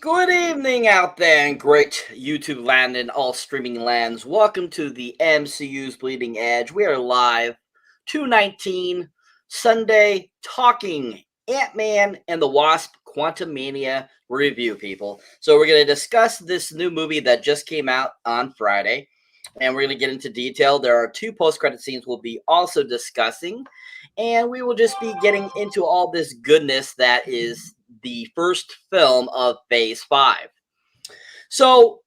Good evening out there in great YouTube land and all streaming lands. Welcome to the MCU's Bleeding Edge. We are live 2/19 Sunday talking Ant-Man and the Wasp Quantaumania review, people. So we're going to discuss this new movie that just came out on Friday, and we're going to get into detail. There are two post-credit scenes we'll be also discussing, and we will just be getting into all this goodness that is the first film of Phase 5. So,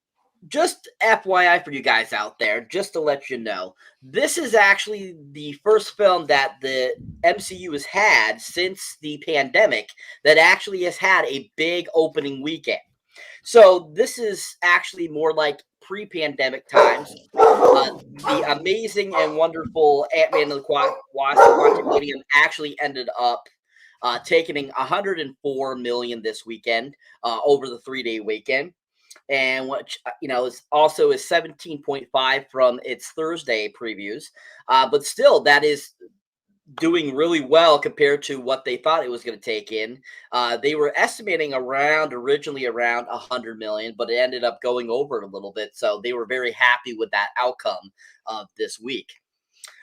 just FYI for you guys out there, just to let you know, this is actually the first film that the MCU has had since the pandemic that actually has had a big opening weekend. So, this is actually more like pre-pandemic times. The amazing and wonderful Ant-Man and the Wasp Quantumania actually ended up taking in 104 million this weekend over the 3-day weekend, and which is also is 17.5 from its Thursday previews, but still that is doing really well compared to what they thought it was going to take in. They were estimating originally around 100 million, but it ended up going over a little bit, so they were very happy with that outcome of this week.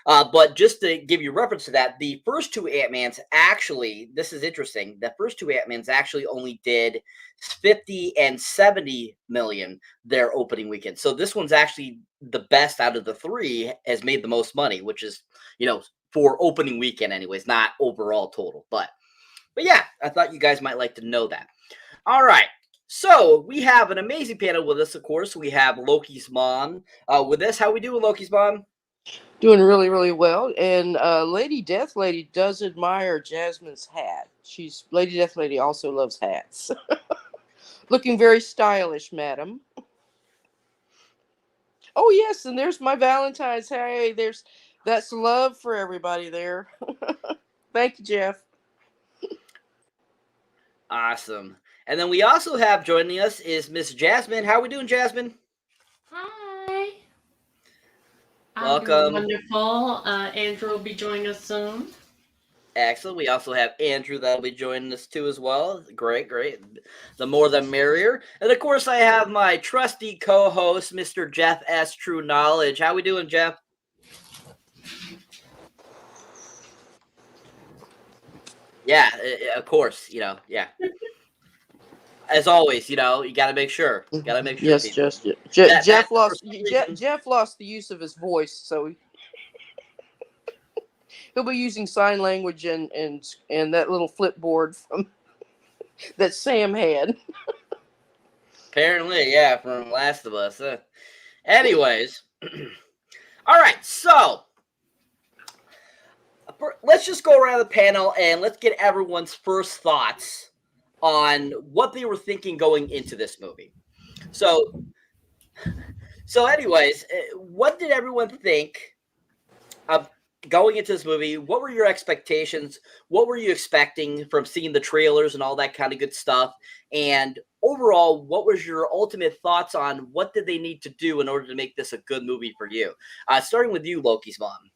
But just to give you reference to that, the first two Ant-Mans actually, this is interesting, the first two Ant-Mans actually only did 50 and 70 million their opening weekend. So this one's actually the best out of the three, has made the most money, which is, for opening weekend anyways, not overall total. But yeah, I thought you guys might like to know that. All right. So we have an amazing panel with us, of course. We have Lokismom with us. How we doing, Lokismom? Doing really, really well. And Lady Death Lady does admire Jasmine's hat. Lady Death Lady also loves hats. Looking very stylish, madam. Oh, yes, and there's my Valentine's. Hey, that's love for everybody there. Thank you, Jeff. Awesome. And then we also have joining us is Miss Jasmine. How are we doing, Jasmine? Hi. Welcome. I'm doing wonderful. Andrew will be joining us soon. Excellent. We also have Andrew that'll be joining us too as well. Great. The more the merrier. And of course, I have my trusty co-host, Mr. Jeff S. TrueKnowledge. How we doing, Jeff? Yeah, of course. Yeah. As always, you got to make sure. Yes, people. Jeff lost the use of his voice, so he'll be using sign language and that little flipboard from that Sam had. Apparently, yeah, from Last of Us. Anyways, all right, so let's just go around the panel and let's get everyone's first thoughts on what they were thinking going into this movie. So anyways, what did everyone think of going into this movie? What were your expectations? What were you expecting from seeing the trailers and all that kind of good stuff? And overall, what was your ultimate thoughts on what did they need to do in order to make this a good movie for you? Starting with you, Lokismom.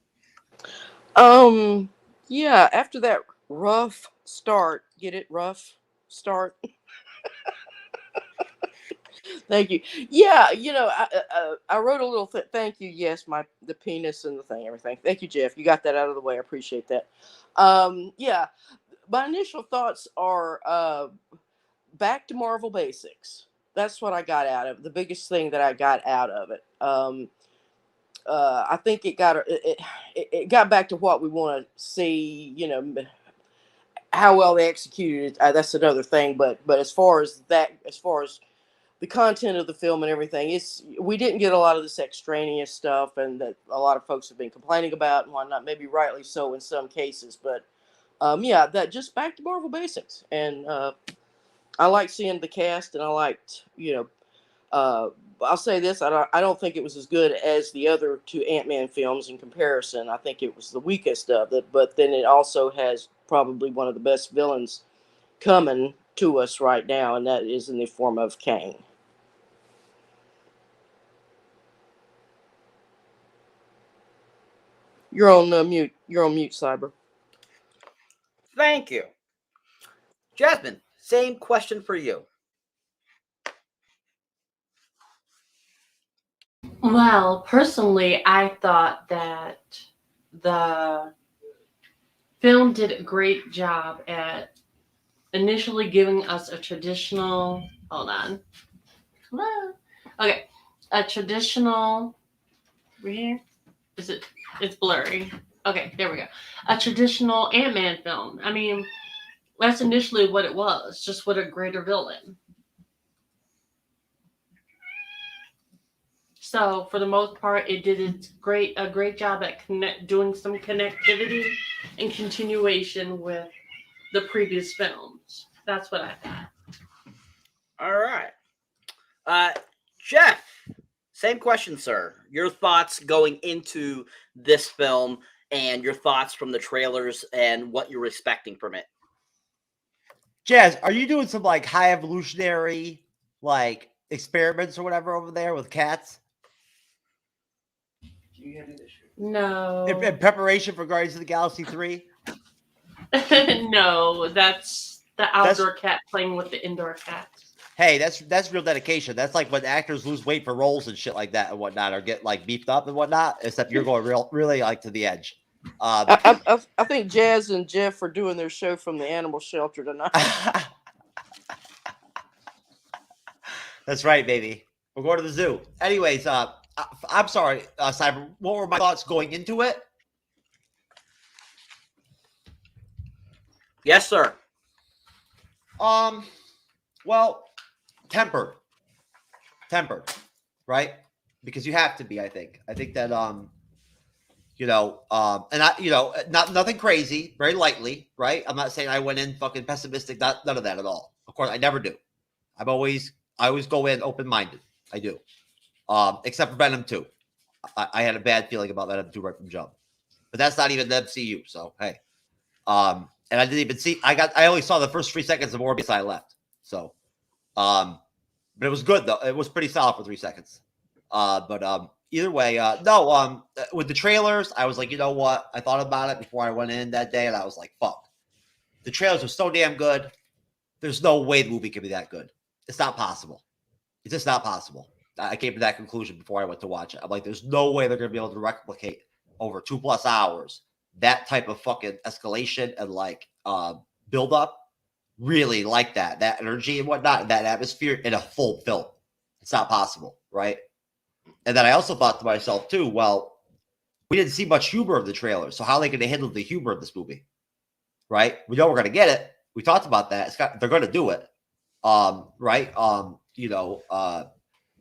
Yeah, after that rough start, get it? Rough start. Thank you. Yeah, I wrote a little thank you. Yes, the penis and the thing, everything. Thank you, Jeff. You got that out of the way. I appreciate that. Yeah, my initial thoughts are back to Marvel basics. That's what I got out of it. The biggest thing that I got out of it. I think it got back to what we want to see. How well they executed it. That's another thing. But as far as the content of the film and everything, we didn't get a lot of this extraneous stuff, and that a lot of folks have been complaining about and whatnot, maybe rightly so in some cases. But yeah, that just back to Marvel basics, and I liked seeing the cast, and I liked I'll say this: I don't think it was as good as the other two Ant-Man films in comparison. I think it was the weakest of it, but then it also has probably one of the best villains coming to us right now, and that is in the form of Kang. You're on mute. You're on mute, Cyber. Thank you. Jasmine, same question for you. Well, personally, I thought that the film did a great job at initially giving us a traditional. Hold on. Hello. Okay, a traditional. We're here. Is it? It's blurry. Okay, there we go. A traditional Ant-Man film. I mean, that's initially what it was, just with a greater villain. So for the most part, it did a great job at doing some connectivity and continuation with the previous films. That's what I thought. All right. Jeff, same question, sir. Your thoughts going into this film and your thoughts from the trailers and what you're expecting from it. Jazz, are you doing some like high evolutionary like experiments or whatever over there with cats No. in preparation for Guardians of the Galaxy 3? No, that's the outdoor cat playing with the indoor cat. Hey, that's real dedication. That's like when actors lose weight for roles and shit like that and whatnot, or get like beefed up and whatnot. Except you're going really like to the edge. I think Jazz and Jeff are doing their show from the animal shelter tonight. That's right, baby. We're going to the zoo. Anyways, I'm sorry, Cyber. What were my thoughts going into it? Yes, sir. Well, tempered, right? Because you have to be. I think that and nothing crazy, very lightly, right? I'm not saying I went in fucking pessimistic, none of that at all. Of course, I never do. I always go in open-minded. I do. Except for Venom 2. I had a bad feeling about Venom 2 right from jump. But that's not even the MCU, so hey. And I didn't even see I only saw the first 3 seconds of Morbius I left. So but it was good though. It was pretty solid for 3 seconds. But either way, no, with the trailers, I was like, you know what? I thought about it before I went in that day, and I was like, fuck. The trailers are so damn good. There's no way the movie can be that good. It's not possible. It's just not possible. I came to that conclusion before I went to watch it. I'm like, there's no way they're going to be able to replicate over 2+ hours that type of fucking escalation and like build up. Really like that energy and whatnot, that atmosphere in a full film. It's not possible, right? And then I also thought to myself too, well, we didn't see much humor of the trailer, so how are they going to handle the humor of this movie, right? We know we're going to get it. We talked about that. They're going to do it, right?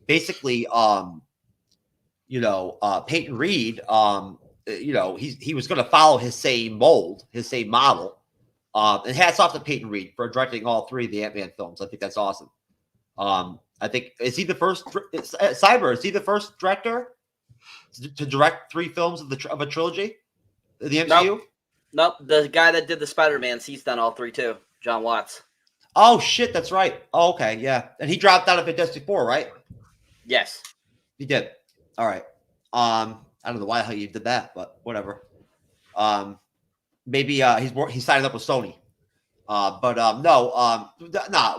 Basically, Peyton Reed, he was going to follow his same mold, his same model. And hats off to Peyton Reed for directing all 3 of the Ant-Man films. I think that's awesome. I think is he the first Cyber? Is he the first director to direct 3 films of a trilogy? The MCU? Nope. The guy that did the Spider-Man, he's done all 3 too. John Watts. Oh shit, that's right. Oh, okay, yeah. And he dropped out of Fantastic Four, right? Yes. He did. All right. I don't know why how you did that, but whatever. Maybe he's signing up with Sony. No,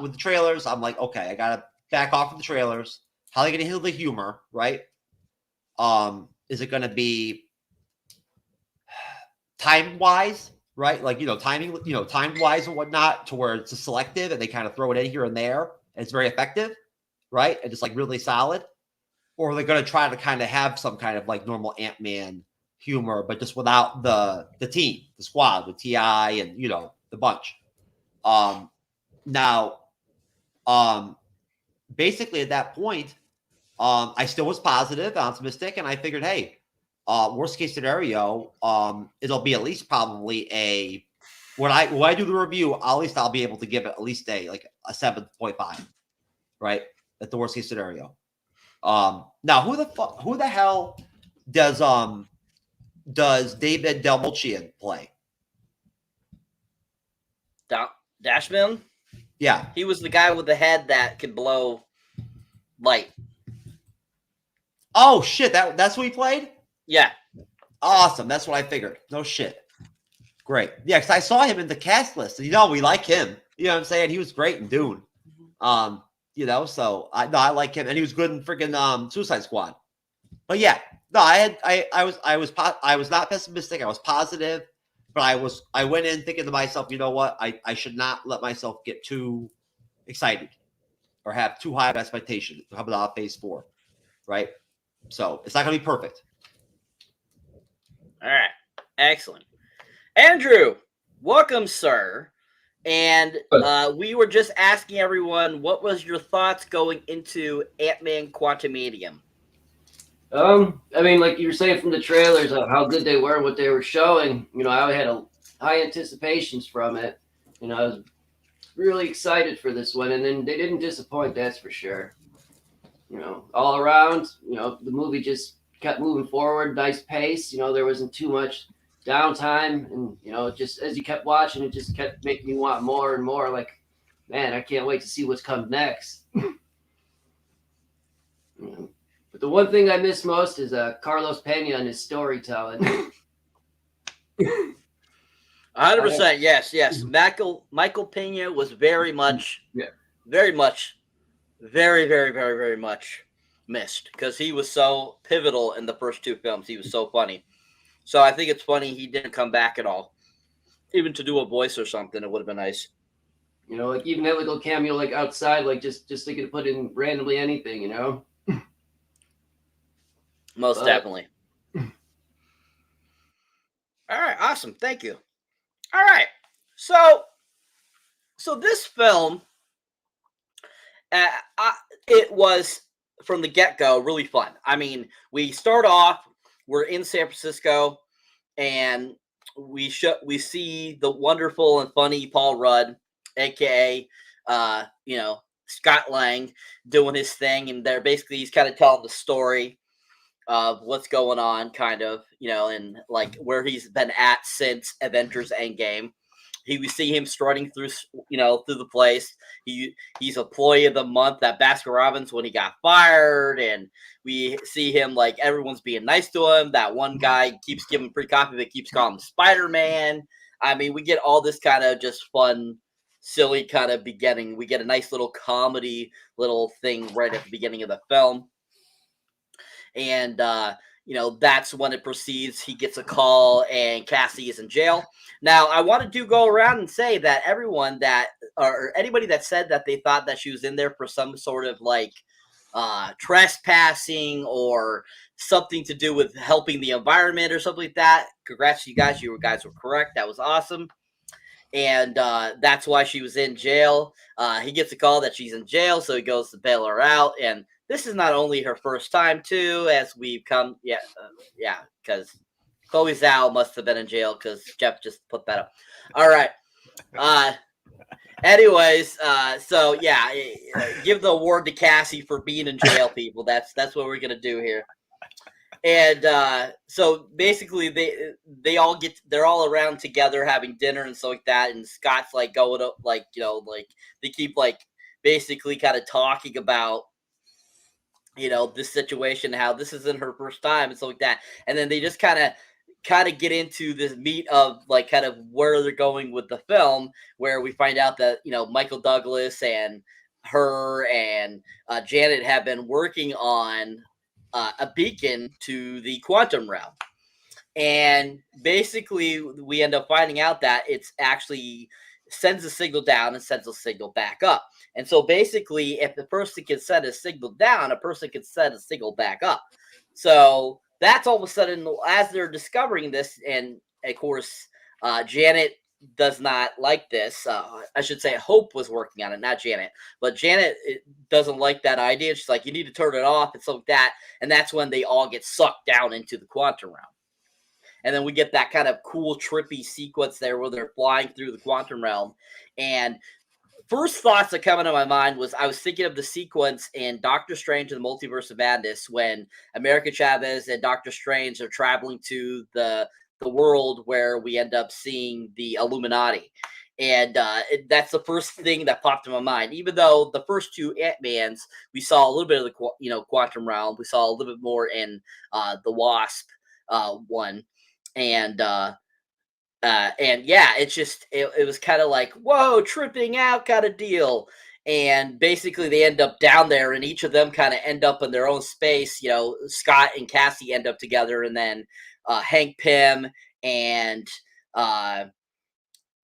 with the trailers, I'm like, okay, I gotta back off of the trailers. How are they gonna handle the humor, right? Is it gonna be time-wise, right? Like, timing, time-wise and whatnot, to where it's selective and they kind of throw it in here and there, and it's very effective, right? And just like really solid. Or are they gonna try to kind of have some kind of like normal Ant-Man humor, but just without the team, the squad with T.I. and the bunch. Basically at that point, I still was positive, optimistic, and I figured, hey, worst case scenario, it'll be at least probably when I do the review, at least I'll be able to give it at least a 7.5, right? At the worst case scenario. Now who the hell does David Dalmatian play? Dashman? Yeah. He was the guy with the head that could blow light. Oh, shit. That's what he played? Yeah. Awesome. That's what I figured. No shit. Great. Yeah, because I saw him in the cast list. We like him. You know what I'm saying? He was great in Dune. So I like him. And he was good in freaking Suicide Squad. But yeah, no, I was not pessimistic. I was positive, but I went in thinking to myself, you know what? I should not let myself get too excited or have too high of expectations coming out of Phase 4, right? So it's not going to be perfect. All right. Excellent. Andrew, welcome, sir. And we were just asking everyone, what was your thoughts going into Ant-Man Quantaumania? I mean, like you were saying from the trailers of how good they were and what they were showing, you know, I had a high anticipations from it. You know, I was really excited for this one, and then they didn't disappoint, that's for sure. You know, all around, you know, the movie just kept moving forward, nice pace. You know, there wasn't too much downtime, and you know, just as you kept watching, it just kept making you want more and more. Like, man, I can't wait to see what's come next. You know, but the one thing I miss most is Carlos Pena and his storytelling. 100%, yes. Michael Pena was very much, very much missed because he was so pivotal in the first two films. He was so funny. So I think it's funny he didn't come back at all. Even to do a voice or something, it would have been nice. You know, like even that little cameo, like outside, like just thinking to put in randomly anything, you know. Most definitely. All right, awesome. Thank you. All right, so this film, it was from the get-go really fun. I mean, we start off, we're in San Francisco, and we see the wonderful and funny Paul Rudd, aka you know, Scott Lang, doing his thing, and he's kind of telling the story of what's going on, kind of, you know, and like where he's been at since Avengers Endgame. We see him strutting through, you know, through the place. He's employee of the month at Baskin Robbins when he got fired, and we see him like everyone's being nice to him. That one guy keeps giving free coffee, but keeps calling him Spider-Man. I mean, we get all this kind of just fun, silly kind of beginning. We get a nice little comedy little thing right at the beginning of the film. And, you know, that's when it proceeds. He gets a call and Cassie is in jail. Now, I wanted to go around and say that everyone that, or anybody that said that they thought that she was in there for some sort of like trespassing or something to do with helping the environment or something like that, congrats to you guys. You guys were correct. That was awesome. And that's why she was in jail. He gets a call that she's in jail, so he goes to bail her out. And this is not only her first time, too, as we've come, because Chloe Zhao must have been in jail because Jeff just put that up. All right. Anyways, so yeah, give the award to Cassie for being in jail, people. That's what we're gonna do here. And so basically, they're all around together having dinner and stuff like that. And Scott's like going up, like, you know, like they keep like basically kind of talking about, you know, this situation, how this isn't her first time and stuff like that. And then they just kind of get into this meat of like kind of where they're going with the film, where we find out that, you know, Michael Douglas and her and Janet have been working on a beacon to the quantum realm. And basically we end up finding out that it's actually sends a signal down and sends a signal back up. And so basically, if the person can send a signal down, a person can send a signal back up. So that's all of a sudden, as they're discovering this, and of course, Janet does not like this. I should say Hope was working on it, not Janet. But Janet doesn't like that idea. She's like, you need to turn it off and stuff like that. And that's when they all get sucked down into the quantum realm. And then we get that kind of cool, trippy sequence there where they're flying through the quantum realm. And first thoughts that come into my mind was I was thinking of the sequence in Doctor Strange and the Multiverse of Madness when America Chavez and Doctor Strange are traveling to the world where we end up seeing the Illuminati. And that's the first thing that popped in my mind. Even though the first two Ant-Mans, we saw a little bit of the quantum realm. We saw a little bit more in the Wasp one. And yeah, it's just it was kind of like, whoa, tripping out kind of deal. and basically they end up down there, and each of them kind of end up in their own space. Scott and Cassie end up together, and then Hank Pym and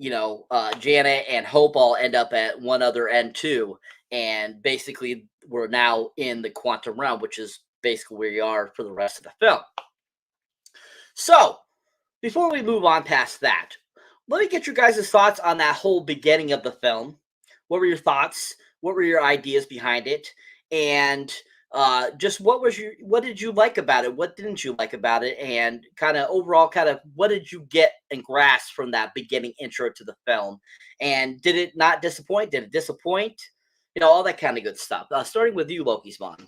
Janet and Hope all end up at one other end too. And basically, we're now in the quantum realm, which is basically where we are for the rest of the film. So, before we move on past that, let me get your guys' thoughts on that whole beginning of the film. What were your thoughts? What were your ideas behind it? And just what did you like about it? What didn't you like about it? And kind of overall, what did you get and grasp from that beginning intro to the film? And did it not disappoint? Did it disappoint? All that kind of good stuff. Starting with you, Lokismom.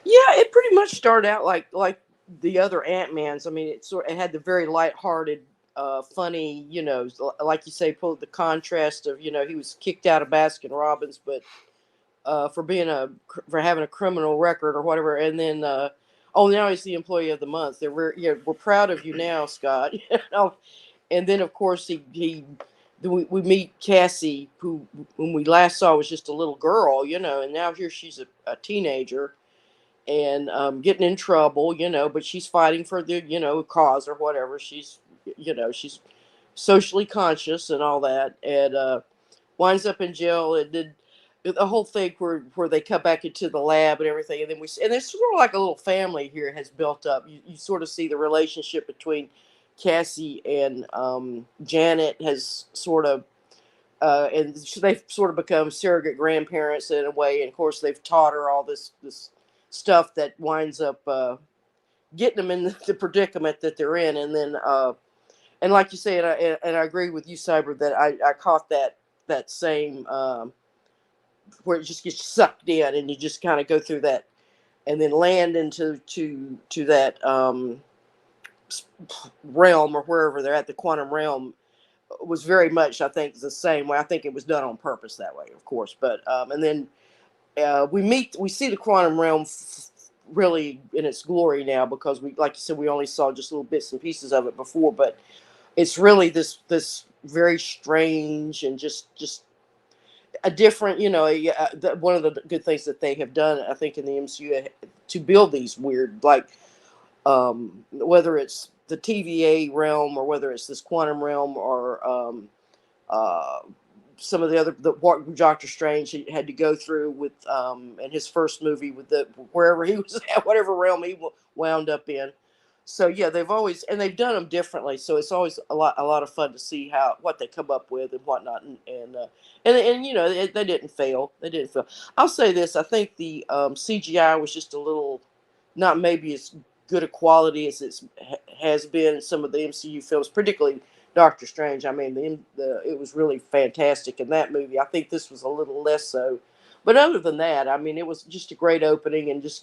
Yeah, it pretty much started out like the other Ant-Mans. I mean, it had the very lighthearted, funny, like you say, pulled the contrast of, he was kicked out of Baskin Robbins, but for having a criminal record or whatever, and then now he's the employee of the month. We're proud of you now, Scott. And then of course we meet Cassie, who when we last saw was just a little girl, and now here she's a teenager and getting in trouble, but she's fighting for the cause or whatever. She's socially conscious and all that, and winds up in jail, and then the whole thing where they come back into the lab and everything, and then it's sort of like a little family here has built up. You sort of see the relationship between Cassie and Janet has sort of and they've sort of become surrogate grandparents in a way, and of course they've taught her all this stuff that winds up getting them in the predicament that they're in. And then and like you say, and I agree with you, Cyber, that I caught that same where it just gets sucked in, and you just kind of go through that, and then land into that realm, or wherever they're at, the quantum realm, was very much, I think, the same way. I think it was done on purpose that way, of course. But and then we see the quantum realm really in its glory now, because like you said, we only saw just little bits and pieces of it before, but it's really this very strange and just a different, one of the good things that they have done, I think, in the MCU to build these weird, like whether it's the TVA realm or whether it's this quantum realm or some of the other, what Doctor Strange had to go through with in his first movie with wherever he was at, whatever realm he wound up in. So yeah, they've done them differently. So it's always a lot of fun to see what they come up with and whatnot, and they didn't fail. They didn't fail. I'll say this: I think the CGI was just a little, not maybe as good a quality as it has been in some of the MCU films, particularly Doctor Strange. I mean, it was really fantastic in that movie. I think this was a little less so. But other than that, I mean, it was just a great opening and just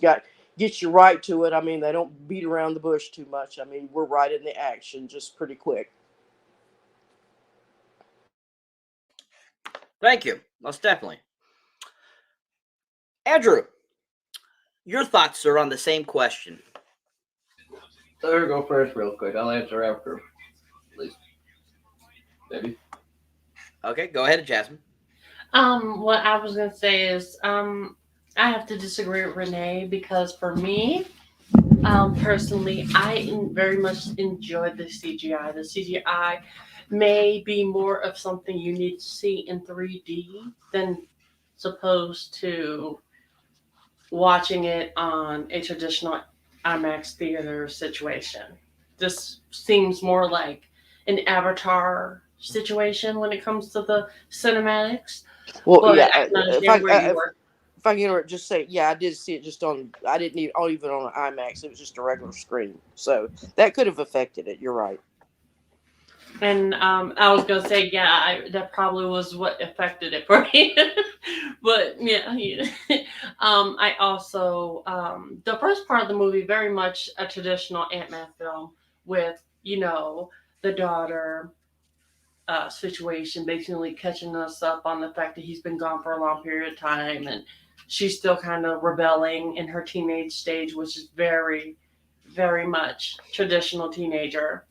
gets you right to it. I mean, they don't beat around the bush too much. I mean, we're right in the action just pretty quick. Thank you. Most definitely. Andrew, your thoughts, sir, on the same question. So I'll go first real quick. I'll answer after, please. Maybe. Okay, go ahead, Jasmine. What I was gonna say is, I have to disagree with Renee, because for me, personally, I very much enjoyed the CGI. The CGI may be more of something you need to see in 3D than supposed to watching it on a traditional IMAX theater situation. This seems more like an Avatar situation when it comes to the cinematics. Well, But yeah, I can understand where you were. if I can just say, yeah, I did see it just I didn't even on an IMAX. It was just a regular screen. So that could have affected it. You're right. And I was gonna say, yeah, that probably was what affected it for me. But yeah. I also the first part of the movie, very much a traditional Ant-Man film with the daughter situation, basically catching us up on the fact that he's been gone for a long period of time, and she's still kind of rebelling in her teenage stage, which is very, very much traditional teenager.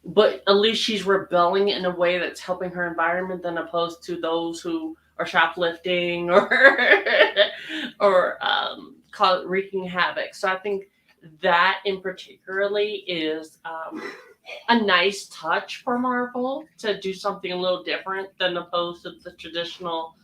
But at least she's rebelling in a way that's helping her environment, than opposed to those who or shoplifting or wreaking havoc. So I think that in particularly is a nice touch for Marvel to do something a little different than opposed to the traditional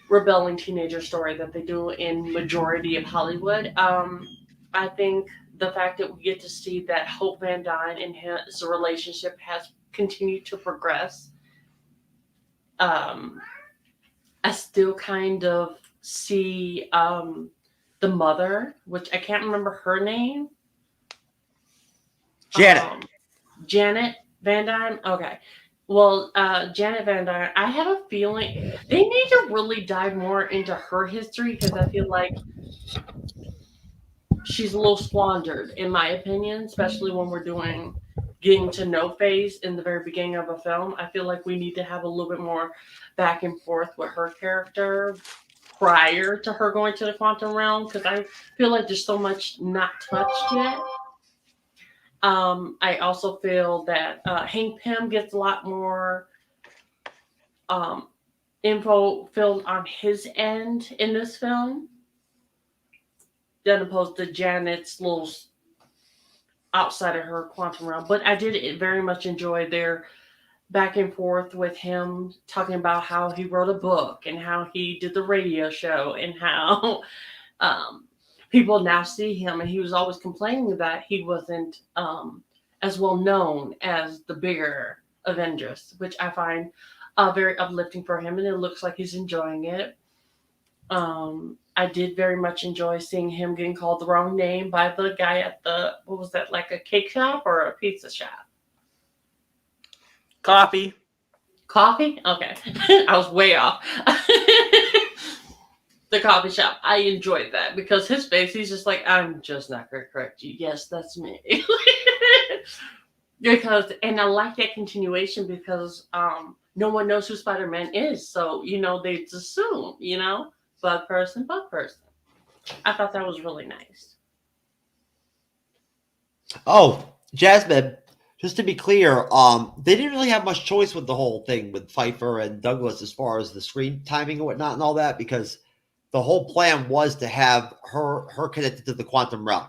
rebelling teenager story that they do in majority of Hollywood. I think the fact that we get to see that Hope Van Dyne and his relationship has continued to progress. I still kind of see the mother, which I can't remember her name. Janet. Janet Van Dyne. Okay. Well, Janet Van Dyne, I have a feeling they need to really dive more into her history because I feel like she's a little squandered, in my opinion, especially when we're doing getting to know phase in the very beginning of a film. I feel like we need to have a little bit more back and forth with her character prior to her going to the quantum realm because I feel like there's so much not touched yet. I also feel that Hank Pym gets a lot more info filled on his end in this film than opposed to Janet's little outside of her quantum realm. But I did very much enjoy their back and forth with him talking about how he wrote a book and how he did the radio show and how people now see him, and he was always complaining that he wasn't as well known as the bigger Avengers, which I find very uplifting for him, and it looks like he's enjoying it. I did very much enjoy seeing him getting called the wrong name by the guy at the, what was that, like a cake shop or a pizza shop? Coffee. Coffee? Okay. I was way off. The coffee shop. I enjoyed that because his face, he's just like, I'm just not going to correct you. Yes, that's me. Because, and I like that continuation because no one knows who Spider-Man is. So, they just assume, bug person. I thought that was really nice. Oh, Jasmine, just to be clear, they didn't really have much choice with the whole thing with Pfeiffer and Douglas as far as the screen timing and whatnot and all that, because the whole plan was to have her connected to the quantum realm,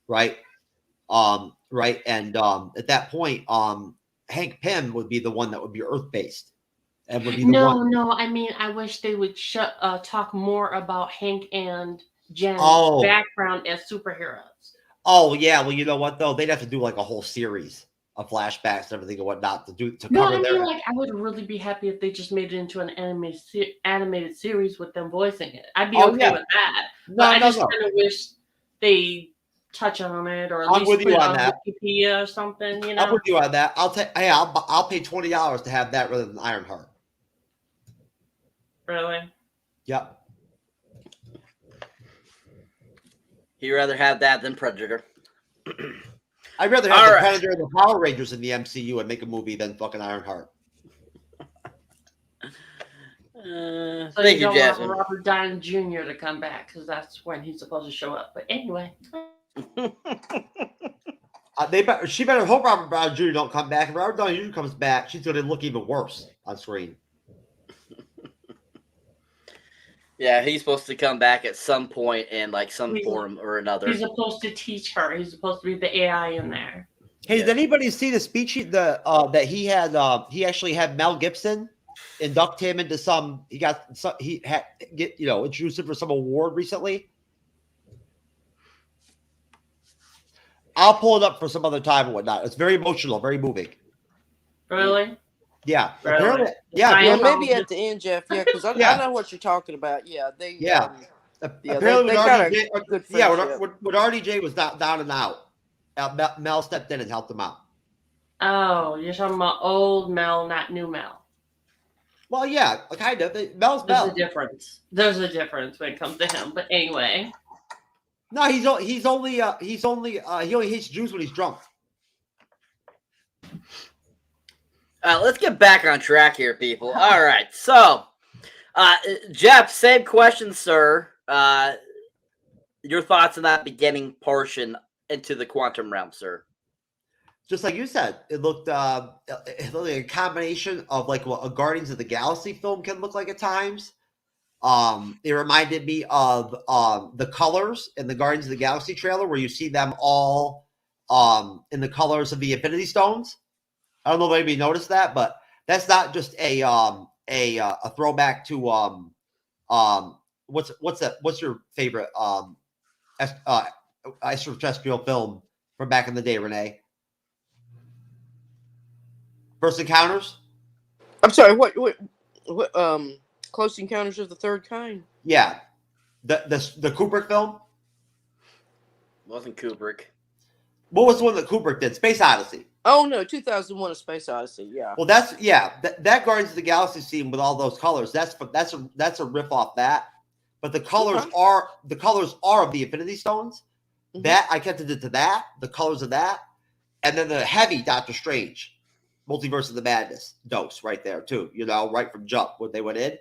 right? Right. And at that point, Hank Pym would be the one that would be Earth-based. And would be the one. No. I mean, I wish they would talk more about Hank and Janet's background as superheroes. Oh yeah, well, you know what though? They'd have to do like a whole series of flashbacks and everything and whatnot to cover their. I would really be happy if they just made it into an animated series with them voicing it. I'd be okay with that. I just kind of wish they touch on it or at least put it on Wikipedia or something. I'm with you on that. I'll pay $20 to have that rather than Ironheart. Really? Yep. You'd rather have that than Predator. I'd rather have the Predator and the Power Rangers in the MCU and make a movie than fucking Ironheart. So thank you you, Jasmine. want Robert Downey Jr. to come back because that's when he's supposed to show up. But anyway. She better hope Robert Downey Jr. don't come back. If Robert Downey Jr. comes back, she's going to look even worse on screen. Yeah, he's supposed to come back at some point in like some form or another. He's supposed to teach her. He's supposed to be the AI in there. Hey, did anybody see the speech that he had? He actually had Mel Gibson induct him into some. Introduced him for some award recently. I'll pull it up for some other time and whatnot. It's very emotional, very moving. Really? Yeah. Really? Apparently, yeah. Well, maybe at the end, Jeff. Yeah, because I know what you're talking about. Yeah, they. Yeah. Apparently, they got a good friendship. When RDJ was down and out, Mel stepped in and helped him out. Oh, you're talking about old Mel, not new Mel. Well, yeah, kind of. Mel's There's Mel. a difference. There's a difference when it comes to him. But anyway. No, he only hates Jews when he's drunk. Let's get back on track here, people. All right. So, Jeff, same question, sir. Your thoughts on that beginning portion into the quantum realm, sir? just like you said, it looked like a combination of like what a Guardians of the Galaxy film can look like at times. It reminded me of the colors in the Guardians of the Galaxy trailer, where you see them all in the colors of the Infinity Stones. I don't know if anybody noticed that, but that's not just a throwback to what's your favorite extraterrestrial film from back in the day, Renee? First Encounters? I'm sorry. What? Close Encounters of the Third Kind. Yeah, the Kubrick film. Wasn't Kubrick. What was the one that Kubrick did? Space Odyssey. Oh no, 2001: A Space Odyssey. Yeah. Well, that Guardians of the Galaxy scene with all those colors. That's a riff off that. But the colors are of the Infinity Stones. Mm-hmm. That I kept it to that. The colors of that, and then the heavy Doctor Strange, Multiverse of the Madness dose right there too. You know, right from jump when they went in,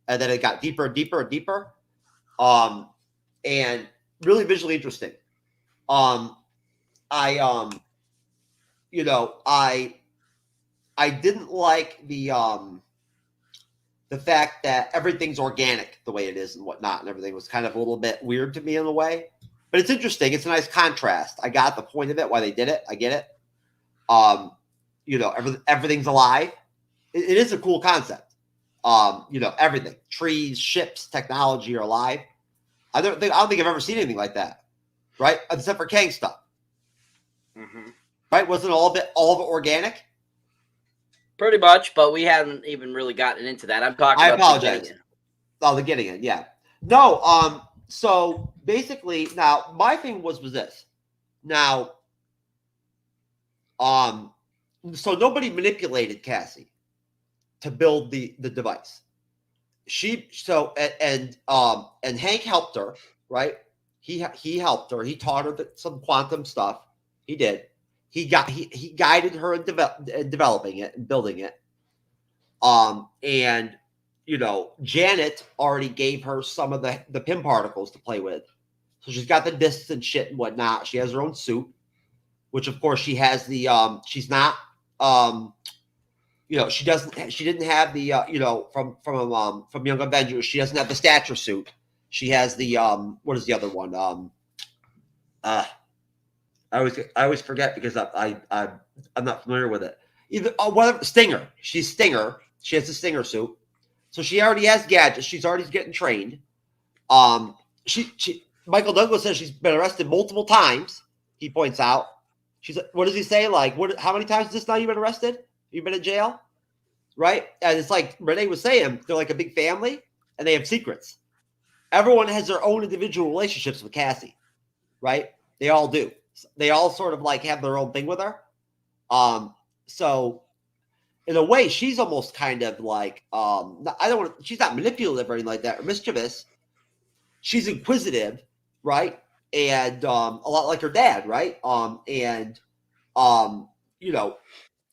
and then it got deeper and deeper and deeper, and really visually interesting. I didn't like the fact that everything's organic the way it is and whatnot, and everything was kind of a little bit weird to me in a way. But it's interesting. It's a nice contrast. I got the point of it, why they did it. I get it. Everything's alive. It is a cool concept. Everything, trees, ships, technology are alive. I don't think I've ever seen anything like that, right? Except for Kang stuff. Mm-hmm. Right? Wasn't all of it organic? Pretty much, but we haven't even really gotten into that. I'm talking about apologize. The getting it, yeah. No, so basically now my thing was this. Now, so nobody manipulated Cassie to build the device. And Hank helped her, right? He helped her. He taught her some quantum stuff. He did. He guided her in developing it and building it. And Janet already gave her some of the PIM particles to play with. So she's got the discs and shit and whatnot. She has her own suit, which of course she has the she's not she didn't have the from Young Avengers, she doesn't have the stature suit. She has the what is the other one? I always forget because I'm not familiar with it. Either whatever Stinger. She's Stinger. She has the Stinger suit. So she already has gadgets. She's already getting trained. Michael Douglas says she's been arrested multiple times. He points out. What does he say? Like, how many times this now you've been arrested? You've been in jail? Right? And it's like Renee was saying, they're like a big family and they have secrets. Everyone has their own individual relationships with Cassie. Right? They all do. They all sort of like have their own thing with her. So in a way, she's almost kind of like, she's not manipulative or anything like that or mischievous. She's inquisitive, right? And a lot like her dad, right?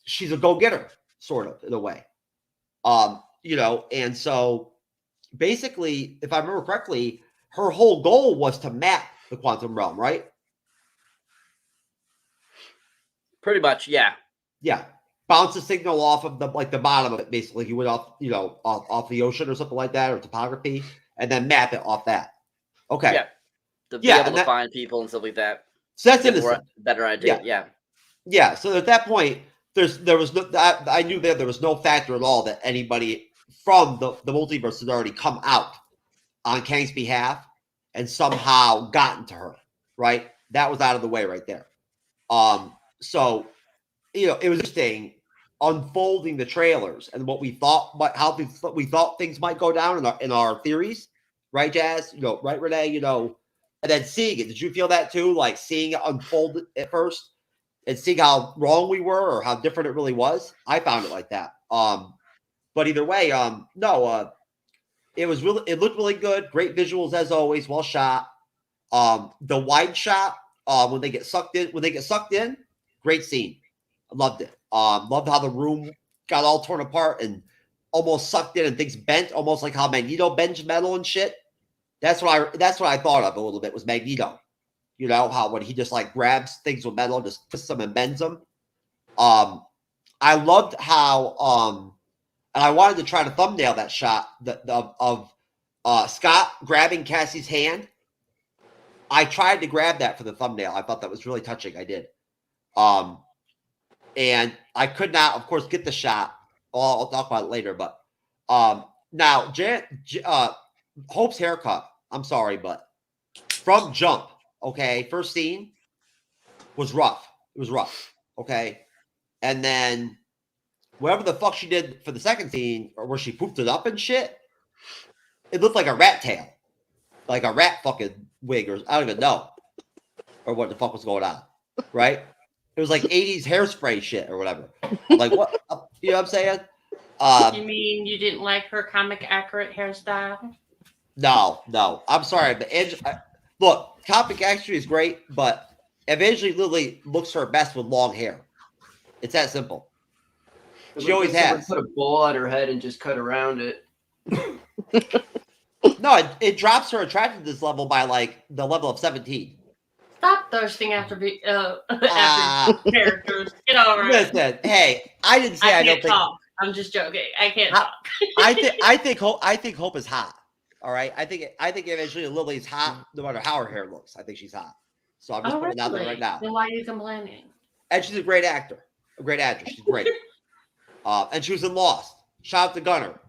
She's a go-getter, sort of, in a way. And so basically, if I remember correctly, her whole goal was to map the quantum realm, right? Pretty much, yeah. Yeah. Bounce a signal off of the bottom of it, basically. He went off, off the ocean or something like that, or topography, and then map it off that. Okay. Yeah. To be able to find people and stuff like that. So that's innocent. Better idea. Yeah. Yeah. So at that point, there was no. I knew there was no factor at all that anybody from the multiverse had already come out on Kang's behalf and somehow gotten to her. Right. That was out of the way right there. So, it was interesting unfolding the trailers and what we thought, how we thought things might go down in our theories, right, Jazz? Right, Renee? And then seeing it. Did you feel that too? Like seeing it unfold at first and seeing how wrong we were or how different it really was? I found it like that. But either way, no. It looked really good. Great visuals as always. Well shot. The wide shot when they get sucked in. Great scene. I loved it. Loved how the room got all torn apart and almost sucked in and things bent, almost like how Magneto bends metal and shit. That's what I thought of a little bit was Magneto. How when he just like grabs things with metal, just twists them and bends them. I loved how and I wanted to try to thumbnail that shot of Scott grabbing Cassie's hand. I tried to grab that for the thumbnail. I thought that was really touching. I did. And I could not, of course, get the shot. I'll talk about it later. But now, Hope's haircut, I'm sorry, but from jump, okay, first scene was rough. It was rough, okay? And then whatever the fuck she did for the second scene, or where she pooped it up and shit, it looked like a rat tail. Like a rat fucking wig, or I don't even know. Or what the fuck was going on, right? It was like 80s hairspray shit or whatever. Like, what? You know what I'm saying? You mean you didn't like her comic accurate hairstyle? No. I'm sorry, but look, comic accuracy is great, but Evangeline Lilly looks her best with long hair. It's that simple. She always has. Put a bowl on her head and just cut around it. No, it drops her attractiveness level by like the level of 17. Stop thirsting after characters. Get all right. Listen, hey, I didn't say I don't think. Talk. I'm just joking. I can't talk. I think Hope is hot. All right, I think Evangeline Lilly's hot no matter how her hair looks. I think she's hot. So I'm just putting it out there right now. Then why are you complaining? And she's a great actor, a great actress. She's great. And she was in Lost. Shout out to Gunner.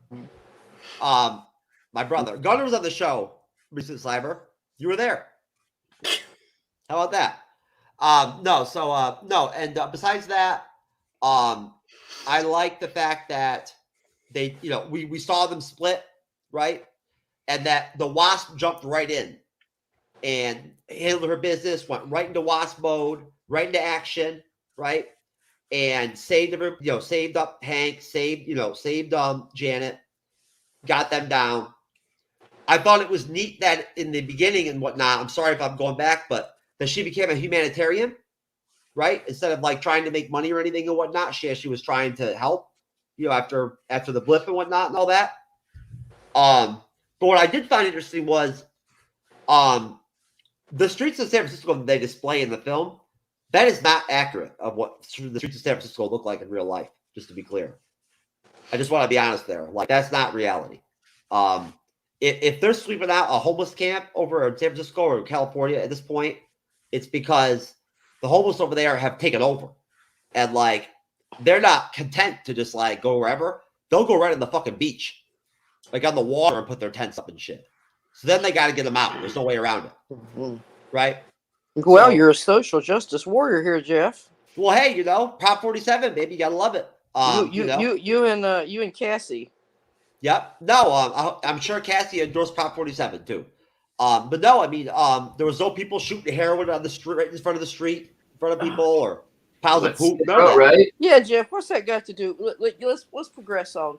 My brother. Gunner was on the show recent, Cyber. You were there. How about that? No. And besides that, I like the fact that they, we saw them split, right? And that the Wasp jumped right in and handled her business, went right into Wasp mode, right into action, right? And saved up Hank, saved Janet, got them down. I thought it was neat that in the beginning and whatnot, I'm sorry if I'm going back, but that she became a humanitarian, right? Instead of like trying to make money or anything and whatnot, she actually was trying to help, after the blip and whatnot and all that. But what I did find interesting was the streets of San Francisco that they display in the film, that is not accurate of what the streets of San Francisco look like in real life, just to be clear. I just want to be honest there. Like, that's not reality. If they're sweeping out a homeless camp over in San Francisco or California at this point, it's because the homeless over there have taken over. And, like, they're not content to just, like, go wherever. They'll go right on the fucking beach, like on the water, and put their tents up and shit. So then they got to get them out. There's no way around it. Mm-hmm. Right? Well, you're a social justice warrior here, Jeff. Well, hey, Prop 47, baby. You got to love it. You and Cassie. Yep. No, I'm sure Cassie endorsed Prop 47 too. But no, I mean, there was no people shooting heroin on the street, right in front of the street, in front of people, or piles of poop. No, right? Yeah, Jeff. What's that got to do? Let's progress on.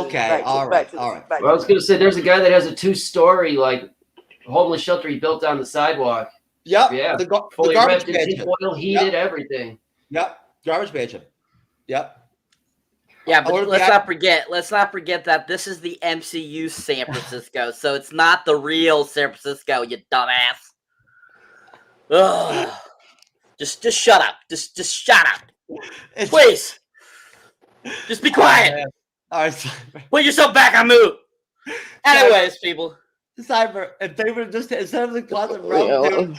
Okay. All right. Well, I was going to say, there's a guy that has a 2-story like homeless shelter he built on the sidewalk. Yep. Yeah. The fully garbage wrapped in mansion. tinfoil, heated, everything. Yep. Garbage mansion. Yep. Yeah, but let's not forget that this is the MCU San Francisco, so it's not the real San Francisco, you dumbass. Ugh. Just shut up. Just shut up. Please. Just be quiet. All right. Put yourself back on mute. Anyways, people. Cyber, if they would just, instead of the closet realm,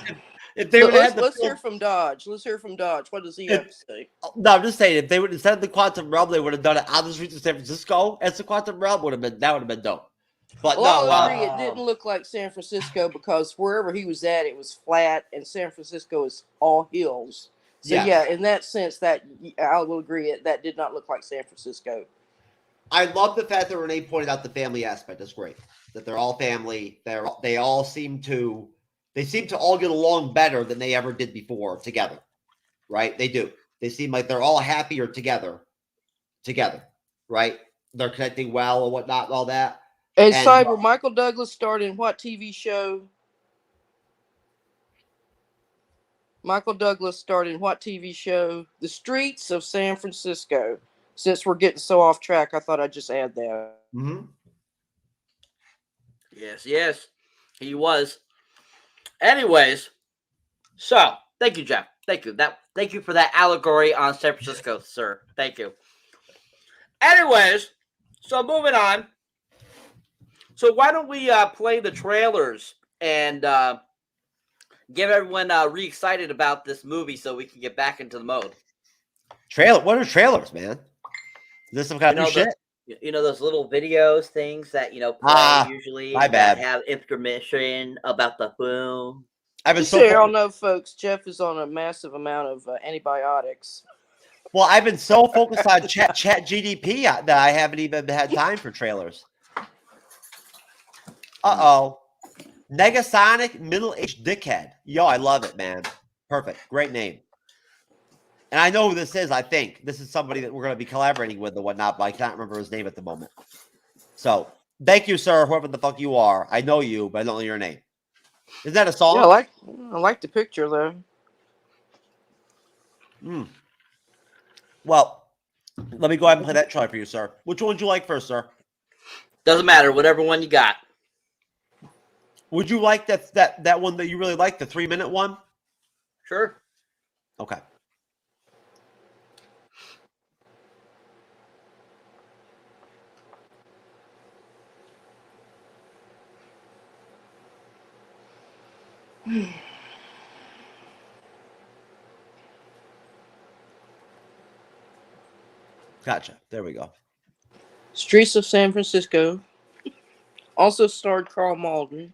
if they would have let's hear from Dodge. Let's hear from Dodge. What does he have to say? No, I'm just saying, if they would, instead of the quantum realm, they would have done it on the streets of San Francisco as the quantum realm, that would have been dope. But well, I agree. It didn't look like San Francisco because wherever he was at, it was flat, and San Francisco is all hills. So yeah, in that sense, that I will agree. That did not look like San Francisco. I love the fact that Renee pointed out the family aspect. That's great. That they're all family. They all seem to all get along better than they ever did before together. Right? They do. They seem like they're all happier together. Right? They're connecting well and whatnot and all that. And Cyber, Michael Douglas starred in what TV show? Michael Douglas starred in what TV show? The Streets of San Francisco. Since we're getting so off track, I thought I'd just add that. Mm-hmm. Yes, he was. Anyways, so thank you, Jeff. Thank you. That Thank you for that allegory on San Francisco, sir. Thank you. Anyways, so moving on. So why don't we play the trailers and get everyone re-excited about this movie so we can get back into the mode. What are trailers, man? Is this some kind of new shit? You know those little videos, things that play usually my that bad. have information about the film. I've been so y'all know, folks, Jeff is on a massive amount of antibiotics. Well, I've been so focused on chat GDP that I haven't even had time for trailers. Uh-oh. Negasonic middle-aged dickhead. Yo, I love it, man. Perfect. Great name. And I know who this is, I think. This is somebody that we're going to be collaborating with and whatnot, but I can't remember his name at the moment. So, thank you, sir, whoever the fuck you are. I know you, but I don't know your name. Is that a song? Yeah, I like the picture, though. Well, let me go ahead and play that trailer for you, sir. Which one would you like first, sir? Doesn't matter. Whatever one you got. Would you like that one that you really like, the 3-minute one? Sure. Okay. Gotcha. There we go. Streets of San Francisco. Also starred Carl Malden.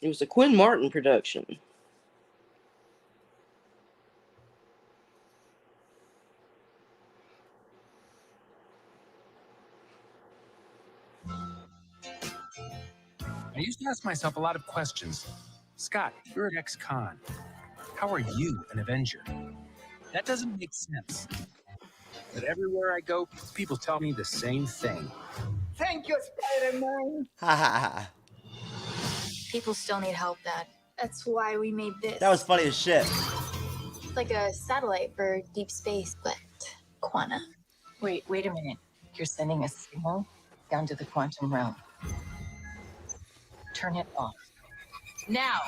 It was a Quinn Martin production. I used to ask myself a lot of questions. Scott, you're an ex-con. How are you an Avenger? That doesn't make sense. But everywhere I go, people tell me the same thing. Thank you, Spider-Man. Ha ha ha. People still need help, Dad. That's why we made this. That was funny as shit. It's like a satellite for deep space, but quanta. Wait a minute. You're sending a signal down to the quantum realm. Turn it off. Now!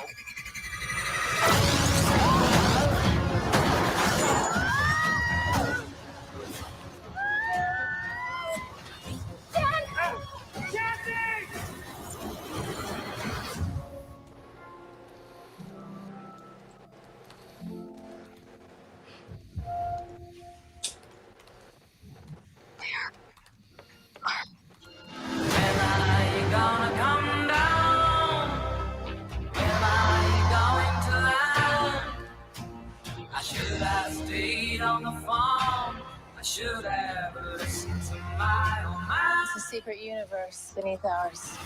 It's a secret universe beneath ours.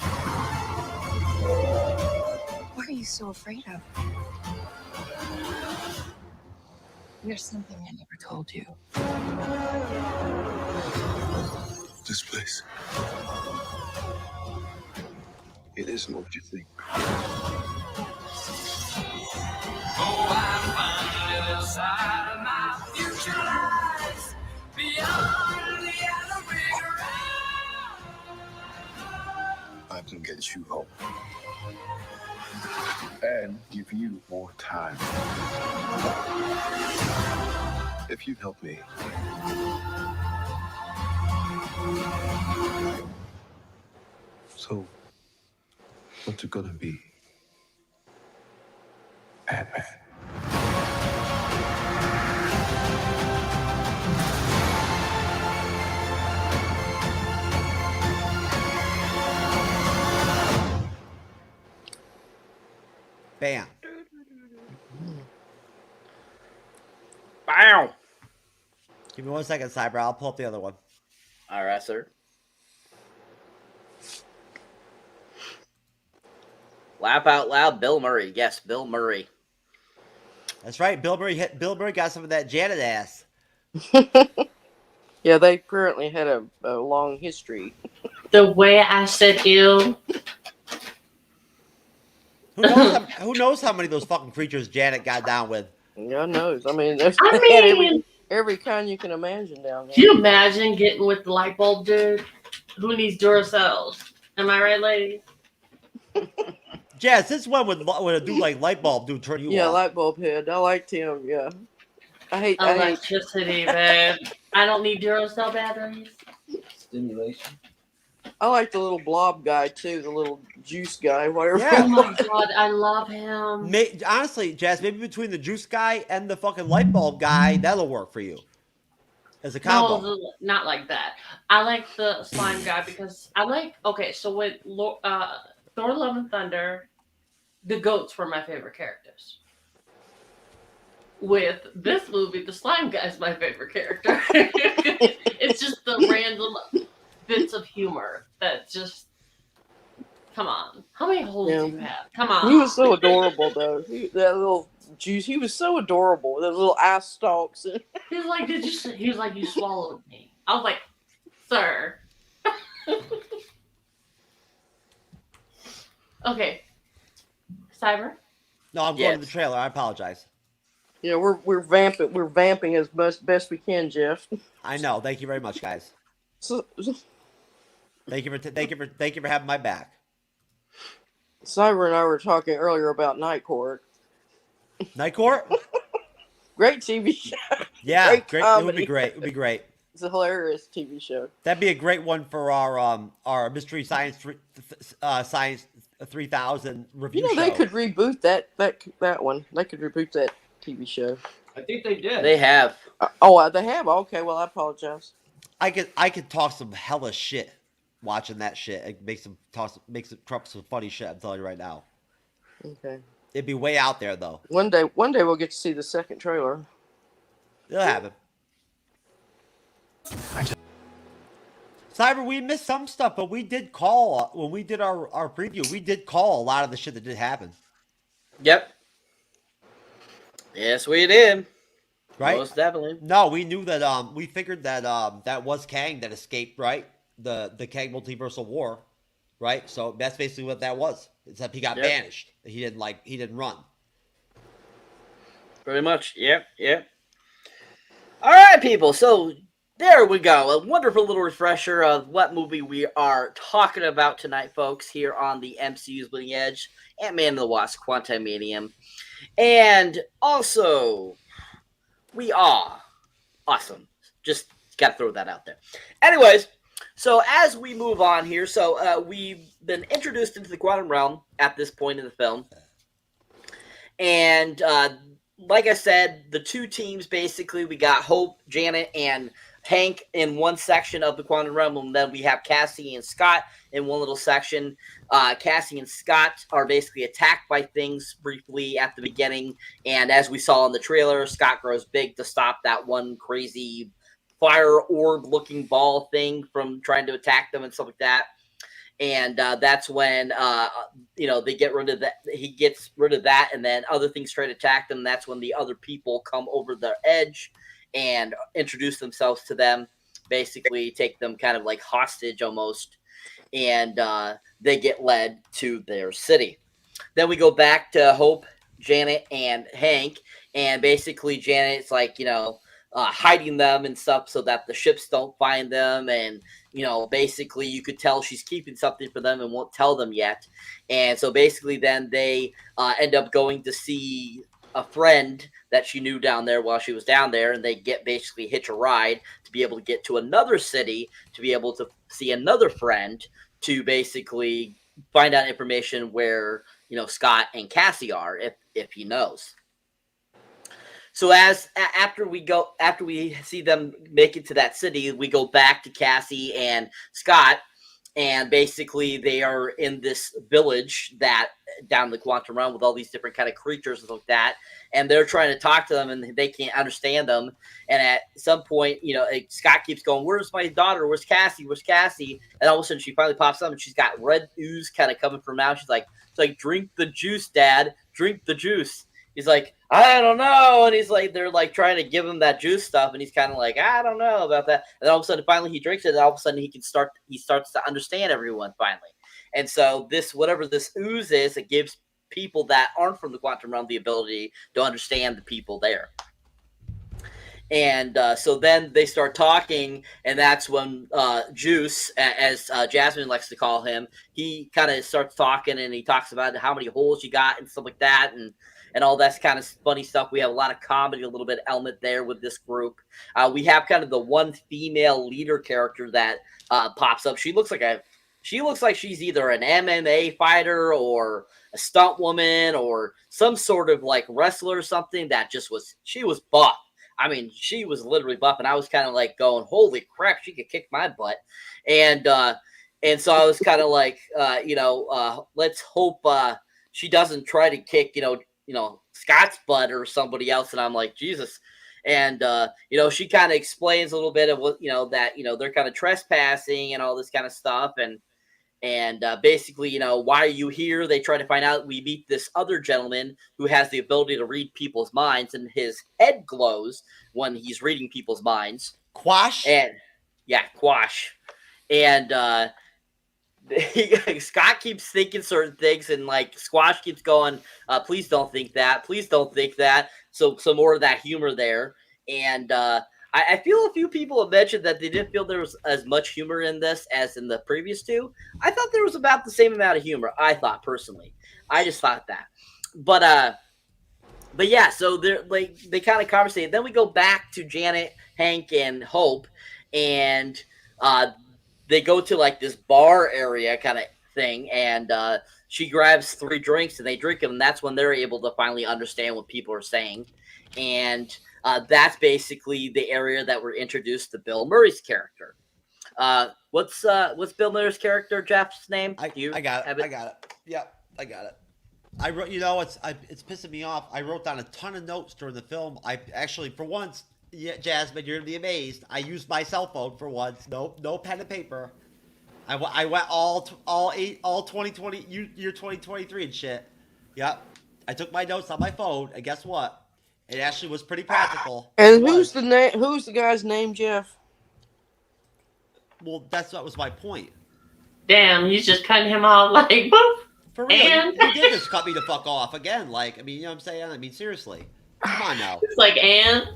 What are you so afraid of? There's something I never told you. This place. It isn't what you think. Oh, I find the other side of my future lies beyond the elevator. I can get you hope. And give you more time. If you help me. So, what's it gonna be? Ant-Man. Bam. Bow. Give me 1 second, Cyber. I'll pull up the other one. All right, sir. Laugh out loud, Bill Murray. Yes, Bill Murray. That's right. Bill Murray got some of that Janet ass. Yeah, they apparently had a long history. The way I said ill. Who knows how many of those fucking creatures Janet got down with? God knows. I mean, every kind you can imagine down there. Can you imagine getting with the light bulb dude? Who needs Duracells? Am I right, lady? Jazz, this one would a dude like Lightbulb do turn you Yeah, off. light bulb head. I liked him. Yeah, I hate. Electricity, babe. I don't need Duracell batteries. Stimulation. I like the little blob guy too, the little juice guy, whatever. Yeah. Oh my god, I love him. Honestly, Jazz, maybe between the juice guy and the fucking Lightbulb guy, that'll work for you as a combo. No, not like that. I like the slime guy because I like. Okay, so with Thor: Love and Thunder, the goats were my favorite characters. With this movie, the slime guy is my favorite character. It's just the random bits of humor that just. Come on, how many holes do you have? Come on. He was so adorable though. That little juice. He was so adorable. Those little eye stalks. He was like, he was like, you swallowed me. I was like, sir. Okay. Cyber? No, I'm going to the trailer. I apologize. Yeah, we're vamping. We're vamping as best we can, Jeff. I know. Thank you very much, guys. Thank you for having my back. Cyber and I were talking earlier about Night Court. Night Court? Great TV show. Yeah, great. It would comedy. be great. It would be great. It's a hilarious TV show. That'd be a great one for our Mystery Science 3000 review You know, show. they could reboot that one. They could reboot that TV show. I think they did. They have. They have. Okay, well, I apologize. I could talk some hella shit watching that shit. It makes them talk some funny shit. I'm telling you right now. Okay. It'd be way out there though. One day we'll get to see the second trailer. They'll have it. Cyber, we missed some stuff, but we did call when we did our preview. We did call a lot of the shit that did happen. Yep. Yes, we did. Right? Most definitely. No, we knew that. We figured that that was Kang that escaped. Right? The Kang multiversal war. Right? So that's basically what that was. Except he got banished. He didn't run. Pretty much. Yep. All right, people. So there we go. A wonderful little refresher of what movie we are talking about tonight, folks, here on the MCU's Bleeding Edge, Ant-Man and the Wasp, Quantaumania. And also, we are awesome. Just got to throw that out there. Anyways, so as we move on here, so we've been introduced into the quantum realm at this point in the film. And like I said, the two teams, basically, we got Hope, Janet, and Hank in one section of the quantum realm, and then we have Cassie and Scott in one little section. Cassie and Scott are basically attacked by things briefly at the beginning, and as we saw in the trailer, Scott grows big to stop that one crazy fire orb-looking ball thing from trying to attack them and stuff like that. And that's when they get rid of that. He gets rid of that, and then other things try to attack them. That's when the other people come over the edge and introduce themselves to them, basically take them kind of like hostage almost, and they get led to their city. Then we go back to Hope, Janet, and Hank, and basically Janet's like, hiding them and stuff so that the ships don't find them, and basically you could tell she's keeping something for them and won't tell them yet. And so basically then they end up going to see a friend that she knew down there while she was down there, and they basically hitch a ride to be able to get to another city to be able to see another friend to basically find out information where Scott and Cassie are, if he knows. So after we see them make it to that city, we go back to Cassie and Scott, and basically they are in this village that down the quantum realm with all these different kind of creatures and like that, and they're trying to talk to them and they can't understand them. And at some point, Scott keeps going, "Where's my daughter? Where's Cassie? Where's Cassie?" And all of a sudden she finally pops up and she's got red ooze kind of coming from her mouth. She's like, "Drink the juice, Dad. Drink the juice." He's like, "I don't know." And he's like, they're like trying to give him that juice stuff. And he's kind of like, "I don't know about that." And then all of a sudden, finally he drinks it. And all of a sudden he starts to understand everyone finally. And so whatever this ooze is, it gives people that aren't from the quantum realm the ability to understand the people there. And so then they start talking, and that's when Juice, as Jasmine likes to call him, he kind of starts talking, and he talks about how many holes you got and stuff like that, and all that's kind of funny stuff. We have a lot of comedy, a little bit of element there with this group. We have kind of the one female leader character that pops up. She looks like she's either an MMA fighter or a stunt woman or some sort of like wrestler or something. She was buff. I mean, she was literally buff, and I was kind of like going, "Holy crap, she could kick my butt!" And so I was kind of like, let's hope she doesn't try to kick, Scott's butt or somebody else. And I'm like, Jesus. And she kind of explains a little bit of what that they're kind of trespassing and all this kind of stuff, and basically, why are you here? They try to find out. We meet this other gentleman who has the ability to read people's minds, and his head glows when he's reading people's minds. Quash? And yeah, Quash. And Scott keeps thinking certain things, and like Squash keeps going, please don't think that. Please don't think that. So some more of that humor there. And I feel a few people have mentioned that they didn't feel there was as much humor in this as in the previous two. I thought there was about the same amount of humor. I thought personally, I just thought that. But yeah, so they kind of conversate. Then we go back to Janet, Hank, and Hope, and they go to like this bar area kind of thing, and she grabs 3 drinks and they drink them, and that's when they're able to finally understand what people are saying. And that's basically the area that we're introduced to Bill Murray's character. What's Bill Murray's character, Jeff's name? I got it. Yep, I got it. I wrote, it's pissing me off. I wrote down a ton of notes during the film. I actually, for once, Jasmine, you're gonna be amazed. I used my cell phone for once. No pen and paper. I went all 2020 year 2023 and shit. Yep. I took my notes on my phone, and guess what? It actually was pretty practical. And who's the guy's name, Jeff? Well, that was my point. Damn, you just cutting him off like boop. For real, And you did just cut me the fuck off again. Like, I mean, you know what I'm saying? I mean, seriously. Come on now. It's like, and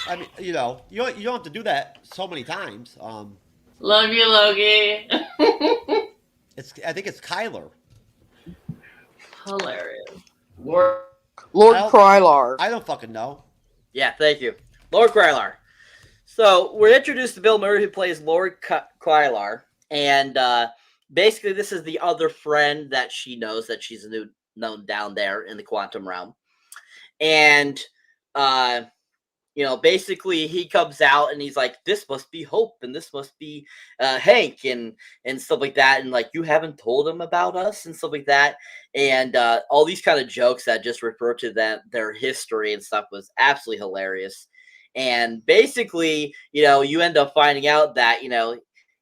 I mean, you don't have to do that so many times. Love you, Logie. I think it's Kyler. Hilarious. Lord Krylar. I don't fucking know. Yeah, thank you, Lord Krylar. So we're introduced to Bill Murray, who plays Lord Krylar, and basically this is the other friend that she knows that she's known down there in the quantum realm. And basically he comes out and he's like, this must be Hope, and this must be Hank, and stuff like that, and like, you haven't told him about us and stuff like that, and all these kind of jokes that just refer to their history and stuff was absolutely hilarious. And basically, you end up finding out that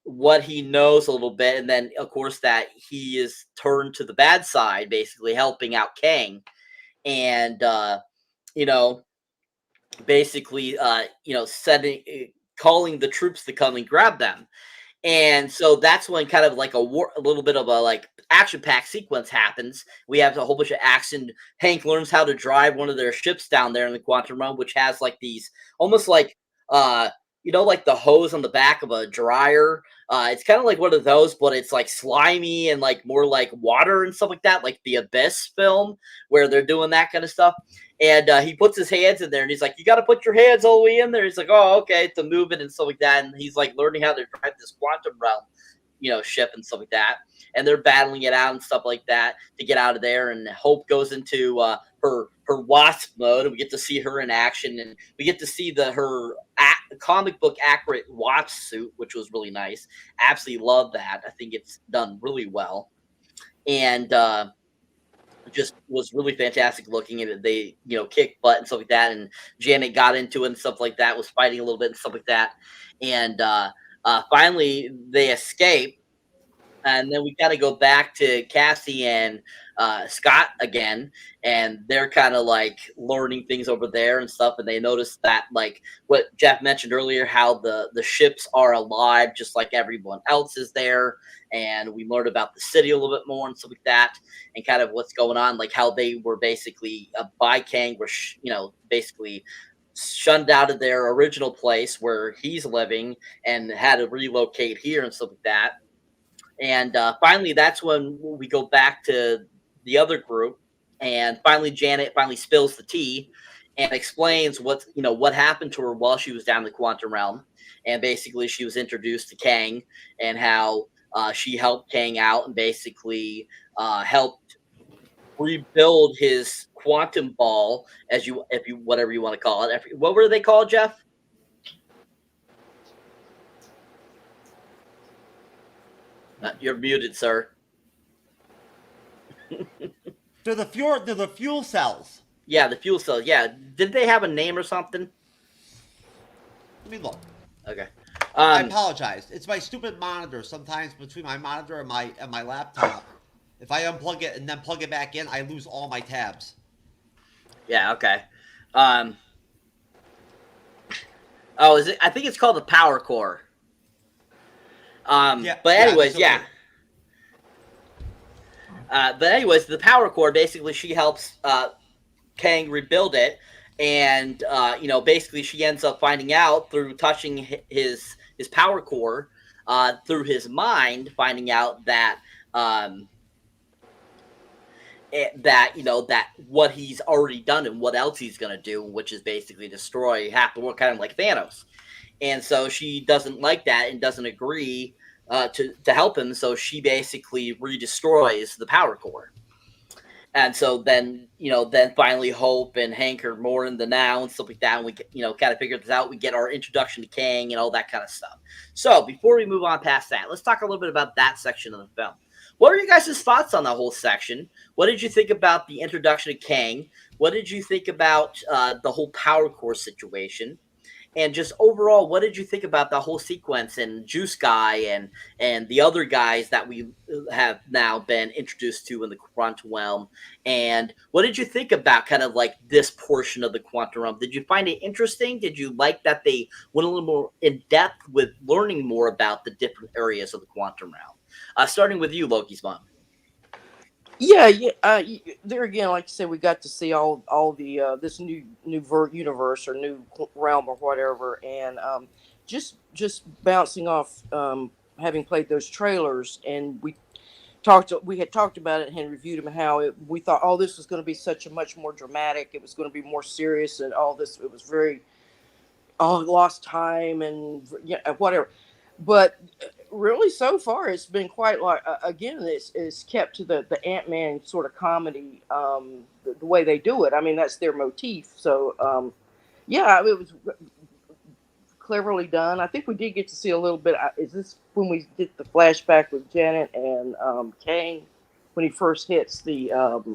what he knows a little bit, and then of course that he is turned to the bad side, basically helping out Kang, and basically calling the troops to come and grab them. And so that's when kind of like a little bit of a like action-packed sequence happens. We have a whole bunch of action. Hank learns how to drive one of their ships down there in the quantum realm, which has like these almost like like the hose on the back of a dryer. It's kind of like one of those, but it's like slimy and like more like water and stuff like that, like the Abyss film where they're doing that kind of stuff. And he puts his hands in there, and he's like, you got to put your hands all the way in there. He's like, oh, okay, to move it and stuff like that. And he's like learning how to drive this quantum realm, ship and stuff like that. And they're battling it out and stuff like that to get out of there. And Hope goes into her Wasp mode, and we get to see her in action, and we get to see her comic book accurate Wasp suit, which was really nice. Absolutely love that. I think it's done really well, and just was really fantastic looking at it. They kicked butt and stuff like that, and Janet got into it and stuff like that, was fighting a little bit and stuff like that, and finally they escape. And then we got to go back to Cassie and Scott again, and they're kind of like learning things over there and stuff. And they notice that, like what Jeff mentioned earlier, how the ships are alive just like everyone else is there. And we learned about the city a little bit more and stuff like that, and kind of what's going on, like how they were basically by Kang were basically shunned out of their original place where he's living and had to relocate here and stuff like that. And finally, that's when we go back to the other group, and finally Janet finally spills the tea and explains what happened to her while she was down in the quantum realm. And basically, she was introduced to Kang and how she helped Kang out and basically helped rebuild his quantum ball, if you whatever you want to call it. What were they called, Jeff? You're muted, sir. They're the fuel cells. Yeah, the fuel cells. Yeah, did they have a name or something? Let me look. Okay. I apologize. It's my stupid monitor. Sometimes between my monitor and my laptop, if I unplug it and then plug it back in, I lose all my tabs. Yeah. Okay. Is it? I think it's called the power core. Yeah, but anyways, okay. But anyways, the power core, basically she helps Kang rebuild it, and basically she ends up finding out through touching his power core through his mind, finding out that that what he's already done and what else he's gonna do, which is basically destroy half the world, kind of like Thanos. And so she doesn't like that and doesn't agree to help him. So she basically redestroys the power core. And so then finally Hope and Hank are more in the now and stuff like that. And we kind of figure this out. We get our introduction to Kang and all that kind of stuff. So before we move on past that, let's talk a little bit about that section of the film. What are you guys' thoughts on that whole section? What did you think about the introduction to Kang? What did you think about the whole power core situation? And just overall, what did you think about the whole sequence and Juice Guy and the other guys that we have now been introduced to in the quantum realm? And what did you think about kind of like this portion of the quantum realm? Did you find it interesting? Did you like that they went a little more in depth with learning more about the different areas of the quantum realm? Starting with you, Lokismom. Yeah. There again, like you said, we got to see all the this new universe or new realm or whatever, and just bouncing off having played those trailers, and we had talked about it and reviewed them, how we thought, oh, this was going to be such a much more dramatic, it was going to be more serious, and all this, it was very lost time and whatever, but really so far it's been quite like again it's kept to the Ant-Man sort of comedy, the way they do it. I mean, that's their motif. So it was cleverly done. I think we did get to see a little bit. Is this when we did the flashback with Janet and Kang when he first hits the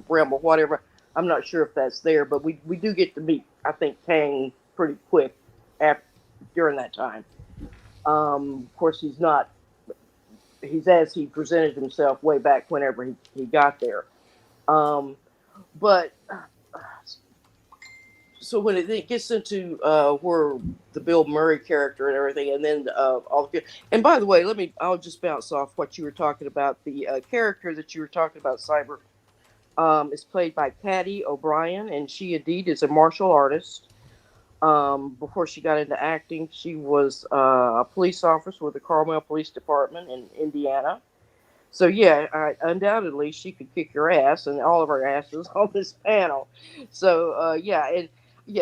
realm or whatever? I'm not sure if that's there, but we do get to meet, I think, Kang pretty quick during that time. Of course, he's as he presented himself way back whenever he got there. But so when it gets into where the Bill Murray character and everything, and then and by the way, I'll just bounce off what you were talking about. The character that you were talking about, Cyber, is played by Patty O'Brien, and she indeed is a martial artist. Before she got into acting, she was a police officer with the Carmel Police Department in Indiana. So yeah, undoubtedly she could kick your ass and all of our asses on this panel. So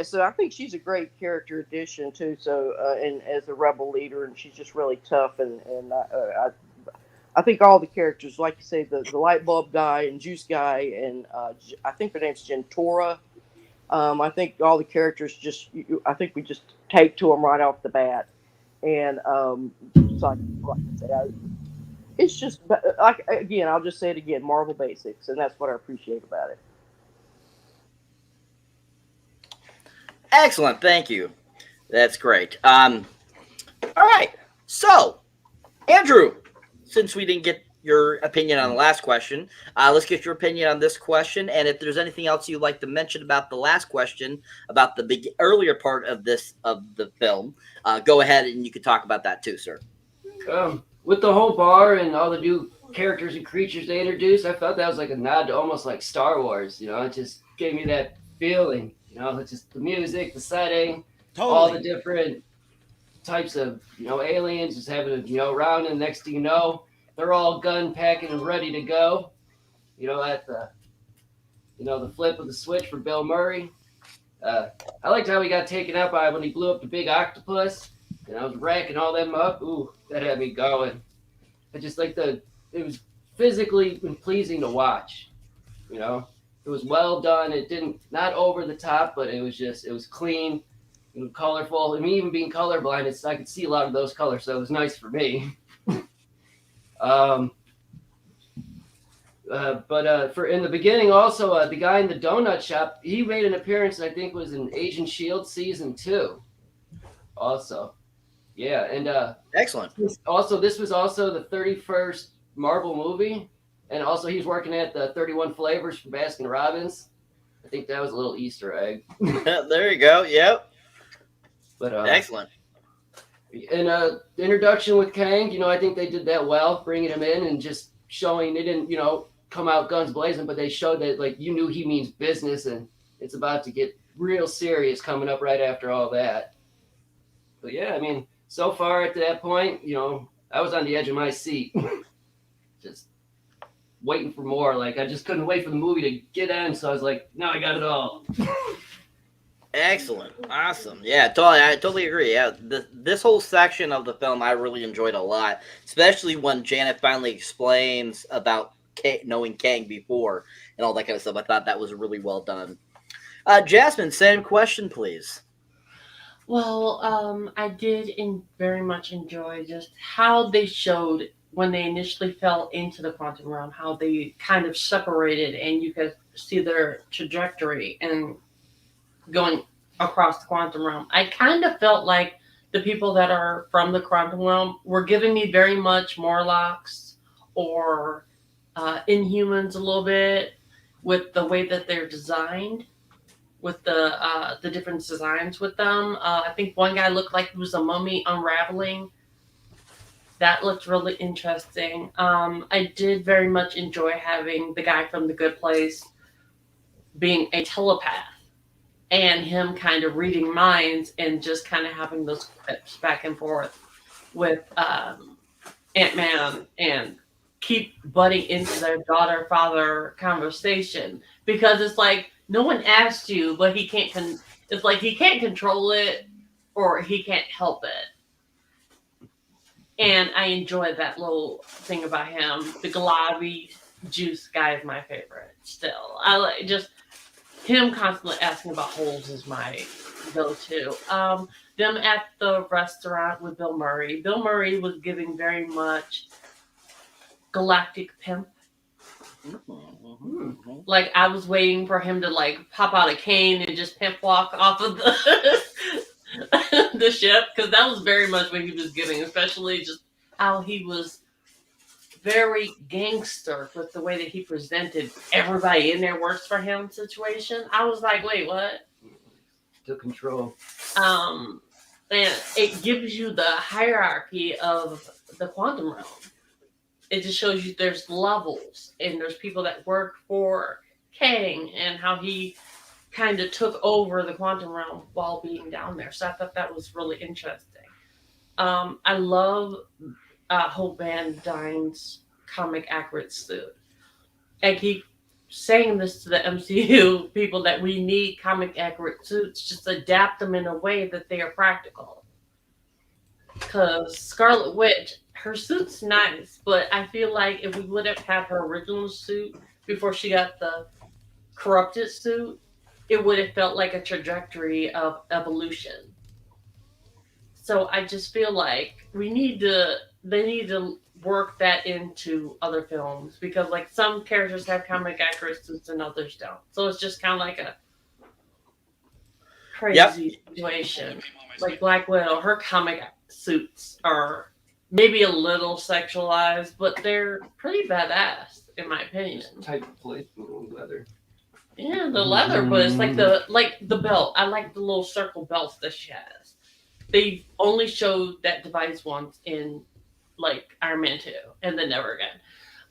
so I think she's a great character addition too. So and as a rebel leader, and she's just really tough, and I think all the characters, like you say, the light bulb guy and Juice Guy, and I think her name's Gentora. I think all the characters I think we just take to them right off the bat, and it's just like, again, I'll just say it again, Marvel basics, and that's what I appreciate about it. Excellent, thank you. That's great. All right, so Andrew, since we didn't get your opinion on the last question, let's get your opinion on this question, and if there's anything else you'd like to mention about the last question, about the earlier part of the film, go ahead and you can talk about that too, sir. With the whole bar and all the new characters and creatures they introduced, I felt that was like a nod to almost like Star Wars. It just gave me that feeling. It's just the music, the setting, all the different types of aliens just having around, and next thing you know, they're all gun packing and ready to go. At the flip of the switch for Bill Murray. I liked how he got taken out by when he blew up the big octopus, and I was racking all them up. Ooh, that had me going. I just like it was physically pleasing to watch. It was well done. It not over the top, but it was clean, colorful. I mean, even being colorblind, I could see a lot of those colors, so it was nice for me. But for in the beginning, also the guy in the donut shop, he made an appearance. I think was in Agent Shield season 2. Also, yeah, and excellent. Also, this was also the 31st Marvel movie, and also he's working at the 31 Flavors for Baskin Robbins. I think that was a little Easter egg. There you go. Yep. But excellent. And the introduction with Kang, I think they did that well, bringing him in and just showing they didn't, come out guns blazing, but they showed that you knew he means business, and it's about to get real serious coming up right after all that. But yeah, I mean, so far at that point, I was on the edge of my seat, just waiting for more. Like I just couldn't wait for the movie to get in, so I was like, now I got it all. Excellent, awesome, yeah, I totally agree. Yeah, this whole section of the film I really enjoyed a lot, especially when Janet finally explains about knowing Kang before and all that kind of stuff. I thought that was really well done. Jasmine, same question, please. Well, I did very much enjoy just how they showed when they initially fell into the quantum realm, how they kind of separated and you could see their trajectory and going across the quantum realm. I kind of felt like the people that are from the quantum realm were giving me very much Morlocks or Inhumans a little bit, with the way that they're designed, with the different designs with them. I think one guy looked like he was a mummy unraveling. That looked really interesting. I did very much enjoy having the guy from The Good Place being a telepath and him kind of reading minds and just kind of having those clips back and forth with Ant-Man and keep butting into their daughter-father conversation, because it's like no one asked you, but he can't. It's like he can't control it or he can't help it. And I enjoy that little thing about him. The Galabi juice guy is my favorite. Still, I like just him constantly asking about holes is my go-to. Them at the restaurant with Bill Murray. Bill Murray was giving very much galactic pimp. Mm-hmm. Like I was waiting for him to pop out a cane and just pimp walk off of the ship, because that was very much what he was giving, especially just how he was very gangster with the way that he presented everybody in there works for him situation. I was like, wait, what? Took control. And it gives you the hierarchy of the quantum realm. It just shows you there's levels, and there's people that work for Kang and how he kind of took over the quantum realm while being down there. So I thought that was really interesting. I love Hope Van Dyne's comic accurate suit. I keep saying this to the MCU people that we need comic accurate suits. Just adapt them in a way that they are practical. Because Scarlet Witch, her suit's nice, but I feel like if we would have had her original suit before she got the corrupted suit, it would have felt like a trajectory of evolution. So I just feel like they need to work that into other films, because some characters have comic accurate suits and others don't. So it's just kind of like a crazy situation. Like Black Widow, her comic suits are maybe a little sexualized, but they're pretty badass in my opinion. Type of plate, leather. Yeah, the leather, but it's like the belt. I like the little circle belts that she has. They only showed that device once in Iron Man 2 and then never again.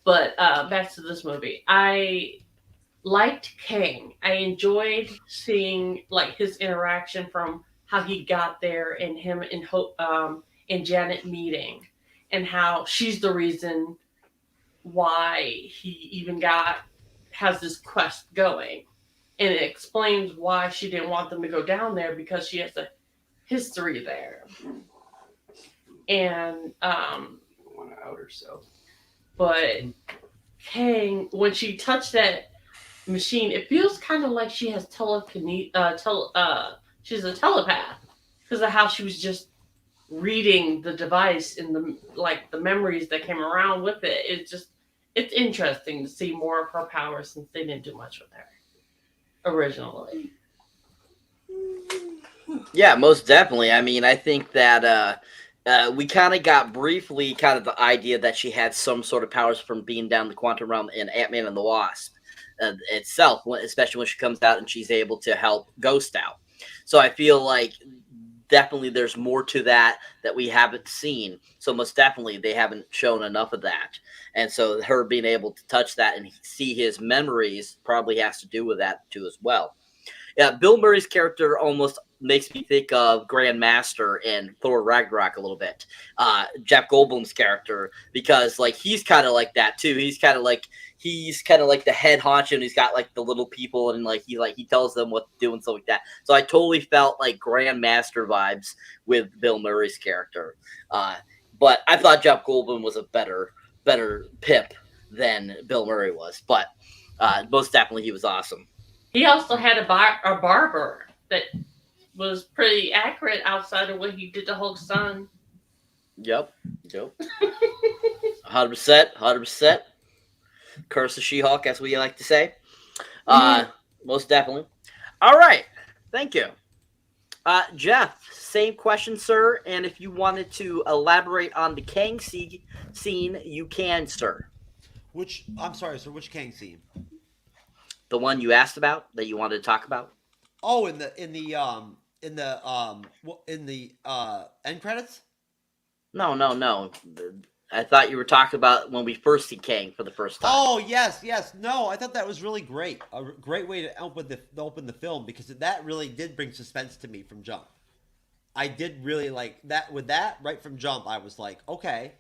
But back to this movie. I liked Kang. I enjoyed seeing his interaction from how he got there, and him and and Janet meeting, and how she's the reason why he even has this quest going, and it explains why she didn't want them to go down there, because she has a history there. And want to out herself. but Kang, when she touched that machine, it feels kind of like she has she's a telepath, because of how she was just reading the device and the memories that came around with it. It's interesting to see more of her power, since they didn't do much with her originally. Yeah, most definitely. I mean, I think that we kind of got briefly kind of the idea that she had some sort of powers from being down the quantum realm in Ant-Man and the Wasp itself, especially when she comes out and she's able to help Ghost out. So I feel like definitely there's more to that we haven't seen. So most definitely they haven't shown enough of that. And so her being able to touch that and see his memories probably has to do with that too as well. Yeah, Bill Murray's character almost makes me think of Grandmaster in Thor Ragnarok a little bit. Jeff Goldblum's character, because like he's kind of like that too. He's kind of like the head honcho, and he's got like the little people, and he tells them what to do and stuff like that. So I totally felt like Grandmaster vibes with Bill Murray's character. But I thought Jeff Goldblum was a better Pip than Bill Murray was. But most definitely he was awesome. He also had a barber that was pretty accurate outside of what he did to Hulk's son. Yep. 100%. Curse of She-Hulk, as we like to say. Most definitely. All right. Thank you. Jeff, same question, sir. And if you wanted to elaborate on the Kang scene, you can, sir. I'm sorry, sir. Which Kang scene? The one you asked about that you wanted to talk about? Oh, in the end credits? No. I thought you were talking about when we first see Kang for the first time. Oh, yes. No, I thought that was really great. A great way to open the film, because that really did bring suspense to me from jump. I did really like that. With that, right from jump, I was like, okay,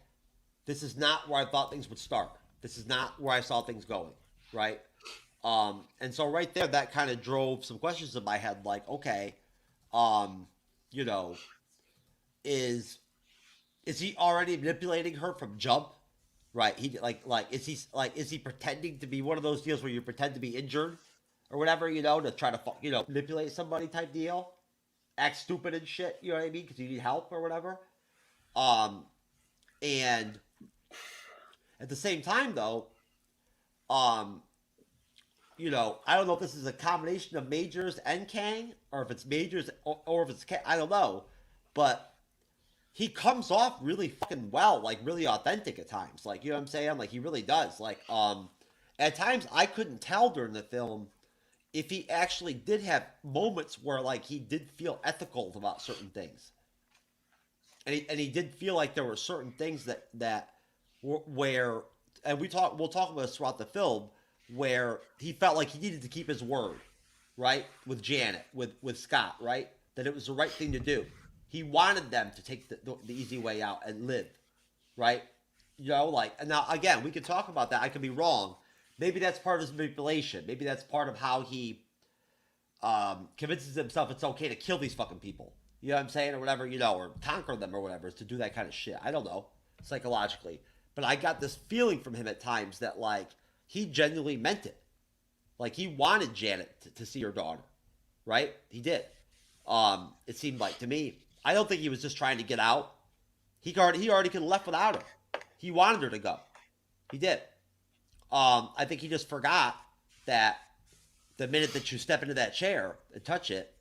this is not where I thought things would start. This is not where I saw things going, right? And so right there, that kind of drove some questions in my head, like, okay, is he already manipulating her from jump? Right. He is he pretending to be one of those deals where you pretend to be injured or whatever, to try to, manipulate somebody type deal, act stupid and shit. You know what I mean? Because you need help or whatever. And at the same time though, I don't know if this is a combination of Majors and Kang, or if it's Majors or if it's Kang. I don't know, but he comes off really fucking well, like really authentic at times. Like, you know what I'm saying? Like, he really does. Like, at times I couldn't tell during the film if he actually did have moments where like he did feel ethical about certain things, and he did feel like there were certain things that where, and we'll talk about this throughout the film, where he felt like he needed to keep his word, right? With Janet, with Scott, right? That it was the right thing to do. He wanted them to take the easy way out and live, right? And now, again, we could talk about that. I could be wrong. Maybe that's part of his manipulation. Maybe that's part of how he convinces himself it's okay to kill these fucking people. You know what I'm saying? Or whatever, or conquer them or whatever, is to do that kind of shit. I don't know, psychologically. But I got this feeling from him at times that, like, he genuinely meant it. Like, he wanted Janet to see her daughter, right? He did. It seemed like to me. I don't think he was just trying to get out. He already could have left without her. He wanted her to go. He did. I think he just forgot that the minute that you step into that chair and touch it,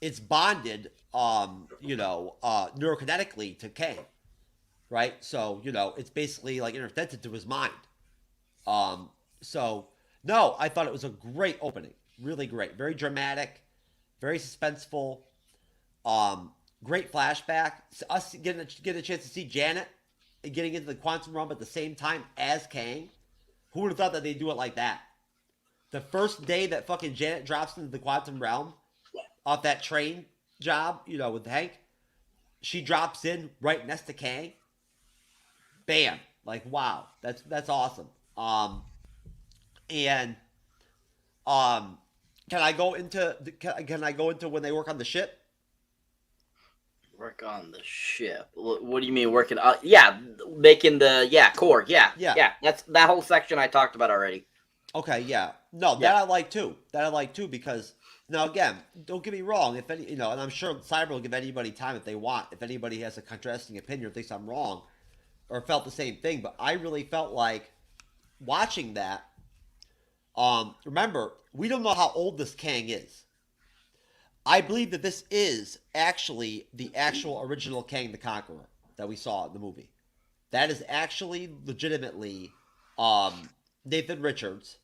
it's bonded, neurokinetically to Kang, right? So, it's basically like interconnected to his mind. So, no, I thought it was a great opening. Really great. Very dramatic. Very suspenseful. Great flashback. Us getting a chance to see Janet and getting into the quantum realm at the same time as Kang. Who would have thought that they'd do it like that? The first day that fucking Janet drops into the quantum realm off that train job, you know, with Hank. She drops in right next to Kang. Bam! Like, wow, that's awesome. And can I go into can I go into when they work on the ship? Work on the ship. What do you mean working? Yeah, making the core. Yeah. That's that whole section I talked about already. Okay, yeah. No, that I like too. That I like too because now again, don't get me wrong. If any, you know, and I'm sure Cyber will give anybody time if they want. If anybody has a contrasting opinion or thinks I'm wrong or felt the same thing, but I really felt like watching that. Remember, we don't know how old this Kang is. I believe that this is actually the actual original Kang the Conqueror that we saw in the movie. That is actually legitimately Nathan Richards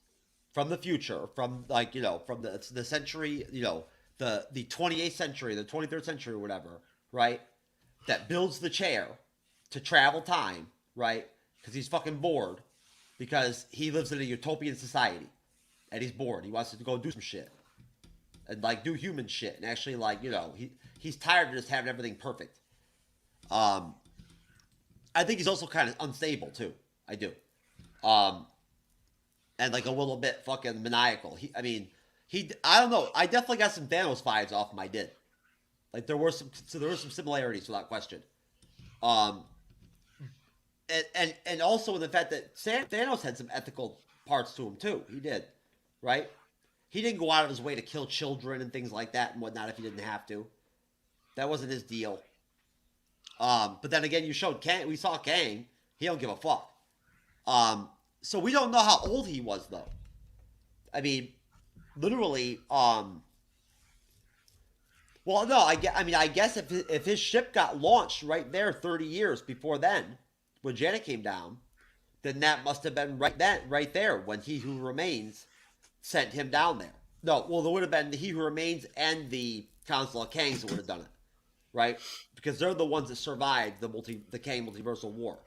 from the future, from like, you know, from the century, you know, the 28th century, the 23rd century or whatever, right? That builds the chair to travel time, right? Because he's fucking bored because he lives in a utopian society and he's bored. He wants to go do some shit. And like do human shit and actually like, you know, he's tired of just having everything perfect. I think he's also kind of unstable too. I do. And like a little bit fucking maniacal. I don't know. I definitely got some Thanos vibes off him. I did. Like there were some similarities without question. And also in the fact that Thanos had some ethical parts to him too. He did, right? He didn't go out of his way to kill children and things like that and whatnot if he didn't have to. That wasn't his deal. But then again, you showed Kang. We saw Kang. He don't give a fuck. So we don't know how old he was though. I mean, literally. Well, no. I guess if his ship got launched right there 30 years before then, when Janet came down, then that must have been right there when He Who Remains sent him down there. No, well, there would have been the He Who Remains and the Council of Kangs that would have done it, right? Because they're the ones that survived the Kang multiversal war.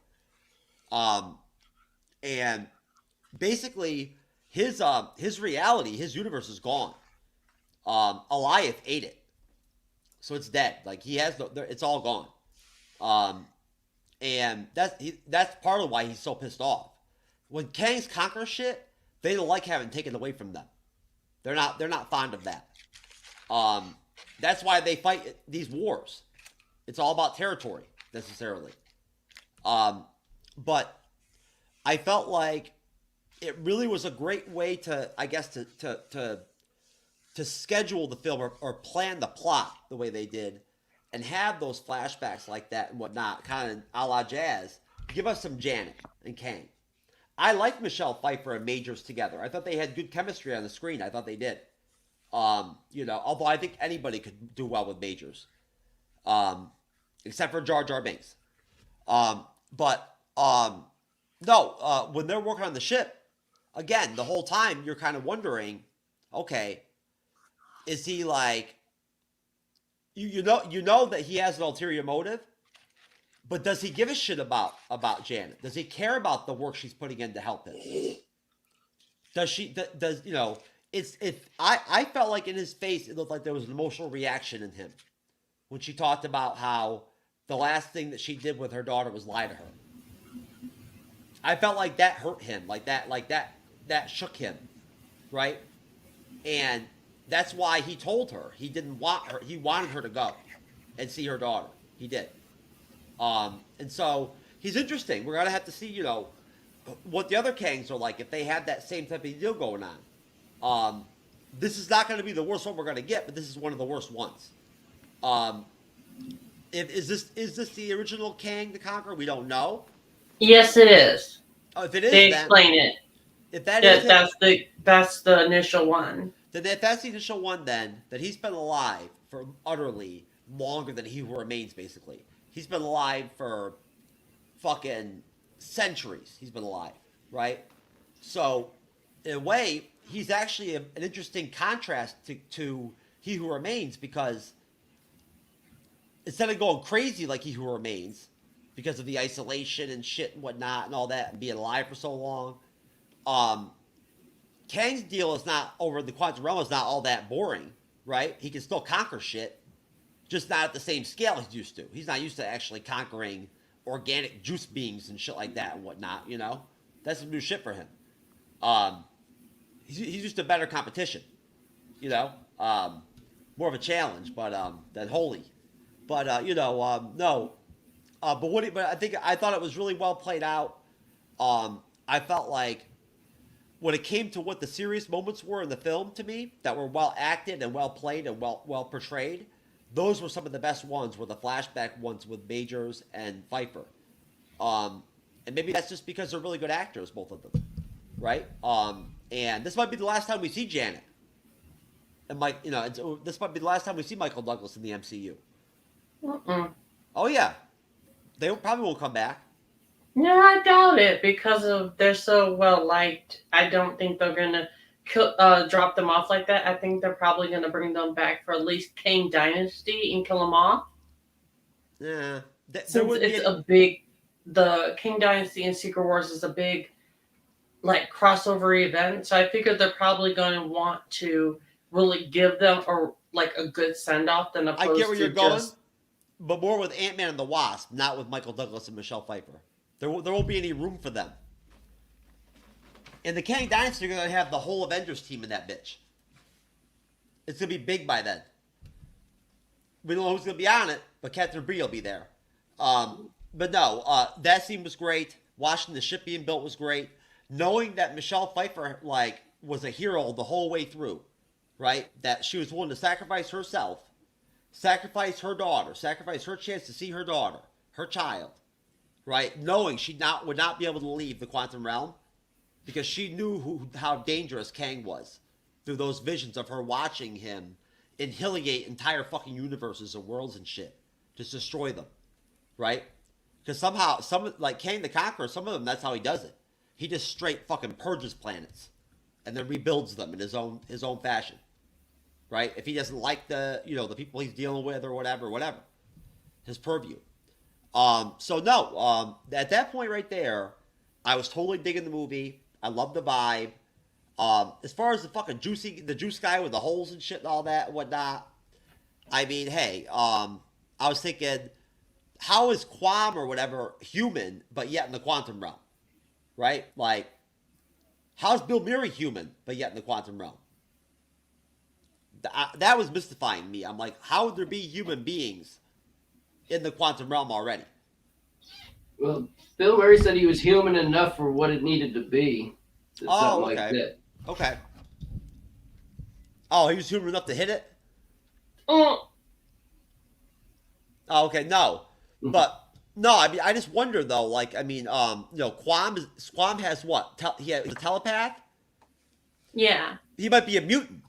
And basically his reality, his universe is gone. Eliath ate it, so it's dead. Like he has it's all gone. And that's part of why he's so pissed off. When Kangs conquer shit, they don't like having taken away from them. They're not fond of that. That's why they fight these wars. It's all about territory necessarily. But I felt like it really was a great way to, I guess, to schedule the film or plan the plot the way they did, and have those flashbacks like that and whatnot, kind of a la Jazz. Give us some Janet and Kang. I like Michelle Pfeiffer and Majors together. I thought they had good chemistry on the screen. I thought they did. You know, although I think anybody could do well with Majors, except for Jar Jar Binks. No, when they're working on the ship, again, the whole time you're kind of wondering, okay, is he like, you know that he has an ulterior motive, but does he give a shit about Janet? Does he care about the work she's putting in to help him? Does she? Does you know? I felt like in his face it looked like there was an emotional reaction in him when she talked about how the last thing that she did with her daughter was lie to her. I felt like that hurt him, like that shook him, right? And that's why he told her he didn't want her. He wanted her to go and see her daughter. He did. And so he's interesting. We're gonna have to see, you know, what the other Kangs are like if they have that same type of deal going on. This is not going to be the worst one we're going to get, but this is one of the worst ones. Is this the original Kang the Conqueror? We don't know. Yes, it is. Oh, if it is, they then, explain it. If that is that's the initial one. Then if that's the initial one, then that he's been alive for utterly longer than He Who Remains. Basically, he's been alive for fucking centuries. He's been alive, right? So, in a way, he's actually an interesting contrast to He Who Remains, because instead of going crazy like He Who Remains because of the isolation and shit and whatnot and all that and being alive for so long, Kang's deal is not over the quantum realm is not all that boring, right? He can still conquer shit. just not at the same scale he's used to. He's not used to actually conquering organic juice beings and shit like that and whatnot. You know, that's some new shit for him. He's used to better competition. You know, more of a challenge, but than holy. But you know, no. But I thought it was really well played out. I felt like when it came to what the serious moments were in the film to me that were well acted and well played and well portrayed, those were some of the best ones. Were the flashback ones with Majors and Pfeiffer. And maybe that's just because they're really good actors, both of them, right? And this might be the last time we see Janet. And Mike, you know, this might be the last time we see Michael Douglas in the MCU. Oh yeah, they probably won't come back. Yeah, I doubt it because of they're so well liked. I don't think they're gonna drop them off like that. I think they're probably gonna bring them back for at least Kang Dynasty and kill them off. Yeah, Since it's a big, the Kang Dynasty and Secret Wars is a big, like, crossover event. So I figured they're probably going to want to really give them a good send off than opposed to I get where you're going, just... but more with Ant-Man and the Wasp, not with Michael Douglas and Michelle Pfeiffer. There won't be any room for them. In the Kang Dynasty, you're going to have the whole Avengers team in that bitch. It's going to be big by then. We don't know who's going to be on it, but Captain Bree will be there. But no, that scene was great. Watching the ship being built was great. Knowing that Michelle Pfeiffer, like, was a hero the whole way through, right? That she was willing to sacrifice herself, sacrifice her daughter, sacrifice her chance to see her daughter, her child, right? Knowing she would not be able to leave the quantum realm because she knew how dangerous Kang was through those visions of her watching him annihilate entire fucking universes and worlds and shit, just destroy them, right? Because somehow, like Kang the Conqueror, some of them, that's how he does it. He just straight fucking purges planets and then rebuilds them in his own fashion, right? If he doesn't like the people he's dealing with or whatever, his purview. So no, at that point right there, I was totally digging the movie. I love the vibe. As far as the fucking the juice guy with the holes and shit and all that and whatnot, I mean, hey, I was thinking, how is Quam or whatever human, but yet in the quantum realm, right? Like, how's Bill Murray human, but yet in the quantum realm? That was mystifying me. I'm like, how would there be human beings in the quantum realm already? Well, Bill Murray said he was human enough for what it needed to be. Oh, okay. Like that. Okay. Oh, he was human enough to hit it? Oh, okay, no. But, no, I mean, I just wonder, though, like, I mean, Quam has what? He's a telepath? yeah. He might be a mutant,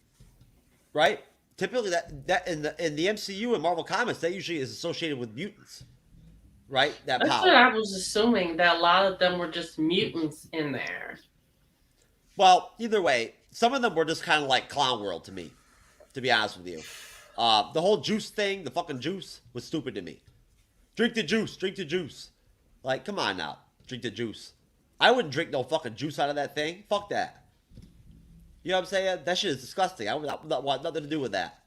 right? Typically, that in the MCU and Marvel Comics, that usually is associated with mutants, right? That's what I was assuming, that a lot of them were just mutants in there. Well, either way, some of them were just kind of like Clown World to me, to be honest with you. The whole juice thing, the fucking juice, was stupid to me. Drink the juice, drink the juice. Like, come on now, drink the juice. I wouldn't drink no fucking juice out of that thing. Fuck that. You know what I'm saying? That shit is disgusting. I would not want nothing to do with that.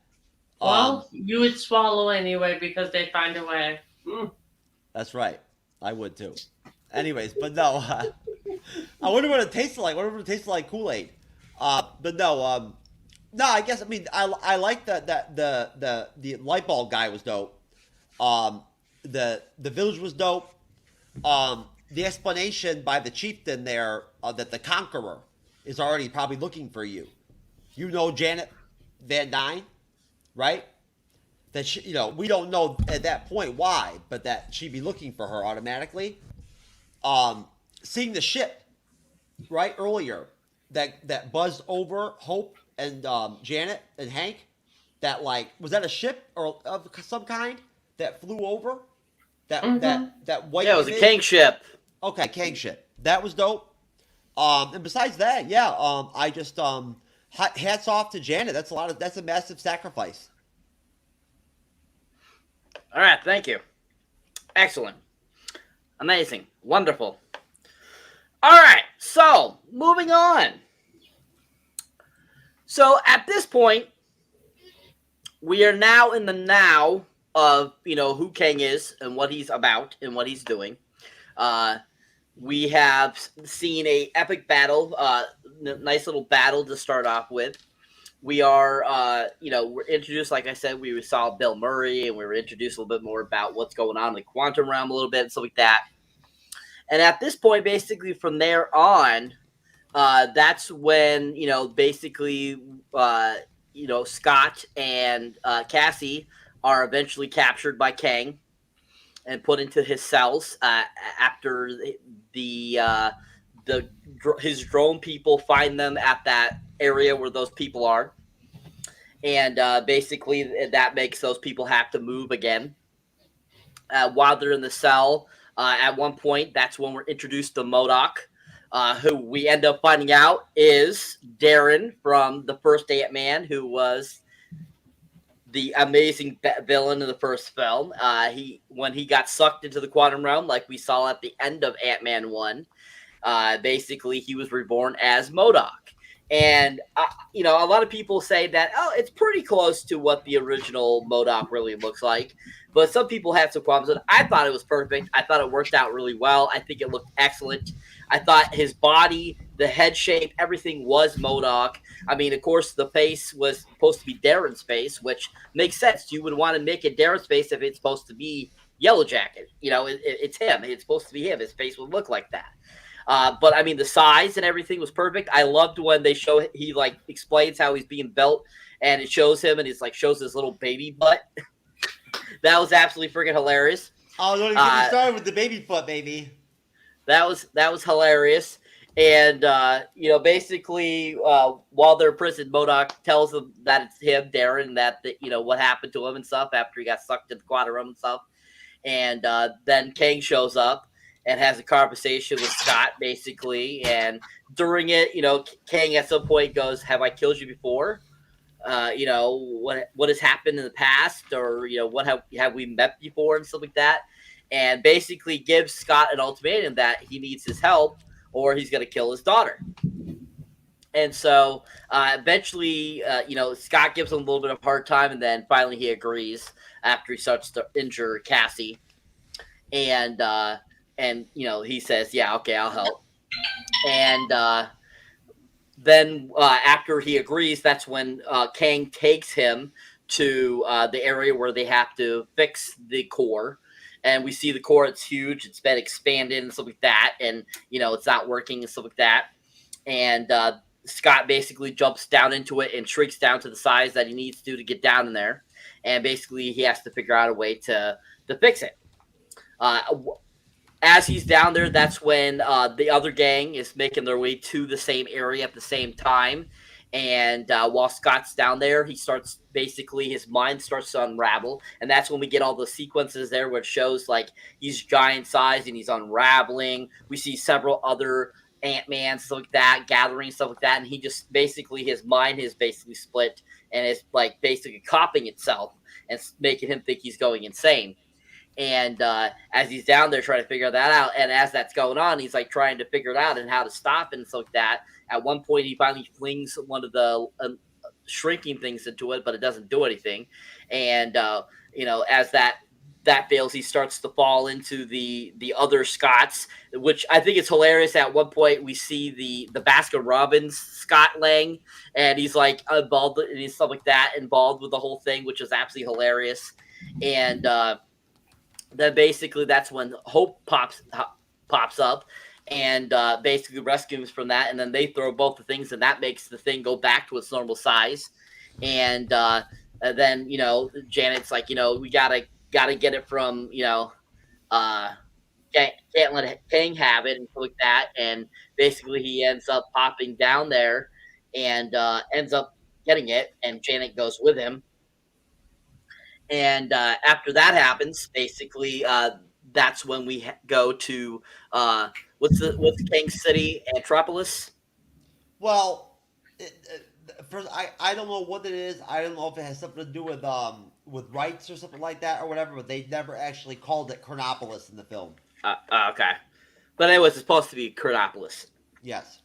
Well, you would swallow anyway because they find a way. That's right. I would too. Anyways, but no. I wonder what it tasted like. I wonder if it tasted like Kool-Aid. But no. No, I guess, I mean, I like that the light bulb guy was dope. The village was dope. The explanation by the chieftain there that the Conqueror is already probably looking for you. You know Janet Van Dyne, right? That she, we don't know at that point why, but that she'd be looking for her automatically. Seeing the ship, right, earlier, that buzzed over Hope and Janet and Hank, that, like, was that a ship or of some kind that flew over? That white. Yeah, it was a Kang ship. Okay, Kang ship. That was dope. And besides that, yeah, I just hats off to Janet. That's a massive sacrifice. All right, thank you. Excellent. Amazing. Wonderful. All right, so moving on. So at this point, we are now in the now of who Kang is and what he's about and what he's doing. We have seen a epic battle, nice little battle to start off with. We are, we're introduced, like I said, we saw Bill Murray, and we were introduced a little bit more about what's going on in the quantum realm a little bit and stuff like that. And at this point, basically from there on, that's when, basically, Scott and Cassie are eventually captured by Kang and put into his cells after his drone people find them at that area where those people are. And basically that makes those people have to move again. While they're in the cell, at one point, that's when we're introduced to MODOK, who we end up finding out is Darren from the first Ant-Man, who was the amazing villain in the first film. When he got sucked into the quantum realm, like we saw at the end of Ant-Man 1, basically he was reborn as MODOK. And, a lot of people say that, it's pretty close to what the original MODOK really looks like. But some people had some problems with it. I thought it was perfect. I thought it worked out really well. I think it looked excellent. I thought his body, the head shape, everything was MODOK. I mean, of course, the face was supposed to be Darren's face, which makes sense. You would want to make it Darren's face if it's supposed to be Yellow Jacket. It's him. It's supposed to be him. His face would look like that. But I mean, the size and everything was perfect. I loved when they he explains how he's being built, and it shows him, and it's shows his little baby butt. That was absolutely freaking hilarious. Oh, don't even get me started with the baby foot, baby. That was hilarious. And basically, while they're in prison, MODOK tells them that it's him, Darren, that what happened to him and stuff after he got sucked in the quantum realm and stuff. And then Kang shows up and has a conversation with Scott, basically. And during it, Kang at some point goes, "Have I killed you before? What has happened in the past, or what have we met before," and stuff like that. And basically gives Scott an ultimatum that he needs his help or he's going to kill his daughter. And so eventually, Scott gives him a little bit of a hard time, and then finally he agrees after he starts to injure Cassie. And he says, "Yeah, okay, I'll help." And then after he agrees, that's when Kang takes him to the area where they have to fix the core. And we see the core, it's huge, it's been expanded and stuff like that, and it's not working and stuff like that. And Scott basically jumps down into it and shrinks down to the size that he needs to get down in there. And basically he has to figure out a way to fix it. As he's down there, that's when the other gang is making their way to the same area at the same time. And while Scott's down there, his mind starts to unravel. And that's when we get all the sequences there where it shows he's giant size and he's unraveling. We see several other Ant-Man, stuff like that, gathering, stuff like that. And he just his mind is basically split and is basically copying itself and making him think he's going insane. And as he's down there trying to figure that out, and as that's going on, he's trying to figure it out and how to stop it and stuff like that. At one point, he finally flings one of the shrinking things into it, but it doesn't do anything. And as that fails, he starts to fall into the other Scotts, which I think is hilarious. At one point, we see the Baskin Robbins Scott Lang, and he's involved and stuff like that, involved with the whole thing, which is absolutely hilarious. And then basically that's when Hope pops up and basically rescues from that, and then they throw both the things, and that makes the thing go back to its normal size. And then Janet's we gotta get it from can't let Kang have it and stuff like that. And basically he ends up popping down there and ends up getting it, and Janet goes with him. And after that happens, basically, that's when we go to what's King City, Antropolis. Well, first, I don't know what it is. I don't know if it has something to do with rights or something like that or whatever. But they never actually called it Chronopolis in the film. Okay, but anyways, it's supposed to be Chronopolis. Yes.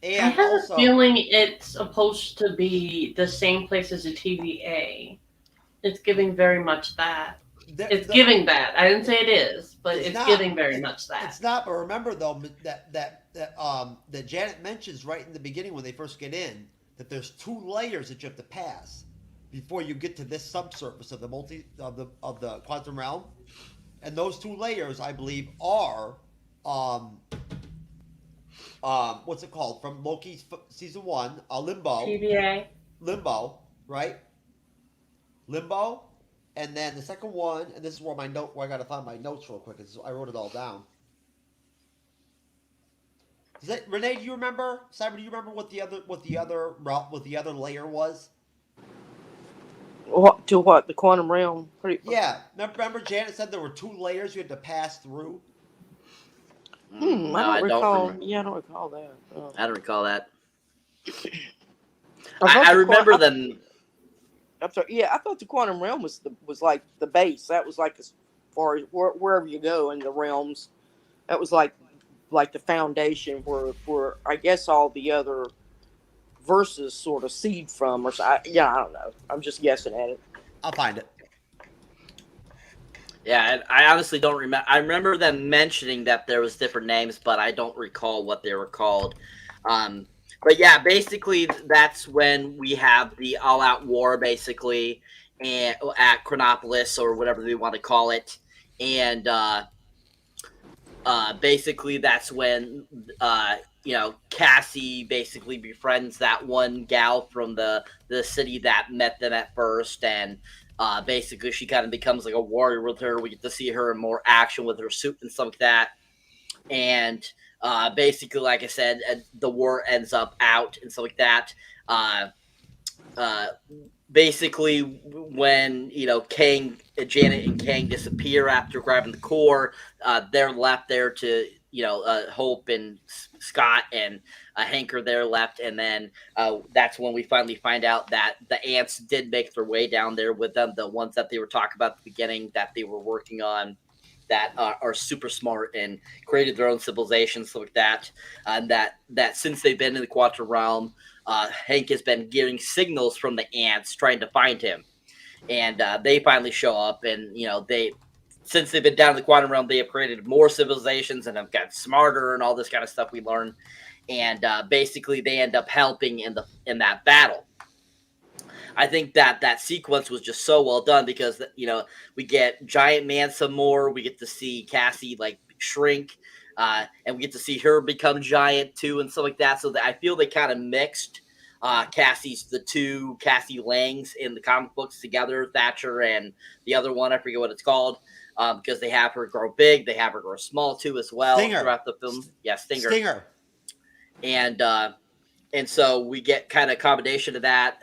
I And have also, a feeling it's supposed to be the same place as the TVA. It's giving very much that. It's giving that. I didn't say it is, but it's not. giving very much that. It's not. But remember though that Janet mentions right in the beginning when they first get in that there's 2 layers that you have to pass before you get to this subsurface of the of the quantum realm, and those 2 layers, I believe, are what's it called from Loki's season 1, Limbo. TVA. Limbo, right? Limbo, and then the second one, and this is where I gotta find my notes real quick. I wrote it all down. Renee, do you remember? Cyber, do you remember what the other layer was? What to what? The quantum realm? Yeah, remember Janet said there were 2 layers you had to pass through. No, I don't recall. remember. Yeah, I don't recall that. I don't recall that. thought I the remember them. I'm sorry. Yeah, I thought the quantum realm was like the base. That was like as far as wherever you go in the realms. That was like the foundation where I guess all the other verses sort of seed from, or so. I don't know. I'm just guessing at it. I'll find it. Yeah, I honestly don't remember. I remember them mentioning that there was different names, but I don't recall what they were called. But yeah, basically that's when we have the all-out war, basically, and at Chronopolis or whatever we want to call it, and basically that's when Cassie basically befriends that one gal from the city that met them at first, and basically she kind of becomes like a warrior with her. We get to see her in more action with her suit and stuff like that, and basically, like I said, the war ends up out and stuff like that. Basically, when Janet and Kang disappear after grabbing the core, they're left there to Hope and Scott and Hank are there left, and then that's when we finally find out that the ants did make their way down there with them, the ones that they were talking about at the beginning that they were working on, that are super smart and created their own civilizations, stuff like that. And that since they've been in the quantum realm, Hank has been getting signals from the ants trying to find him. And they finally show up, and since they've been down in the quantum realm, they have created more civilizations and have gotten smarter and all this kind of stuff we learn. And basically, they end up helping in that battle. I think that sequence was just so well done because we get Giant Man some more. We get to see Cassie like shrink, and we get to see her become giant too, and stuff like that. So that I feel they kind of mixed the two Cassie Langs in the comic books together, Thatcher and the other one, I forget what it's called, because they have her grow big, they have her grow small too as well throughout the film. Yeah, Stinger. And so we get kind of a combination of that.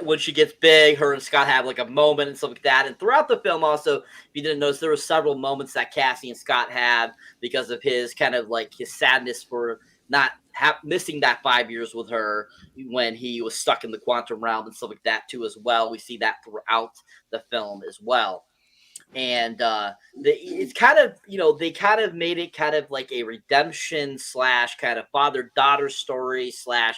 When she gets big, her and Scott have like a moment and stuff like that. And throughout the film, also, if you didn't notice, there were several moments that Cassie and Scott had because of his kind of like his sadness for not missing that 5 years with her when he was stuck in the quantum realm and stuff like that too as well. We see that throughout the film as well. And it's kind of, they kind of made it kind of like a redemption / kind of father-daughter story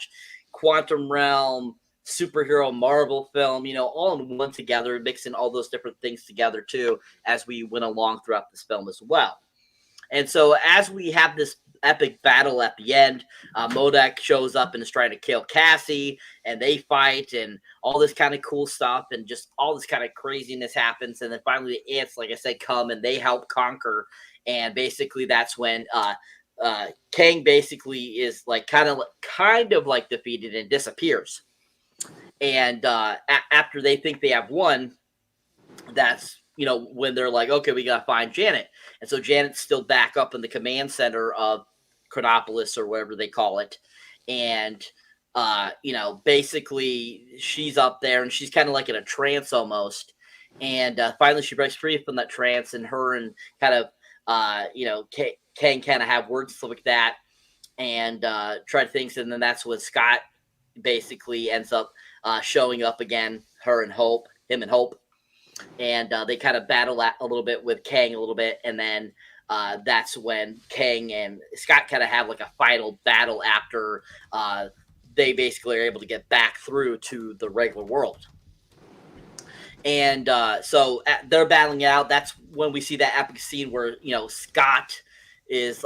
/ quantum realm superhero Marvel film, all in one together, mixing all those different things together too as we went along throughout this film as well. And so as we have this epic battle at the end, MODOK shows up and is trying to kill Cassie, and they fight and all this kind of cool stuff, and just all this kind of craziness happens. And then finally the ants, like I said, come and they help conquer. And basically that's when Kang basically is like kind of like defeated and disappears. And after they think they have won, that's when they're like, okay, we gotta find Janet. And so Janet's still back up in the command center of Chronopolis or whatever they call it. And basically she's up there and she's kind of like in a trance almost. And finally she breaks free from that trance, and her and kind of Kang kind of have words, stuff like that, and try things. And then that's when Scott basically ends up showing up again, him and Hope. And they kind of battle a little bit with Kang a little bit, and then that's when Kang and Scott kind of have like a final battle after they basically are able to get back through to the regular world. And so they're battling it out. That's when we see that epic scene where, Scott is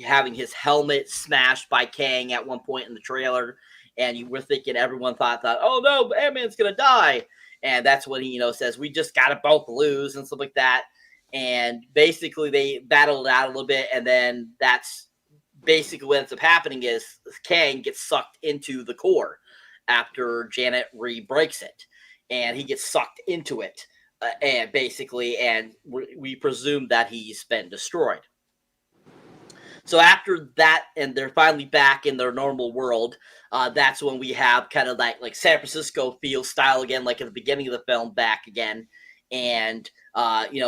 having his helmet smashed by Kang at one point in the trailer. And you were thinking, everyone thought, oh no, Ant-Man's going to die. And that's when he, says, we just got to both lose and stuff like that. And basically they battled out a little bit. And then that's basically what ends up happening is Kang gets sucked into the core after Janet re-breaks it. And he gets sucked into it, and we presume that he's been destroyed. So after that, and they're finally back in their normal world, that's when we have kind of like San Francisco feel style again, like at the beginning of the film, back again. And,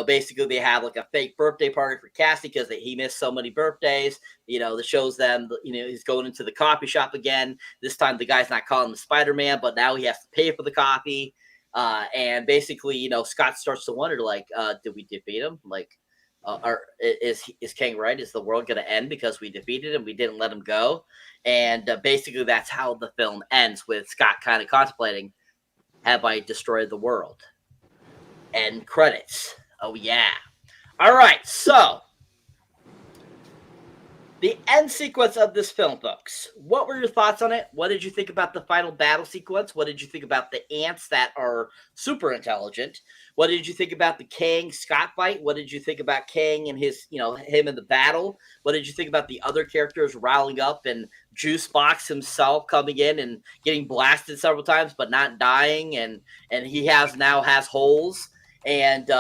basically they have like a fake birthday party for Cassie because he missed so many birthdays. That shows them, he's going into the coffee shop again. This time the guy's not calling him Spider-Man, but now he has to pay for the coffee. And basically, Scott starts to wonder, did we defeat him? Is Kang right? Is the world going to end because we defeated him? We didn't let him go. And basically, that's how the film ends, with Scott kind of contemplating, have I destroyed the world? End credits. Oh, yeah. All right. So the end sequence of this film, folks. What were your thoughts on it? What did you think about the final battle sequence? What did you think about the ants that are super intelligent? What did you think about the Kang Scott fight? What did you think about Kang and his, him in the battle? What did you think about the other characters riling up and Juicebox himself coming in and getting blasted several times but not dying, and he now has holes? And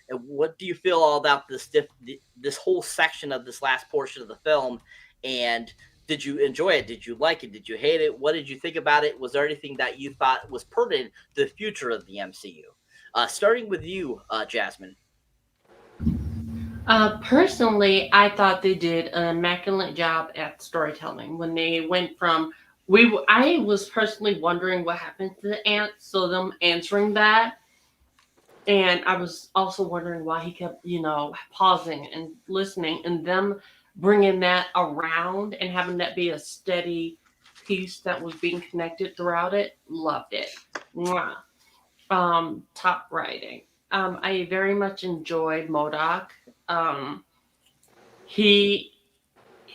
what do you feel all about this whole section of this last portion of the film? And did you enjoy it? Did you like it? Did you hate it? What did you think about it? Was there anything that you thought was pertinent to the future of the MCU? Starting with you, Jasmine. Personally, I thought they did an immaculate job at storytelling when they went from I was personally wondering what happened to the ants, so them answering that. And I was also wondering why he kept, pausing and listening, and them bringing that around and having that be a steady piece that was being connected throughout it. Loved it. Mwah. Top writing. I very much enjoyed MODOK. He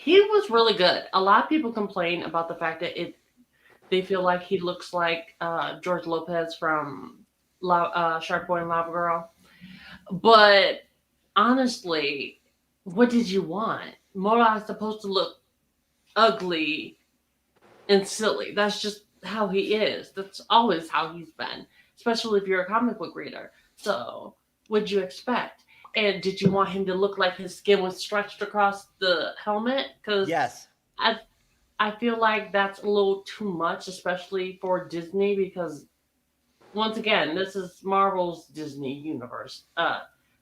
was really good. A lot of people complain about the fact that they feel like he looks like George Lopez from Shark Boy and Lava Girl. But honestly, what did you want? MODOK's supposed to look ugly and silly. That's just how he is. That's always how he's been, especially if you're a comic book reader. So what'd you expect? And did you want him to look like his skin was stretched across the helmet? Because yes, I feel like that's a little too much, especially for Disney, because once again, this is Marvel's Disney universe.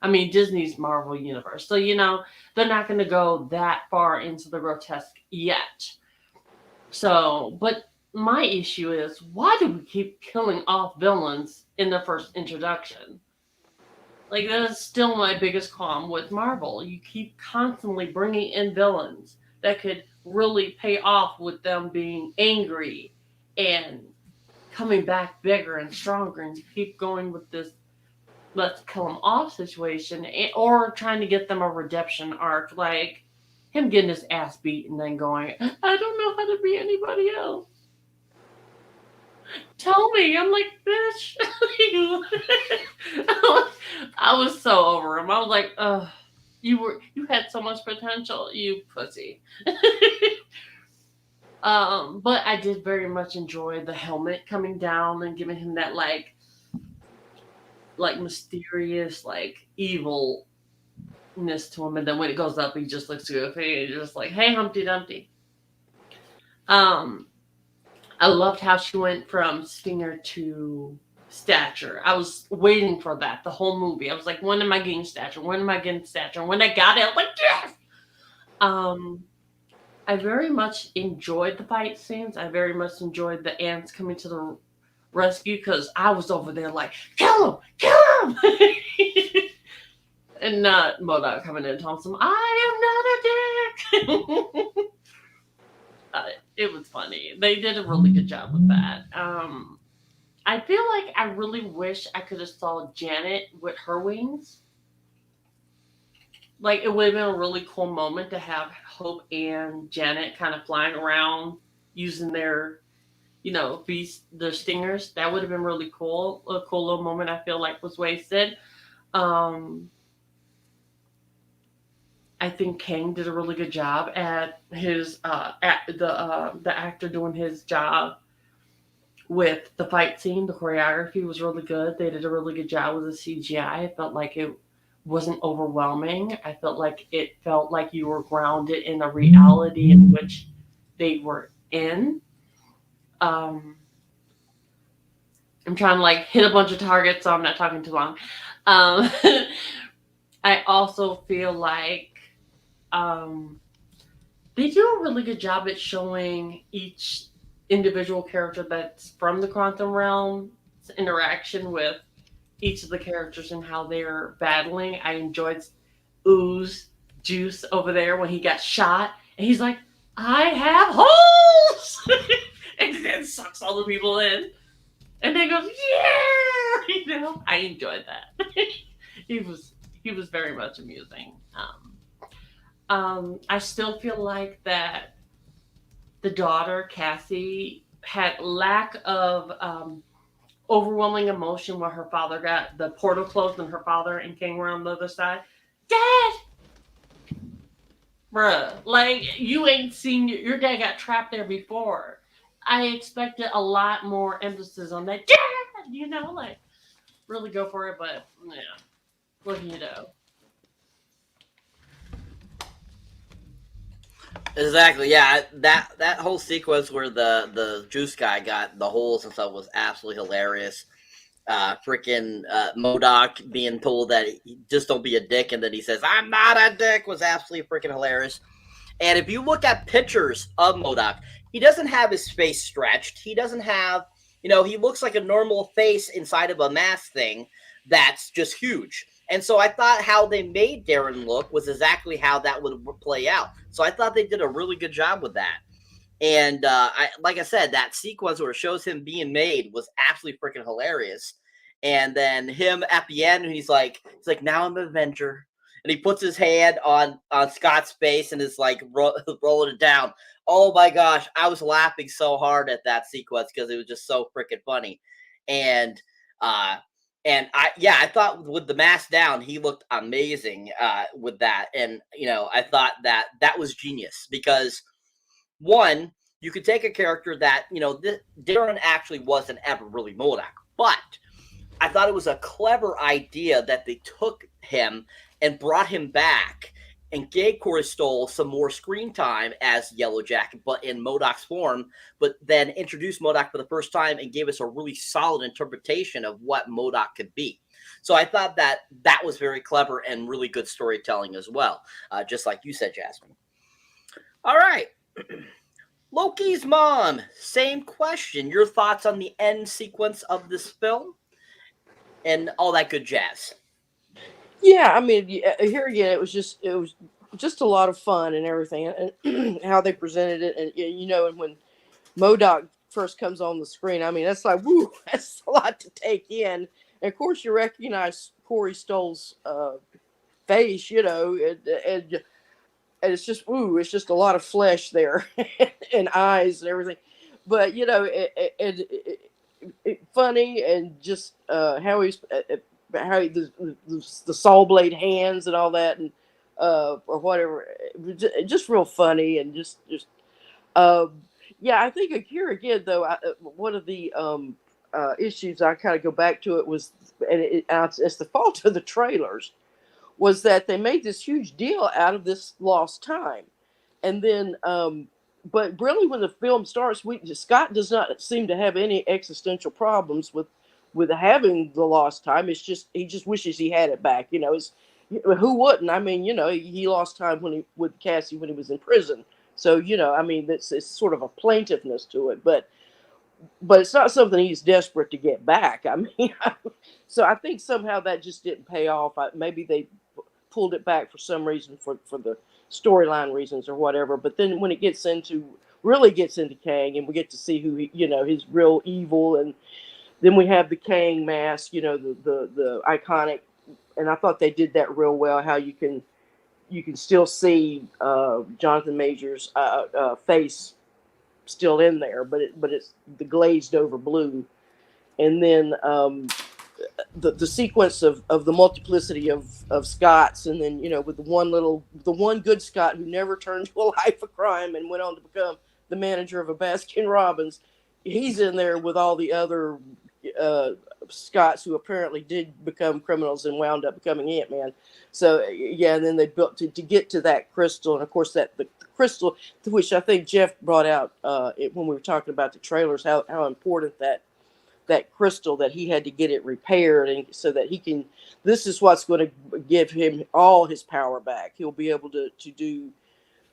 Disney's Marvel universe. So, they're not going to go that far into the grotesque yet. So, but my issue is, why do we keep killing off villains in their first introduction? Like, that is still my biggest qualm with Marvel. You keep constantly bringing in villains that could really pay off with them being angry and coming back bigger and stronger, and keep going with this let's kill them off situation, or trying to get them a redemption arc, like him getting his ass beat and then going, I don't know how to be anybody else. Tell me. I'm like, bitch. I was so over him. I was like, you had so much potential, you pussy. But I did very much enjoy the helmet coming down and giving him that like mysterious, like evilness to him. And then when it goes up, he just looks goofy and just like, hey, Humpty Dumpty. I loved how she went from stinger to stature. I was waiting for that the whole movie. I was like, when am I getting stature? When am I getting stature? And when I got it, I was like, yes! I very much enjoyed the fight scenes. I very much enjoyed the ants coming to the rescue, because I was over there like, kill him! And not MODOK coming in and telling him, I am not a dick. It was funny. They did a really good job with that. I feel like I really wish I could have saw Janet with her wings. Like, it would have been a really cool moment to have Hope and Janet kind of flying around using their, their stingers. That would have been really cool. A cool little moment I feel like was wasted. I think Kang did a really good job at his the actor doing his job with the fight scene. The choreography was really good. They did a really good job with the CGI. I felt like it wasn't overwhelming. I felt like you were grounded in a reality in which they were in. I'm trying to like hit a bunch of targets, so I'm not talking too long. I also feel like they do a really good job at showing each individual character that's from the quantum realm's interaction with each of the characters and how they're battling. I enjoyed Ooze Juice over there when he got shot and he's like, I have holes! And then sucks all the people in. And then goes, yeah! I enjoyed that. He was very much amusing. I still feel like that the daughter, Cassie, had lack of overwhelming emotion when her father got the portal closed and her father and King were on the other side. Dad! Bruh, like, you ain't seen your dad got trapped there before. I expected a lot more emphasis on that. Dad! Like, really go for it, but, yeah. What do you know? Exactly. Yeah, that whole sequence where the juice guy got the holes and stuff was absolutely hilarious. Freaking MODOK being told that just don't be a dick, and then he says, "I'm not a dick," was absolutely freaking hilarious. And if you look at pictures of MODOK, he doesn't have his face stretched. He doesn't have, he looks like a normal face inside of a mask thing that's just huge. And so I thought how they made Darren look was exactly how that would play out. So I thought they did a really good job with that. And like I said, that sequence where it shows him being made was absolutely freaking hilarious. And then him at the end, he's like, now I'm an Avenger. And he puts his hand on Scott's face and is like rolling it down. Oh my gosh, I was laughing so hard at that sequence because it was just so freaking funny. And I thought with the mask down, he looked amazing with that. And, I thought that was genius because, one, you could take a character that, Darren actually wasn't ever really MODOK. But I thought it was a clever idea that they took him and brought him back and gave Corey Stoll some more screen time as Yellow Jacket, but in MODOK's form, but then introduced MODOK for the first time and gave us a really solid interpretation of what MODOK could be. So I thought that was very clever and really good storytelling as well, just like you said, Jasmine. All right. Lokismom, same question. Your thoughts on the end sequence of this film and all that good jazz? Yeah, I mean, here again, it was just a lot of fun and everything, and how they presented it, and and when MODOK first comes on the screen, I mean, that's like, woo, that's a lot to take in. And of course, you recognize Corey Stoll's face, and it's just, woo, it's just a lot of flesh there and eyes and everything, but funny and just how he's. How the saw blade hands and all that, and or whatever, just real funny and just I think here again though, one of the issues I kind of go back to it was, and it's the fault of the trailers, was that they made this huge deal out of this lost time, and then but really when the film starts, Scott does not seem to have any existential problems with having the lost time. It's just he just wishes he had it back. Who wouldn't? I mean, he lost time with Cassie when he was in prison. So I mean, it's sort of a plaintiveness to it, but it's not something he's desperate to get back. I mean, so I think somehow that just didn't pay off. Maybe they pulled it back for some reason for the storyline reasons or whatever. But then when it really gets into Kang, and we get to see who his real evil, and then we have the Kang mask, the iconic, and I thought they did that real well. How you can still see Jonathan Majors' face still in there, but it's the glazed over blue, and then the sequence of the multiplicity of Scotts, and then with the one good Scott who never turned to a life of crime and went on to become the manager of a Baskin Robbins. He's in there with all the other Scotts who apparently did become criminals and wound up becoming Ant-Man. So yeah, and then they built to get to that crystal, and of course the crystal, which I think Jeff brought out when we were talking about the trailers, how important that crystal, that he had to get it repaired, and so that he can. This is what's going to give him all his power back. He'll be able to do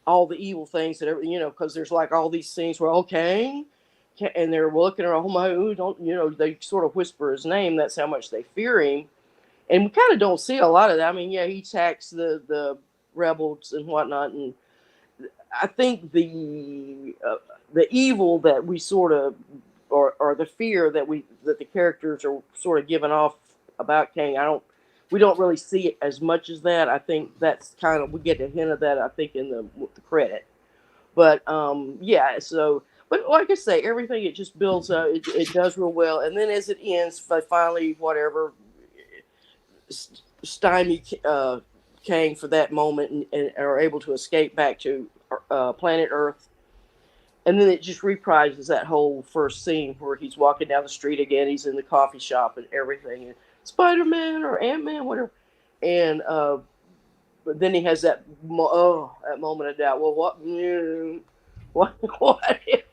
all the evil things that because there's like all these things where okay. And they're looking around, oh my, don't they sort of whisper his name. That's how much they fear him. And we kind of don't see a lot of that. I mean, yeah, he attacks the rebels and whatnot. And I think the evil that we sort of, or the fear that the characters are sort of giving off about Kang, we don't really see it as much as that. I think that's kind of, we get a hint of that, I think, in the credit. But yeah, so. But like I say, everything, it just builds up. It does real well. And then as it ends, finally, whatever, stymie Kang for that moment and are able to escape back to planet Earth. And then it just reprises that whole first scene where he's walking down the street again. He's in the coffee shop and everything. And Spider-Man or Ant-Man, whatever. And but then he has that moment of doubt. Well, what if?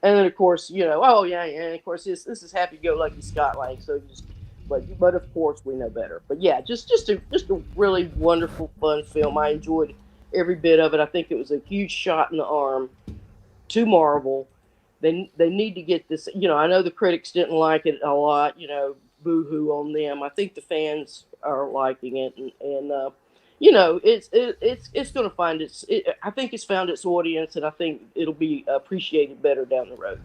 And then, of course, and of course, this is happy-go-lucky Scott Lang. So but of course, we know better. But yeah, just a really wonderful, fun film. I enjoyed every bit of it. I think it was a huge shot in the arm to Marvel. They need to get this. I know the critics didn't like it a lot. Boo-hoo on them. I think the fans are liking it, and it's going to find I think it's found its audience, and I think it'll be appreciated better down the road.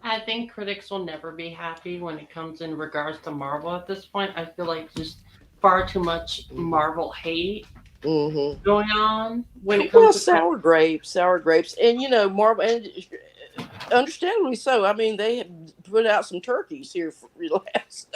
I think critics will never be happy when it comes in regards to Marvel at this point. I feel like just far too much Marvel hate going on when it comes to sour grapes, and Marvel, and understandably so. I mean, they have put out some turkeys here for last.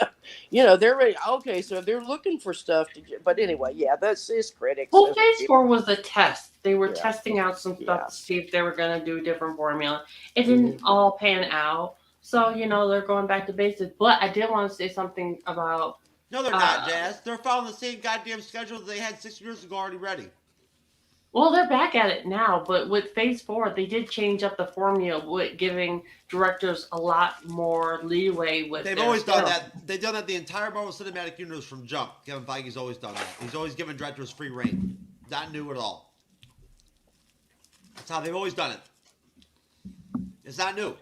They're ready. Okay, so they're looking for stuff to get. But anyway, yeah, that's his critics. Well, Phase 4 was a test. They were testing out some stuff to see if they were going to do a different formula. It didn't all pan out, so they're going back to basics. But I did want to say something about. No, they're not, Jazz. They're following the same goddamn schedule that they had 6 years ago already ready. Well, they're back at it now, but with Phase 4, they did change up the formula with giving directors a lot more leeway with. They've always done that. They've done that the entire Marvel Cinematic Universe from jump. Kevin Feige's always done that. He's always given directors free reign. Not new at all. That's how they've always done it. It's not new.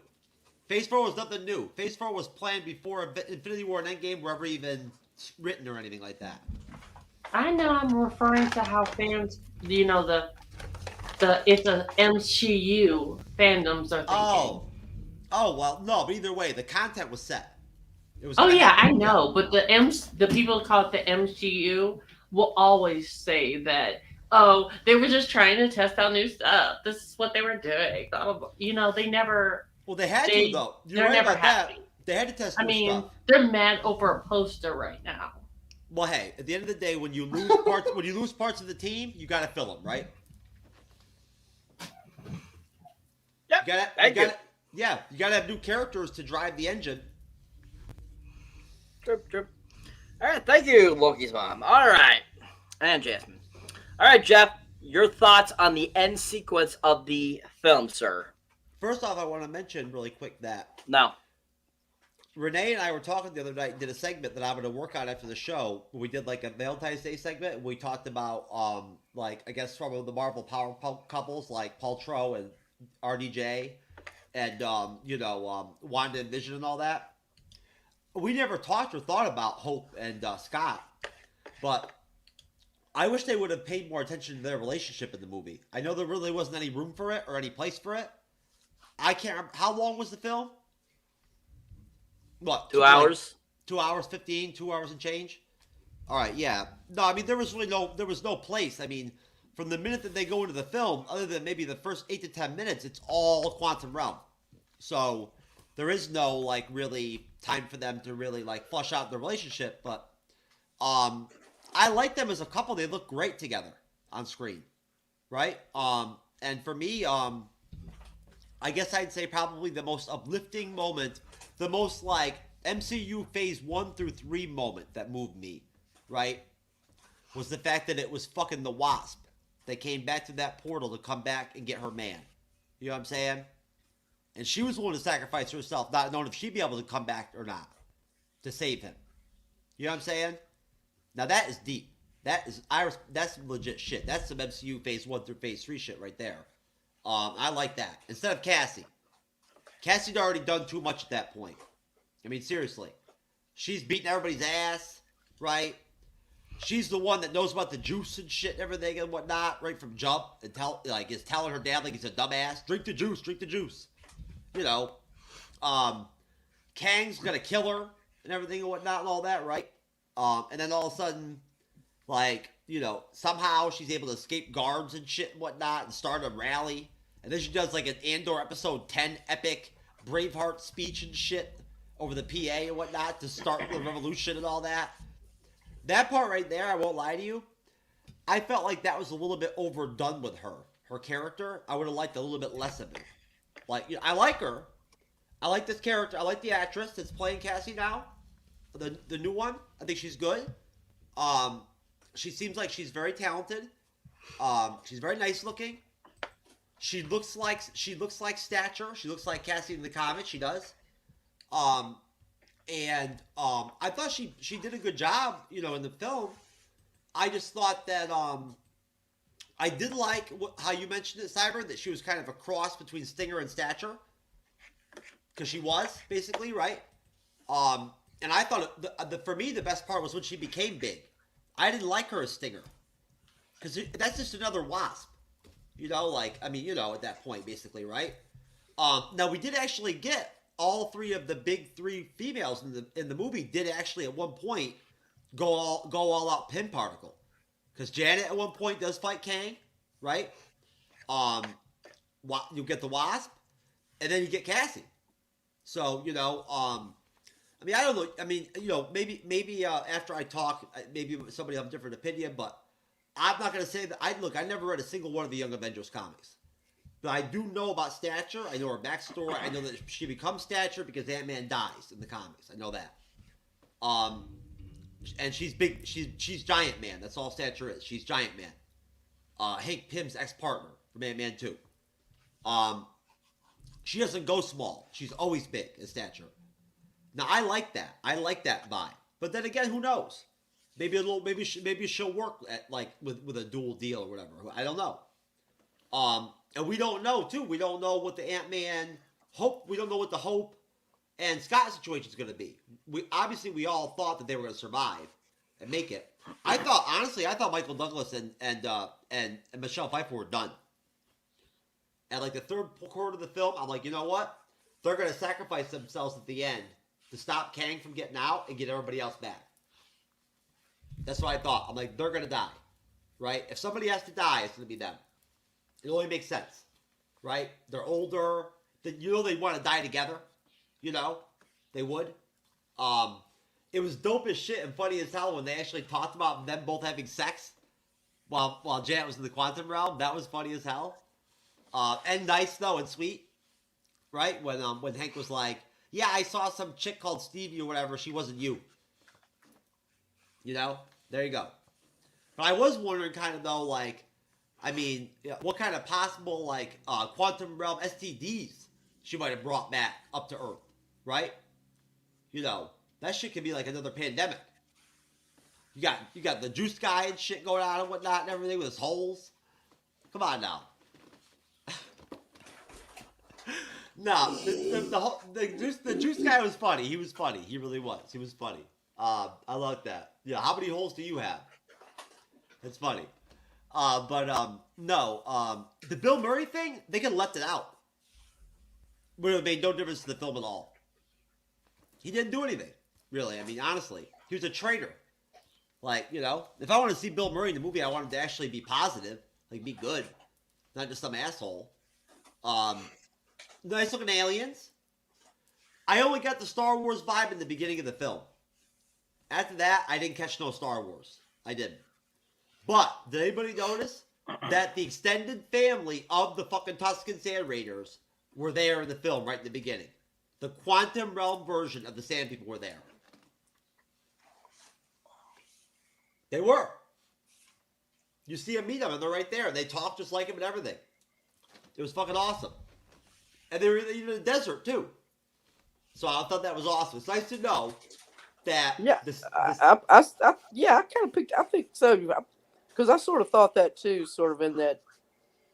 Phase 4 was nothing new. Phase 4 was planned before Infinity War and Endgame were ever even written or anything like that. I know I'm referring to how fans, the it's a MCU fandoms are thinking. Oh well, no, but either way, the content was set. It was. Oh yeah, I know, but the people who call it the MCU will always say that. Oh, they were just trying to test out new stuff. This is what they were doing. They never. Well, they had to though. You're right about that. They had to test new stuff. They're mad over a poster right now. Well, hey, at the end of the day, when you lose parts of the team, you got to fill them, right? Yep. You got to have new characters to drive the engine. True. All right, thank you, Lokismom. All right, and Jasmine. All right, Jeff, your thoughts on the end sequence of the film, sir? First off, I want to mention really quick that Renee and I were talking the other night, did a segment that I'm going to work on after the show. We did like a Valentine's Day segment. And we talked about, I guess some of the Marvel power couples like Paltrow and RDJ and, Wanda and Vision and all that. We never talked or thought about Hope and Scott. But I wish they would have paid more attention to their relationship in the movie. I know there really wasn't any room for it or any place for it. I can't remember. How long was the film? What? 2 hours? 2 hours 15, 2 hours and change? All right, yeah. No, I mean, there was no place. I mean, from the minute that they go into the film, other than maybe the first 8 to 10 minutes, it's all quantum realm. So there is no, like, really time for them to really, like, flush out the relationship. But I like them as a couple. They look great together on screen, right? And for me, I guess I'd say probably the most uplifting moment, the most, like, MCU Phase 1 through 3 moment that moved me, right, was the fact that it was fucking the Wasp that came back to that portal to come back and get her man. You know what I'm saying? And she was willing to sacrifice herself, not knowing if she'd be able to come back or not, to save him. You know what I'm saying? Now that is deep. That's some legit shit. That's some MCU Phase 1 through Phase 3 shit right there. I like that. Instead of Cassie. Cassie'd already done too much at that point. I mean, seriously. She's beating everybody's ass, right? She's the one that knows about the juice and shit and everything and whatnot, right from jump, and is telling her dad like he's a dumbass. Drink the juice, drink the juice. You know. Kang's gonna kill her and everything and whatnot and all that, right? And then all of a sudden, like, you know, somehow she's able to escape guards and shit and whatnot and start a rally. And then she does like an Andor episode 10 epic Braveheart speech and shit over the PA and whatnot to start the revolution and all that. That part right there, I won't lie to you, I felt like that was a little bit overdone with her. Her character, I would have liked a little bit less of it. Like, you know, I like her. I like this character. I like the actress that's playing Cassie now. The new one. I think she's good. She seems like she's very talented. She's very nice looking. She looks like Stature. She looks like Cassie in the comics. She does. I thought she did a good job, you know, in the film. I just thought that I did like how you mentioned it, Cyber, that she was kind of a cross between Stinger and Stature, because she was basically right. And I thought for me the best part was when she became big. I didn't like her as Stinger, because that's just another Wasp. You know, like, I mean, you know, at that point, basically, right? Now, we did actually get all three of the big three females in the movie did actually at one point go all out Pin Particle. Because Janet at one point does fight Kang, right? You get the Wasp, and then you get Cassie. So, you know, I mean, I don't know. I mean, you know, maybe after I talk, maybe somebody will have a different opinion, but I'm not going to say that. I never read a single one of the Young Avengers comics. But I do know about Stature. I know her backstory. I know that she becomes Stature because Ant-Man dies in the comics. I know that. And she's big. She's Giant Man. That's all Stature is. She's Giant Man. Hank Pym's ex-partner from Ant-Man 2. She doesn't go small. She's always big as Stature. Now, I like that. I like that vibe. But then again, who knows? Maybe she'll work at, like, with a dual deal or whatever. I don't know. And we don't know too. We don't know what the Ant-Man Hope. We don't know what the Hope and Scott situation is going to be. We all thought that they were going to survive and make it. I thought Michael Douglas and Michelle Pfeiffer were done. At like the third quarter of the film, I'm like, you know what? They're going to sacrifice themselves at the end to stop Kang from getting out and get everybody else back. That's what I thought. I'm like, they're going to die, right? If somebody has to die, it's going to be them. It only makes sense, right? They're older. You know they want to die together. You know? They would. It was dope as shit and funny as hell when they actually talked about them both having sex while Janet was in the quantum realm. That was funny as hell. And nice, though, and sweet. Right? When Hank was like, yeah, I saw some chick called Stevie or whatever. She wasn't you. You know? There you go. But I was wondering kind of, though, like, I mean, what kind of possible, like, quantum realm STDs she might have brought back up to Earth, right? You know, that shit could be like another pandemic. You got the juice guy and shit going on and whatnot and everything with his holes. Come on now. No, the juice guy was funny. He was funny. He really was. He was funny. I like that. Yeah, how many holes do you have? It's funny. No. The Bill Murray thing, they could have left it out. Would have made no difference to the film at all. He didn't do anything, really. I mean, honestly, he was a traitor. Like, you know, if I want to see Bill Murray in the movie, I want him to actually be positive, like be good, not just some asshole. Nice looking aliens. I only got the Star Wars vibe in the beginning of the film. After that, I didn't catch no Star Wars. I didn't. But did anybody notice that the extended family of the fucking Tusken Sand Raiders were there in the film right in the beginning? The Quantum Realm version of the Sand People were there. They were. You see them meet them, and they're right there. They talk just like him and everything. It was fucking awesome. And they were even in the desert, too. So I thought that was awesome. It's nice to know that... Yeah, I kind of picked... I think so. Because I sort of thought that, too, sort of in that...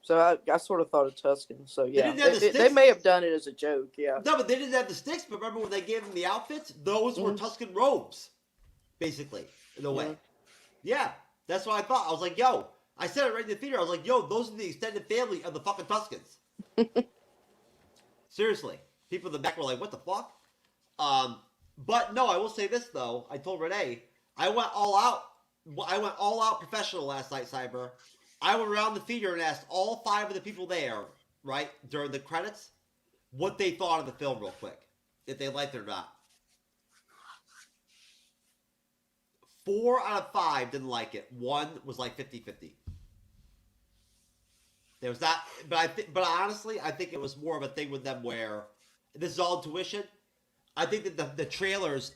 So I sort of thought of Tusken. So, yeah. They may have done it as a joke, yeah. No, but they didn't have the sticks. But remember when they gave them the outfits? Those were Tusken robes, basically, in a way. Yeah, that's what I thought. I was like, yo, I said it right in the theater. I was like, yo, those are the extended family of the fucking Tuskens. Seriously. People in the back were like, what the fuck? But no, I will say this, though. I told Renee, I went all out professional last night, Cyber. I went around the theater and asked all 5 of the people there, right, during the credits, what they thought of the film real quick. If they liked it or not. 4 out of 5 didn't like it. 1 was like 50-50. There was that, but honestly, I think it was more of a thing with them where this is all intuition. I think that the trailers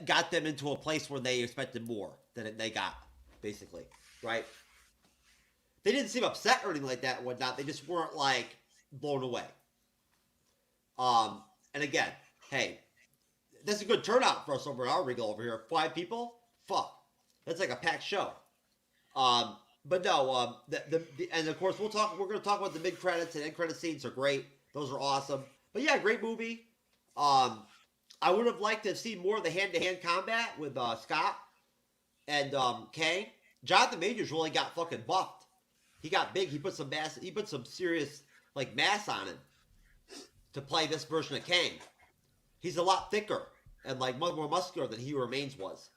got them into a place where they expected more than they got, basically, right? They didn't seem upset or anything like that and whatnot. They just weren't like blown away. And again, hey. That's a good turnout for us over at our Regal over here. 5 people? Fuck. That's like a packed show. But no, and of course we're going to talk about the mid credits and end credit scenes are great. Those are awesome. But yeah, great movie. I would have liked to have seen more of the hand-to-hand combat with Scott and Kang. Jonathan Majors really got fucking buffed. He got big. He put some serious like mass on him to play this version of Kang. He's a lot thicker and like much more muscular than He Who Remains was.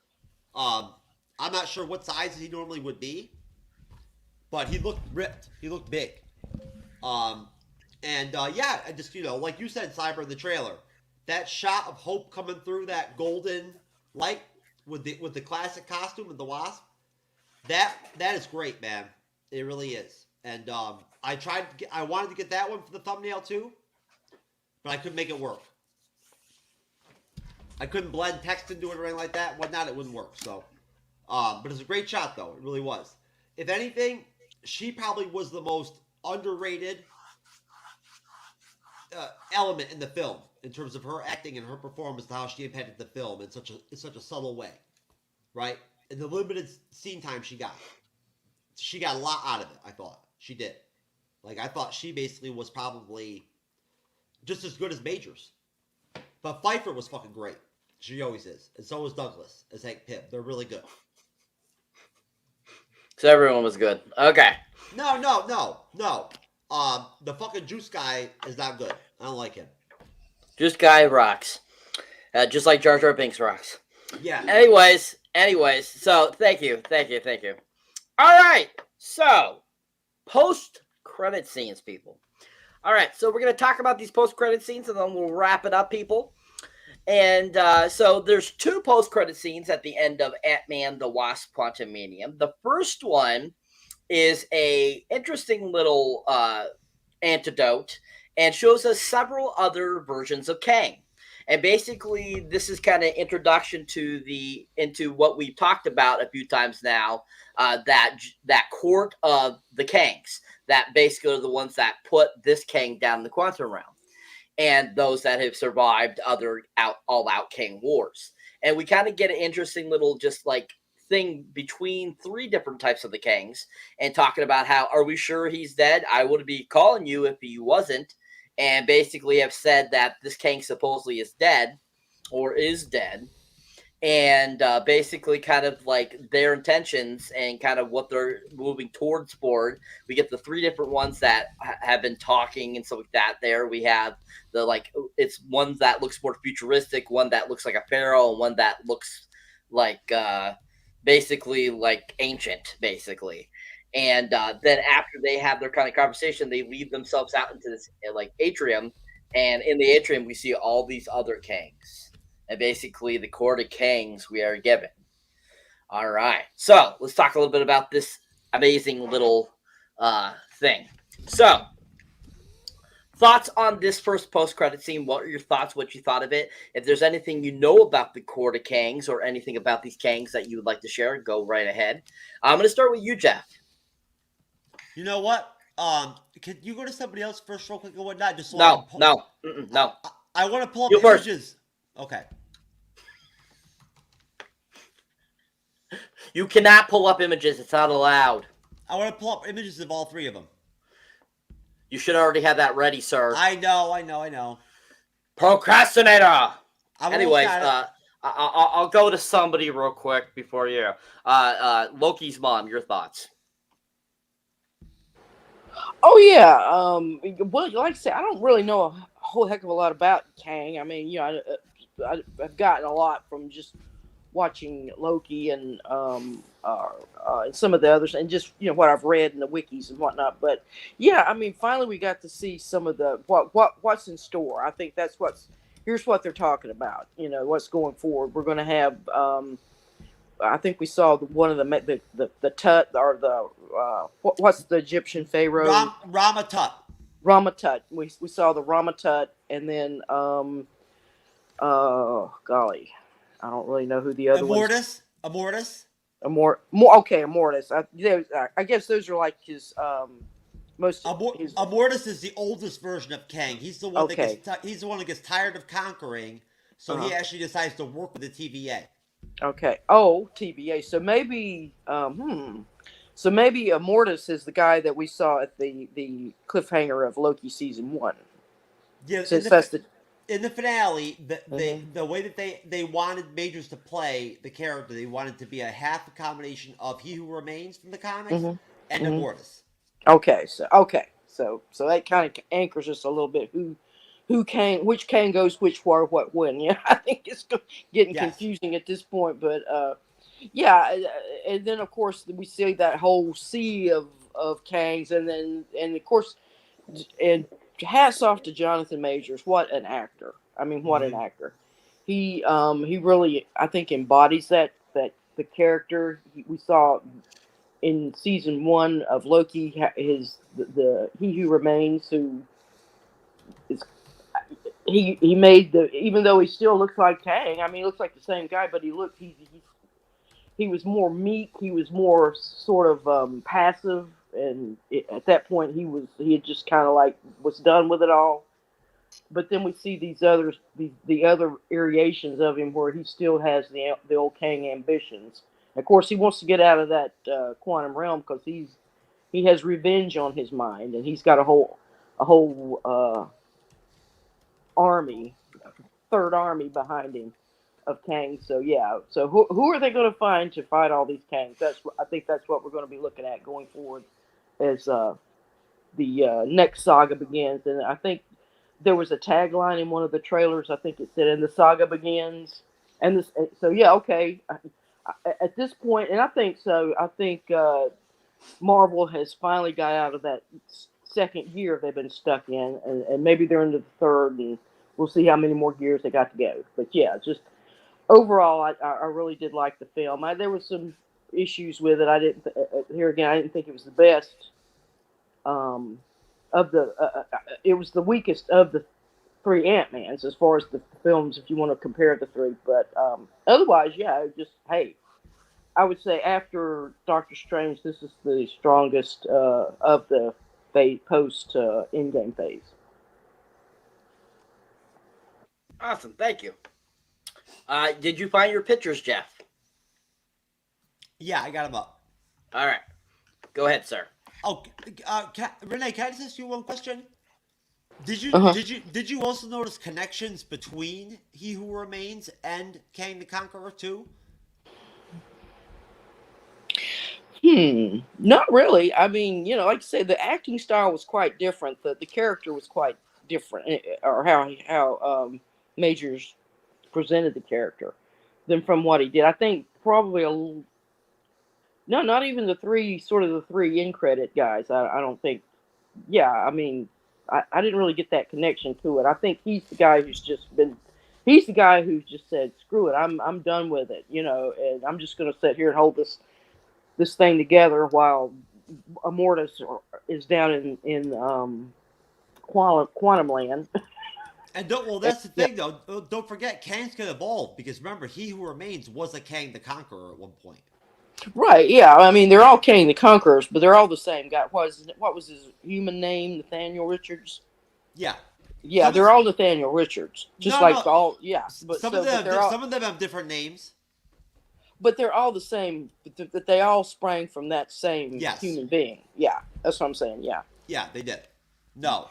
I'm not sure what size he normally would be, but he looked ripped. He looked big. Yeah, I just, you know, like you said, Cyber, in the trailer, that shot of Hope coming through that golden light with the classic costume of the Wasp, that is great, man. It really is. And I wanted to get that one for the thumbnail too, but I couldn't make it work. I couldn't blend text into it or anything like that. Whatnot, it wouldn't work. So, but it's a great shot, though. It really was. If anything, she probably was the most underrated element in the film in terms of her acting and her performance, and how she impacted the film in such a subtle way, right? In the limited scene time she got a lot out of it. I thought she did. Like I thought she basically was probably just as good as Majors. But Pfeiffer was fucking great. She always is. And so was Douglas as Hank Pym. They're really good. So everyone was good. Okay. No. The fucking Juice guy is not good. I don't like him. Juice guy rocks. Just like Jar Jar Binks rocks. Yeah. Anyways. So thank you. All right. So post-credit scenes, people. All right, so we're going to talk about these post-credit scenes, and then we'll wrap it up, people. And so there's 2 post-credit scenes at the end of Ant-Man, the Wasp, Quantaumania. The first one is a interesting little antidote and shows us several other versions of Kang. And basically, this is kind of introduction into what we've talked about a few times now, that court of the Kangs. That basically are the ones that put this Kang down in the quantum realm, and those that have survived other all-out Kang wars. And we kind of get an interesting little just like thing between 3 different types of the Kangs, and talking about how, are we sure he's dead? I would be calling you if he wasn't, and basically have said that this Kang supposedly is dead, or is dead. and basically kind of like their intentions and kind of what they're moving towards board. We get the three different ones that have been talking and stuff like that. There we have the it's one that looks more futuristic, one that looks like a pharaoh, and one that looks like basically like ancient, basically. And then after they have their kind of conversation, they leave themselves out into this like atrium, and in the atrium we see all these other Kangs. And basically the court of Kangs we are given. All right. So let's talk a little bit about this amazing little thing. So thoughts on this first post-credit scene. What are your thoughts? What you thought of it? If there's anything you know about the court of Kangs or anything about these Kangs that you would like to share, go right ahead. I'm going to start with you, Jeff. You know what? Can you go to somebody else first real quick or whatnot? Just so No. I want to pull up You first. images. Okay. You cannot pull up images. It's not allowed. I want to pull up images of all three of them. You should already have that ready, sir. I know. Procrastinator. Anyways, I'll go to somebody real quick before you. Loki's mom. Your thoughts? Oh yeah. Well, like I said, I don't really know a whole heck of a lot about Kang. I mean, I've gotten a lot from just watching Loki and some of the others, and just what I've read in the wikis and whatnot. But yeah, I mean, finally we got to see some of the what's in store. I think that's here's what they're talking about. What's going forward. We're going to have. I think we saw one of the Tut or the what's the Egyptian pharaoh? Ramatut. Ramatut. We saw the Ramatut, and then golly, I don't really know who the other Immortus. Okay, Immortus. I guess those are like his most. Immortus is the oldest version of Kang. He's the one that gets tired of conquering, so he actually decides to work with the TVA. Okay. Oh, TVA. So maybe, So maybe Immortus is the guy that we saw at the cliffhanger of Loki season 1. Yeah. Since in the finale, the way that they wanted Majors to play the character, they wanted to be a half a combination of He Who Remains from the comics and Immortus. Okay. So that kind of anchors us a little bit. Which Kang goes which war, what when? Yeah, I think it's getting confusing at this point, but yeah, and then of course we see that whole sea of Kangs, and of course, and hats off to Jonathan Majors. What an actor! I mean, what an actor! He really, I think, embodies that the character we saw in season 1 of Loki. The He Who Remains, who is. He made even though he still looks like Kang. I mean, he looks like the same guy, but he was more meek. He was more sort of passive, and at that point he had just kind of like was done with it all. But then we see the other variations of him where he still has the old Kang ambitions. Of course, he wants to get out of that quantum realm because he has revenge on his mind, and he's got a whole army, third army behind him of Kangs. So yeah, so who are they going to find to fight all these Kangs? I think that's what we're going to be looking at going forward as the next saga begins. And I think there was a tagline in one of the trailers. I think it said, "And the saga begins." So yeah, okay. At this point, and I think Marvel has finally got out of that second year they've been stuck in, and maybe they're into the third, and we'll see how many more years they got to go. But yeah, just overall, I really did like the film. There was some issues with it. I didn't think it was the best of the. It was the weakest of the 3 Ant-Mans as far as the films, if you want to compare the 3. But otherwise, yeah, I would say after Doctor Strange, this is the strongest of the post Endgame phase. Awesome, thank you. Did you find your pictures, Jeff? Yeah, I got them up. All right, go ahead, sir. Oh, Renee, can I just ask you one question? Uh-huh. Did you also notice connections between He Who Remains and Kang the Conqueror too? Not really. I mean, like I said, the acting style was quite different. The character was quite different, or how Majors presented the character than from what he did. I think probably no, not even the three in credit guys. I don't think. Yeah, I mean, I didn't really get that connection to it. I think he's the guy who's just been. He's the guy who's just said, "Screw it, I'm done with it," and I'm just going to sit here and hold this thing together while Immortus is down in quantum land. And that's the thing though. Don't forget, Kang's gonna evolve because remember, He Who Remains was a Kang the Conqueror at one point. Right? Yeah. I mean, they're all Kang the Conquerors, but they're all the same guy. What was his human name? Nathaniel Richards. Yeah. Yeah, they're all Nathaniel Richards. Just all. Yeah. But some of them have different names. But they're all the same. That they all sprang from that same human being. Yeah, that's what I'm saying. Yeah. Yeah, they did. No.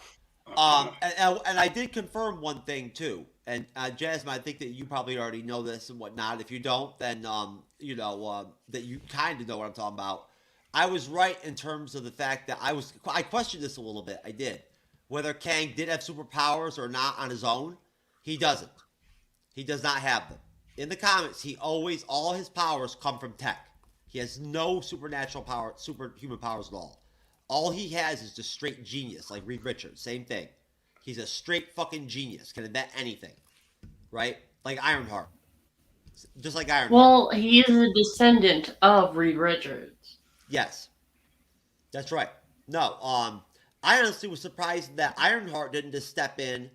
And I did confirm one thing too. And Jasmine, I think that you probably already know this and whatnot. If you don't, then that you kind of know what I'm talking about. I was right in terms of the fact that I questioned this a little bit. I did. Whether Kang did have superpowers or not on his own, he doesn't. He does not have them. In the comics, all his powers come from tech. He has no supernatural power, superhuman powers at all. All he has is just straight genius, like Reed Richards. Same thing. He's a straight fucking genius. Can invent anything. Right? Like Ironheart. Just like Ironheart. Well, he is a descendant of Reed Richards. Yes. That's right. No, I honestly was surprised that Ironheart didn't just step in.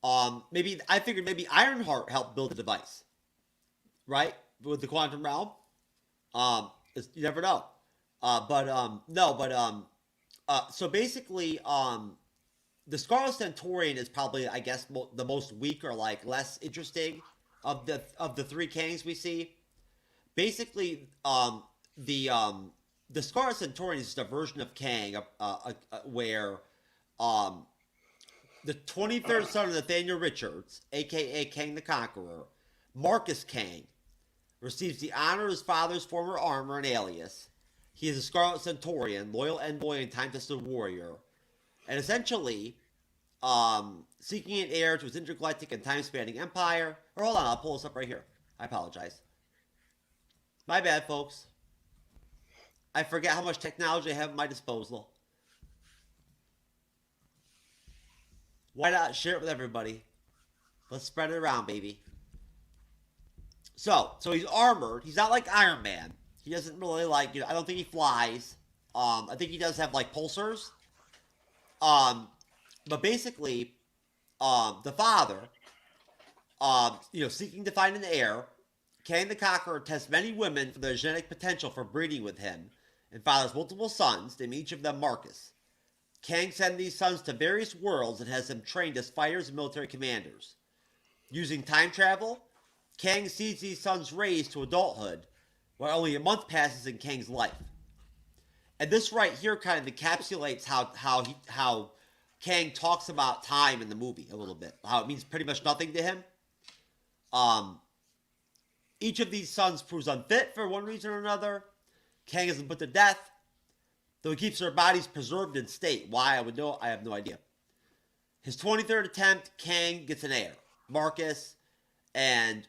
I figured maybe Ironheart helped build the device. Right? With the quantum realm. You never know. So basically, the Scarlet Centaurian is probably, I guess, the most weak or like less interesting of the three Kangs we see. Basically, the Scarlet Centaurian is just a version of Kang, where the 23rd son of Nathaniel Richards, aka Kang the Conqueror, Marcus Kang, receives the honor of his father's former armor and alias. He is a Scarlet Centaurian, loyal envoy and time-tested warrior, and essentially seeking an heir to his intergalactic and time-spanning empire. Or hold on, I'll pull this up right here. I apologize. My bad, folks. I forget how much technology I have at my disposal. Why not share it with everybody? Let's spread it around, baby. So he's armored. He's not like Iron Man. He doesn't really I don't think he flies. I think he does have like pulsars. But basically, the father, seeking to find an heir, Kang the Conqueror tests many women for their genetic potential for breeding with him, and fathers multiple sons, named each of them Marcus. Kang sends these sons to various worlds and has them trained as fighters and military commanders. Using time travel, Kang sees these sons raised to adulthood, while only a month passes in Kang's life. And this right here kind of encapsulates how Kang talks about time in the movie a little bit. How it means pretty much nothing to him. Each of these sons proves unfit for one reason or another. Kang isn't put to death, though he keeps their bodies preserved in state. Why, I have no idea. His 23rd attempt, Kang gets an heir, Marcus, and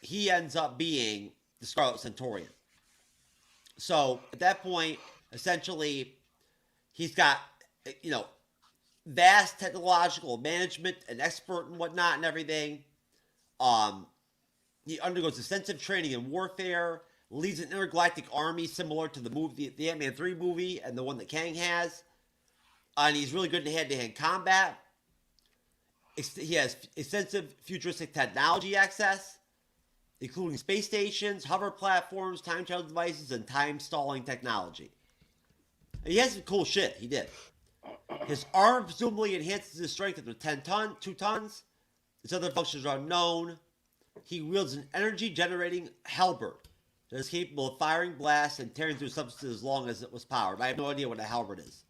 he ends up being the Scarlet Centaurian. So at that point, essentially, he's got vast technological management, an expert and whatnot and everything. He undergoes extensive training in warfare, leads an intergalactic army similar to the Ant-Man 3 movie and the one that Kang has. And he's really good in hand-to-hand combat. He has extensive futuristic technology access, including space stations, hover platforms, time travel devices, and time-stalling technology. And he has some cool shit, he did. His arm presumably enhances his strength up to 2 tons. His other functions are unknown. He wields an energy-generating halberd that is capable of firing blasts and tearing through substances as long as it was powered. I have no idea what a halberd is.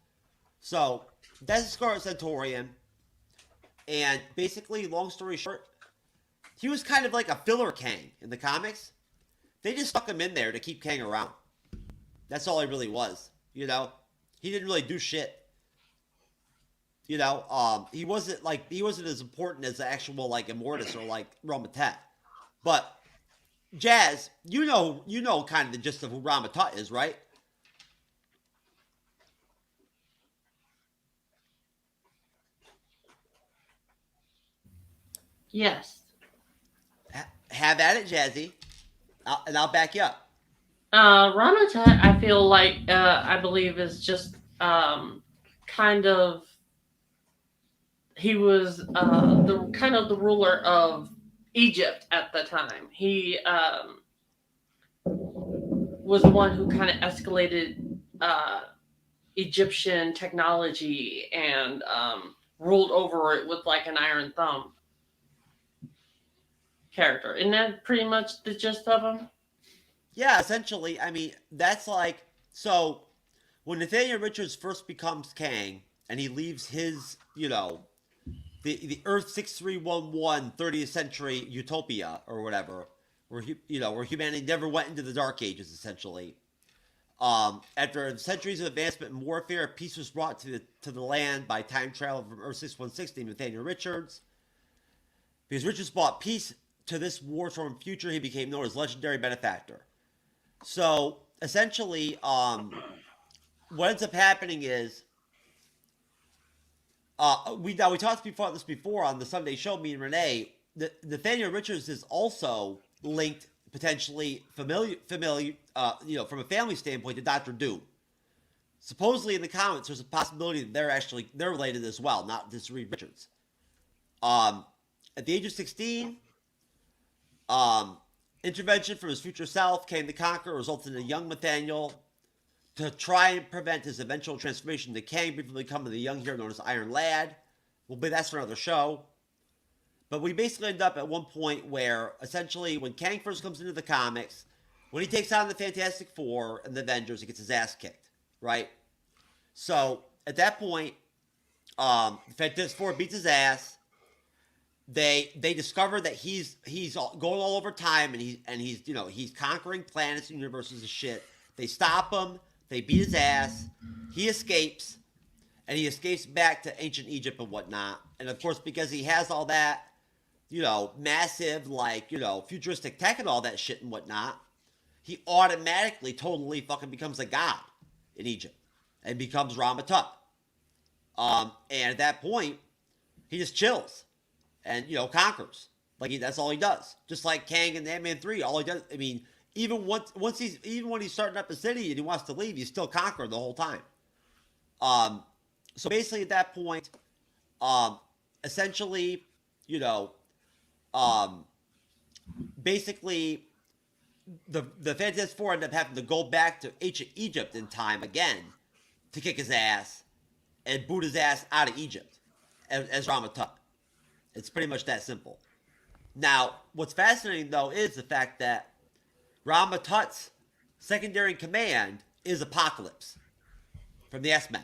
So that's the Scarlet Centaurian. And basically, long story short, he was kind of like a filler Kang in the comics. They just stuck him in there to keep Kang around. That's all he really was. You know, he didn't really do shit. You know, he wasn't as important as the actual like Immortus or like Rama-Tut. But Jazz, you know kind of the gist of who Rama-Tut is, right? Yes. Have at it, Jazzy. I'll back you up. Rama-Tut, I feel like, I believe, is just kind of, he was the kind of the ruler of Egypt at the time. He was the one who kind of escalated Egyptian technology and ruled over it with like an iron thumb. Character. Isn't that pretty much the gist of him? Yeah, essentially. I mean, that's like, so when Nathaniel Richards first becomes Kang and he leaves his, you know, the Earth 6311 30th century utopia or whatever, where where humanity never went into the Dark Ages, essentially. After centuries of advancement in warfare, peace was brought to the land by time travel from Earth 6160 Nathaniel Richards. Because Richards brought peace to this war-torn future, he became known as legendary benefactor. So essentially, what ends up happening is, we talked about this before on the Sunday show. Me and Renee, Nathaniel Richards is also linked potentially familiar, from a family standpoint to Doctor Doom. Supposedly in the comics, there's a possibility that they're related as well, not just Reed Richards. At the age of 16, intervention from his future self, Kang the Conqueror, resulted in a young Nathaniel to try and prevent his eventual transformation to Kang, briefly becoming the young hero known as Iron Lad. That's for another show. But we basically end up at one point where, essentially, when Kang first comes into the comics, when he takes on the Fantastic Four and the Avengers, he gets his ass kicked, right? So, at that point, the Fantastic Four beats his ass. They discover that he's going all over time and he's conquering planets and universes and shit. They stop him. They beat his ass. He escapes, and he escapes back to ancient Egypt and whatnot. And of course, because he has all that, massive futuristic tech and all that shit and whatnot, he automatically totally fucking becomes a god in Egypt and becomes Rama-Tut. And at that point, he just chills. And, conquers. That's all he does. Just like Kang in Ant-Man 3, all he does, I mean, even when he's starting up a city and he wants to leave, he's still conquering the whole time. So basically at that point, essentially, basically the Fantastic Four end up having to go back to ancient Egypt in time again to kick his ass and boot his ass out of Egypt as Rama-Tut. It's pretty much that simple. Now, what's fascinating, though, is the fact that Rama-Tut's secondary in command is Apocalypse from the S-Men.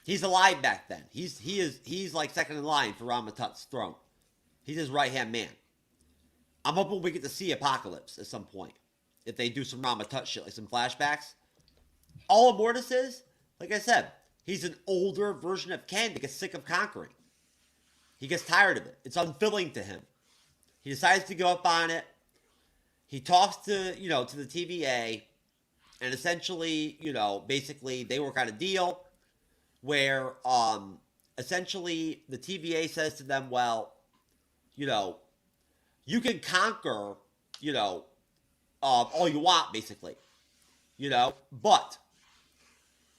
He's alive back then. He's like second in line for Rama-Tut's throne. He's his right-hand man. I'm hoping we get to see Apocalypse at some point. If they do some Rama-Tut shit, like some flashbacks. All Immortus is, like I said, he's an older version of Kang that gets sick of conquering. He gets tired of it. It's unfilling to him. He decides to go up on it. He talks to the TVA, and essentially, basically they work out a deal where, essentially the TVA says to them, well, you can conquer, all you want, basically, but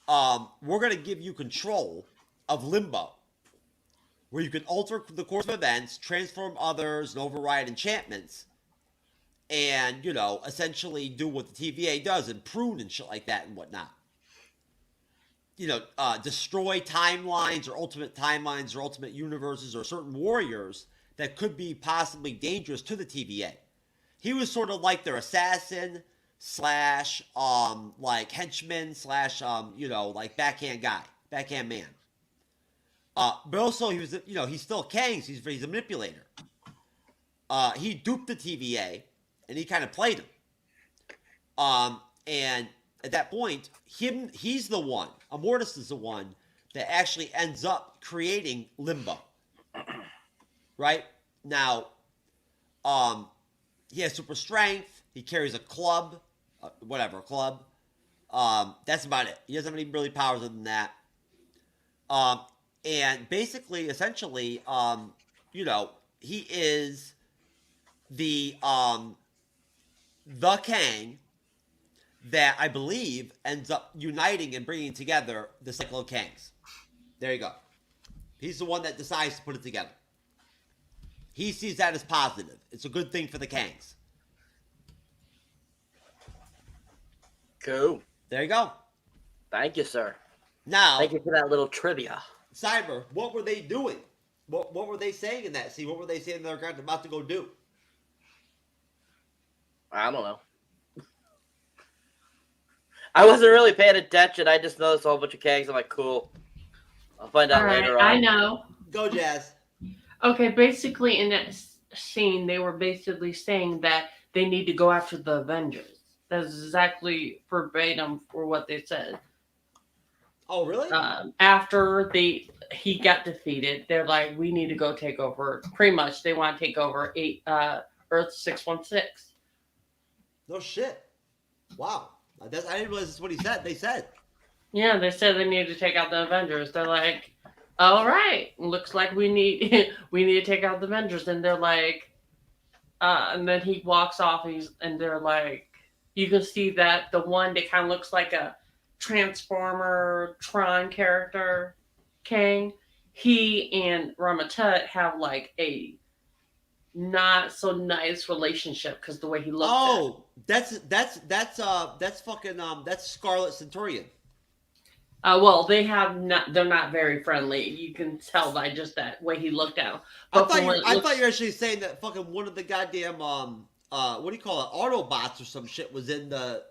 we're going to give you control of Limbo, where you can alter the course of events, transform others, and override enchantments, and, essentially do what the TVA does and prune and shit like that and whatnot. Destroy timelines or ultimate universes or certain warriors that could be possibly dangerous to the TVA. He was sort of like their assassin slash like henchman slash like backhand guy, backhand man. But also he was he's still Kang, so he's a manipulator. He duped the TVA and he kind of played him. And at that point, he's the one. Immortus is the one that actually ends up creating Limbo. Right now, he has super strength. He carries a club, whatever club. That's about it. He doesn't have any really powers other than that. And basically, essentially, he is the Kang that I believe ends up uniting and bringing together the cycle of Kangs. There you go. He's the one that decides to put it together. He sees that as positive. It's a good thing for the Kangs. Cool. There you go. Thank you, sir. Now, thank you for that little trivia. Cyber, what were they doing? What were they saying in that scene? What were they saying they're about to go do? I don't know. I wasn't really paying attention. I just noticed a whole bunch of Kangs. I'm like, cool. I'll find out later on. I know. Go, Jazz. Okay, basically in that scene, they were basically saying that they need to go after the Avengers. That's exactly verbatim for what they said. Oh, really? After he got defeated, they're like, we need to go take over. Pretty much, they want to take over Earth 616. No shit. Wow. I didn't realize that's what he said. They said. Yeah, they said they need to take out the Avengers. They're like, all right, looks like we need to take out the Avengers. And they're like, and then he walks off and they're like, you can see that the one that kind of looks like a Transformer Tron character, Kang, he and Ramatut have like a not so nice relationship because the way he looks. Oh, that's fucking that's Scarlet Centurion. Well, they're not very friendly. You can tell by just that way he looked at him. I thought you were actually saying that fucking one of the goddamn what do you call it, Autobots or some shit was in the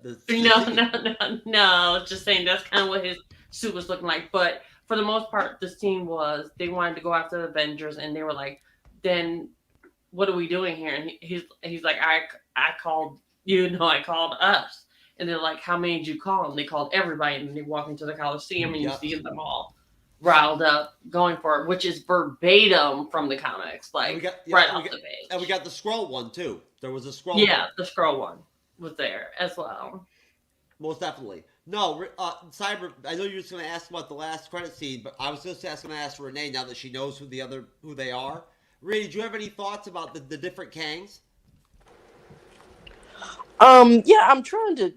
No. Just saying that's kind of what his suit was looking like. But for the most part, the scene was they wanted to go after the Avengers, and they were like, "Then what are we doing here?" And he's like, "I called I called us." And they're like, "How many did you call?" And they called everybody. And they walk into the Coliseum, and you see them all riled up, going for it, which is verbatim from the comics, like right off the page. And we got the Skrull one too. There was a Skrull. Yeah, the Skrull one was there as well. Most definitely. No, Cyber. I know you're just going to ask about the last credit scene, but I was just going to ask Renee now that she knows who they are. Renee, did you have any thoughts about the different Kangs? Yeah, I'm trying to,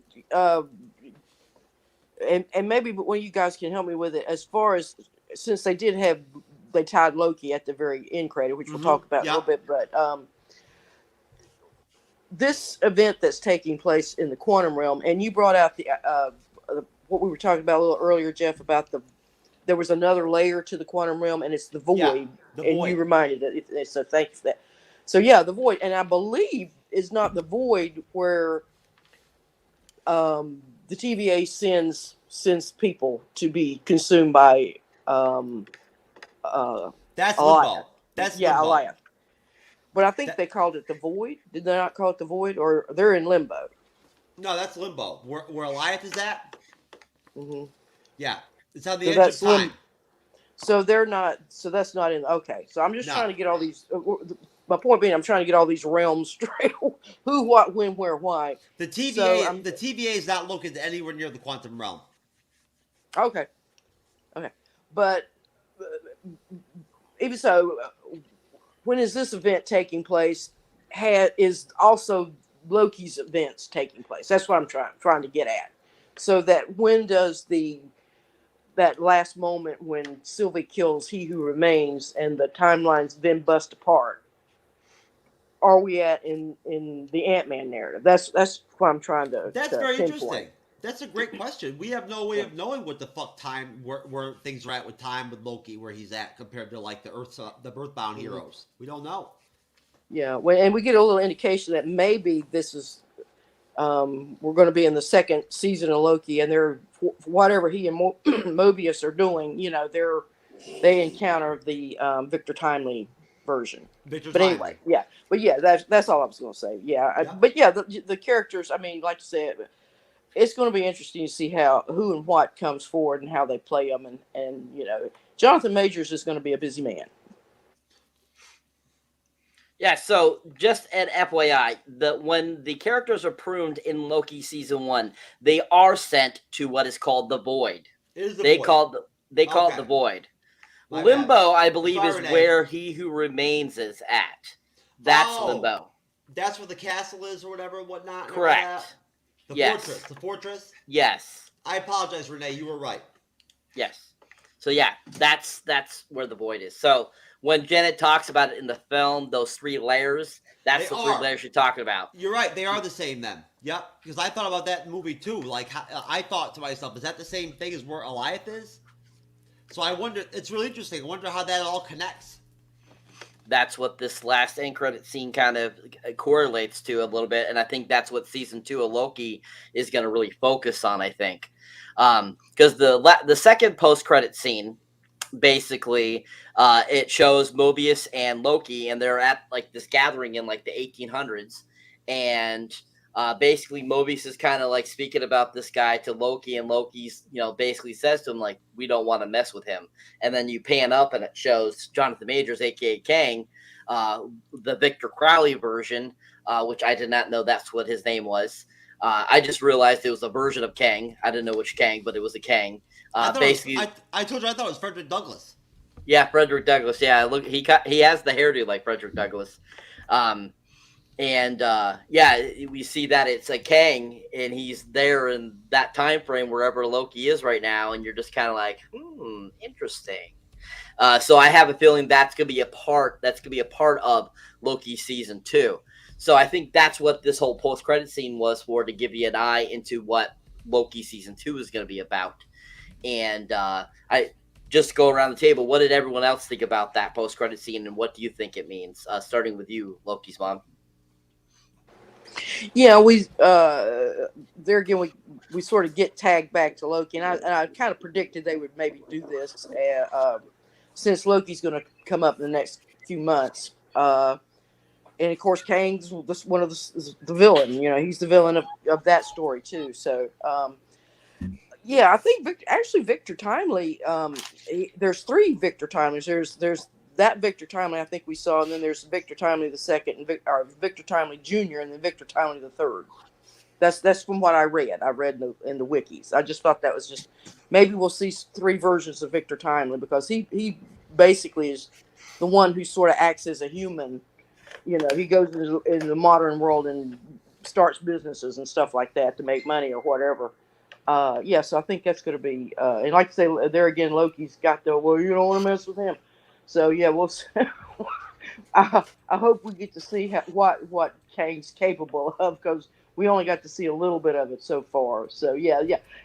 and maybe one of you guys can help me with it. As far as since they tied Loki at the very end credit, which we'll talk about in a little bit, but this event that's taking place in the quantum realm, and you brought out the what we were talking about a little earlier, Jeff, about there was another layer to the quantum realm, and it's the void. Yeah, the void. You reminded it. So thank you for that. So yeah, the void, and I believe is not the void where the TVA sends people to be consumed by that's Alaya. Limbo. That's Alaya. Limbo. But I think they called it the void. Did they not call it the void, or they're in limbo? No, that's Limbo. Where Alaya is at. Mm-hmm. Yeah, it's on the edge of time. So they're not. So that's not in. Okay. So I'm just trying to get all these. My point being, I'm trying to get all these realms straight. Who, what, when, where, why. The TVA is not located anywhere near the quantum realm. Okay. But even so, when is this event taking place? Is also Loki's events taking place? That's what I'm trying to get at. So that when does that last moment when Sylvie kills He Who Remains and the timelines then bust apart? Are we at in the Ant-Man narrative? That's what I'm trying to. That's very pinpoint. interesting. That's a great question. We have no way of knowing what the fuck time where things are at with time with Loki, where he's at compared to like the Earthbound heroes. We don't know. Yeah, and we get a little indication that maybe this is We're going to be in the second season of Loki, and they're whatever he and Mobius are doing. You know, they encounter the Victor Timely version. Victor But Timely. anyway, yeah. But yeah, that's all I was going to say. Yeah. But yeah, the characters. I mean, like you said, it's going to be interesting to see who and what comes forward and how they play them, and you know, Jonathan Majors is going to be a busy man. Yeah, so just an FYI, when the characters are pruned in Loki season 1, they are sent to what is called the Void. They call it the Void. My Limbo, bad. I believe, Sorry, is Renee. where He Who Remains is at. That's Limbo. That's where the castle is or whatever, whatnot. Correct. The fortress. Yes. I apologize, Renee. You were right. Yes. So yeah, that's where the Void is. So when Janet talks about it in the film, those 3 layers, that's the 3 layers she's talking about. You're right. They are the same then. Yep. Because I thought about that in the movie too. Like, I thought to myself, is that the same thing as where Eliath is? So I wonder, it's really interesting. I wonder how that all connects. That's what this last end credit scene kind of correlates to a little bit. And I think that's what season 2 of Loki is going to really focus on, I think. Because the second post-credit scene, basically, it shows Mobius and Loki, and they're at like this gathering in like the 1800s. And basically Mobius is kind of like speaking about this guy to Loki, and Loki's, you know, basically says to him, like, we don't want to mess with him. And then you pan up and it shows Jonathan Majors, aka Kang, the Victor Crowley version, which I did not know that's what his name was. I just realized it was a version of Kang. I didn't know which Kang, but it was a Kang. Basically, I told you I thought it was Frederick Douglass. Yeah, Frederick Douglass. Yeah, look, he has the hairdo like Frederick Douglass. Yeah, we see that it's a Kang, and he's there in that time frame wherever Loki is right now, and you're just kind of like, interesting. So I have a feeling that's gonna be a part of Loki season 2. So I think that's what this whole post-credit scene was for, to give you an eye into what Loki season 2 is going to be about. And I just go around the table. What did everyone else think about that post-credit scene, and what do you think it means? Starting with you, Lokismom. Yeah, we there again we sort of get tagged back to Loki, and I kind of predicted they would maybe do this since Loki's going to come up in the next few months. And of course, Kang's one of the villain. You know, he's the villain of that story too. So, yeah, I think Victor Timely. There's 3 Victor Timeleys. There's that Victor Timely I think we saw, and then there's Victor Timely the second, and Victor Timely Jr., and then Victor Timely the third. That's from what I read. I read in the wikis. I just thought that was just maybe we'll see 3 versions of Victor Timely, because he basically is the one who sort of acts as a human. You know, he goes in the modern world and starts businesses and stuff like that to make money or whatever. Yeah, so I think that's going to be, and like I say, there again, Loki's got the, well, you don't want to mess with him. So yeah, we'll see. I hope we get to see what Kang's capable of, because we only got to see a little bit of it so far. So yeah,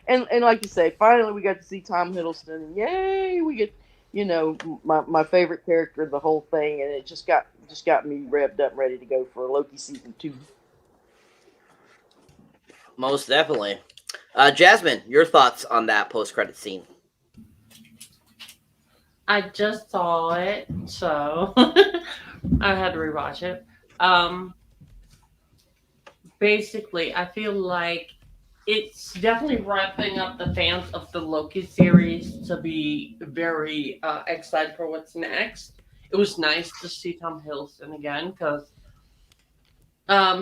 and like you say, finally we got to see Tom Hiddleston. Yay, we get, you know, my favorite character of the whole thing, and it just got me revved up, ready to go for Loki season 2. Most definitely. Jasmine, your thoughts on that post-credit scene? I just saw it, so I had to rewatch it. Basically, I feel like it's definitely wrapping up the fans of the Loki series to be very excited for what's next. It was nice to see Tom Hiddleston again, because